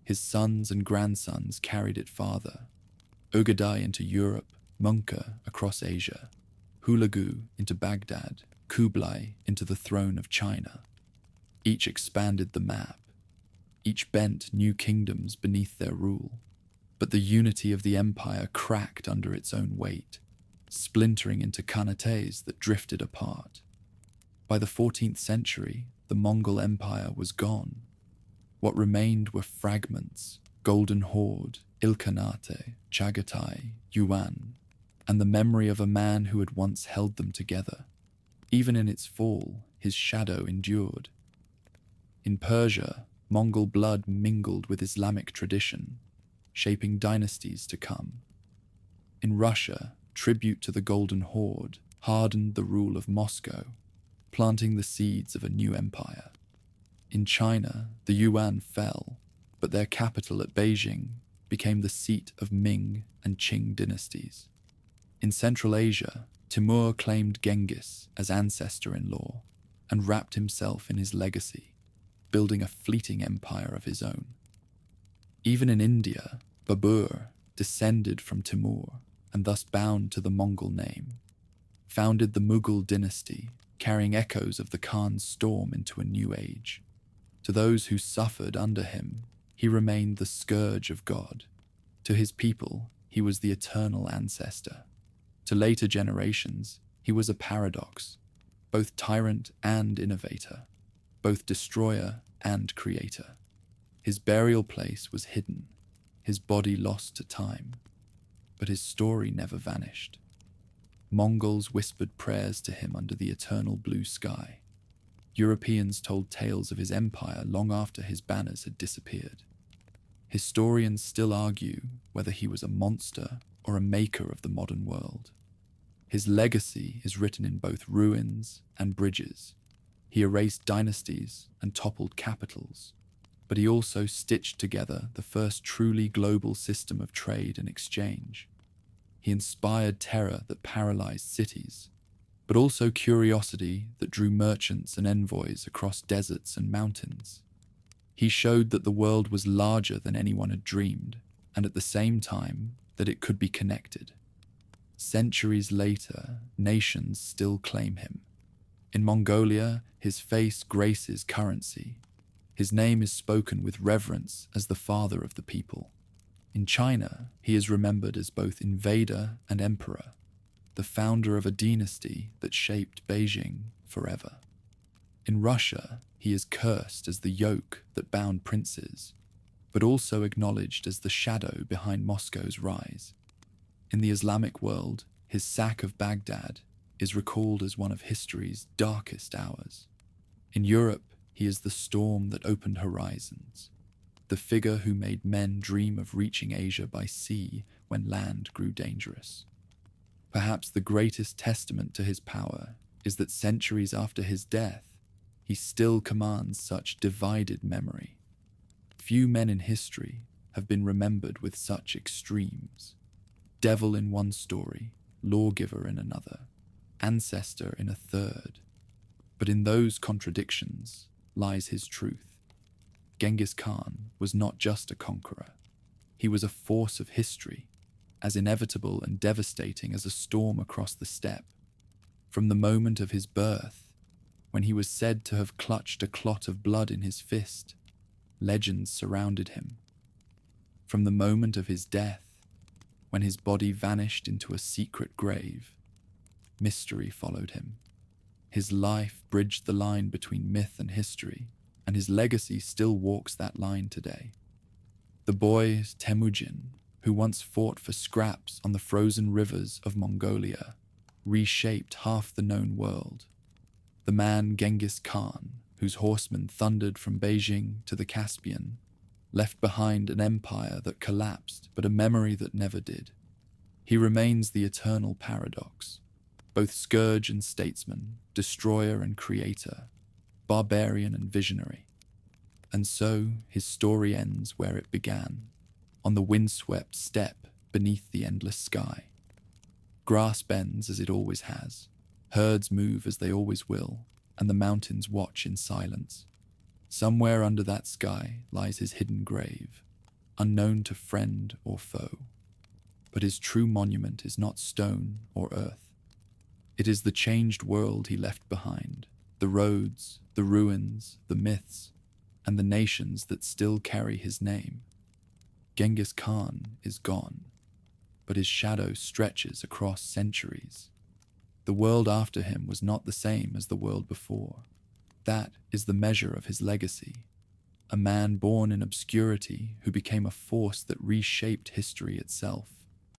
His sons and grandsons carried it farther. Ögedei into Europe, Möngke across Asia, Hulagu into Baghdad, Kublai into the throne of China. Each expanded the map. Each bent new kingdoms beneath their rule. But the unity of the empire cracked under its own weight, splintering into khanates that drifted apart. By the 14th century, the Mongol Empire was gone. What remained were fragments, Golden Horde, Ilkhanate, Chagatai, Yuan, and the memory of a man who had once held them together. Even in its fall, his shadow endured. In Persia, Mongol blood mingled with Islamic tradition, shaping dynasties to come. In Russia, tribute to the Golden Horde hardened the rule of Moscow, planting the seeds of a new empire. In China, the Yuan fell, but their capital at Beijing became the seat of Ming and Qing dynasties. In Central Asia, Timur claimed Genghis as ancestor-in-law and wrapped himself in his legacy, building a fleeting empire of his own. Even in India, Babur descended from Timur and thus bound to the Mongol name, founded the Mughal dynasty, carrying echoes of the Khan's storm into a new age. To those who suffered under him, he remained the scourge of God. To his people, he was the eternal ancestor. To later generations, he was a paradox, both tyrant and innovator, both destroyer and creator. His burial place was hidden, his body lost to time, but his story never vanished. Mongols whispered prayers to him under the eternal blue sky. Europeans told tales of his empire long after his banners had disappeared. Historians still argue whether he was a monster or a maker of the modern world. His legacy is written in both ruins and bridges. He erased dynasties and toppled capitals, but he also stitched together the first truly global system of trade and exchange. He inspired terror that paralyzed cities, but also curiosity that drew merchants and envoys across deserts and mountains. He showed that the world was larger than anyone had dreamed, and at the same time that it could be connected. Centuries later, nations still claim him. In Mongolia, his face graces currency. His name is spoken with reverence as the father of the people. In China, he is remembered as both invader and emperor, the founder of a dynasty that shaped Beijing forever. In Russia, he is cursed as the yoke that bound princes, but also acknowledged as the shadow behind Moscow's rise. In the Islamic world, his sack of Baghdad is recalled as one of history's darkest hours. In Europe, he is the storm that opened horizons, the figure who made men dream of reaching Asia by sea when land grew dangerous. Perhaps the greatest testament to his power is that centuries after his death, he still commands such divided memory. Few men in history have been remembered with such extremes. Devil in one story, lawgiver in another, ancestor in a third. But in those contradictions lies his truth. Genghis Khan was not just a conqueror. He was a force of history, as inevitable and devastating as a storm across the steppe. From the moment of his birth, when he was said to have clutched a clot of blood in his fist, legends surrounded him. From the moment of his death, when his body vanished into a secret grave, mystery followed him. His life bridged the line between myth and history, and his legacy still walks that line today. The boy Temüjin, who once fought for scraps on the frozen rivers of Mongolia, reshaped half the known world. The man Genghis Khan, whose horsemen thundered from Beijing to the Caspian, left behind an empire that collapsed, but a memory that never did. He remains the eternal paradox, both scourge and statesman, destroyer and creator, barbarian and visionary. And so his story ends where it began, on the windswept steppe beneath the endless sky. Grass bends as it always has, herds move as they always will, and the mountains watch in silence. Somewhere under that sky lies his hidden grave, unknown to friend or foe. But his true monument is not stone or earth. It is the changed world he left behind, the roads, the ruins, the myths, and the nations that still carry his name. Genghis Khan is gone, but his shadow stretches across centuries. The world after him was not the same as the world before. That is the measure of his legacy. A man born in obscurity who became a force that reshaped history itself.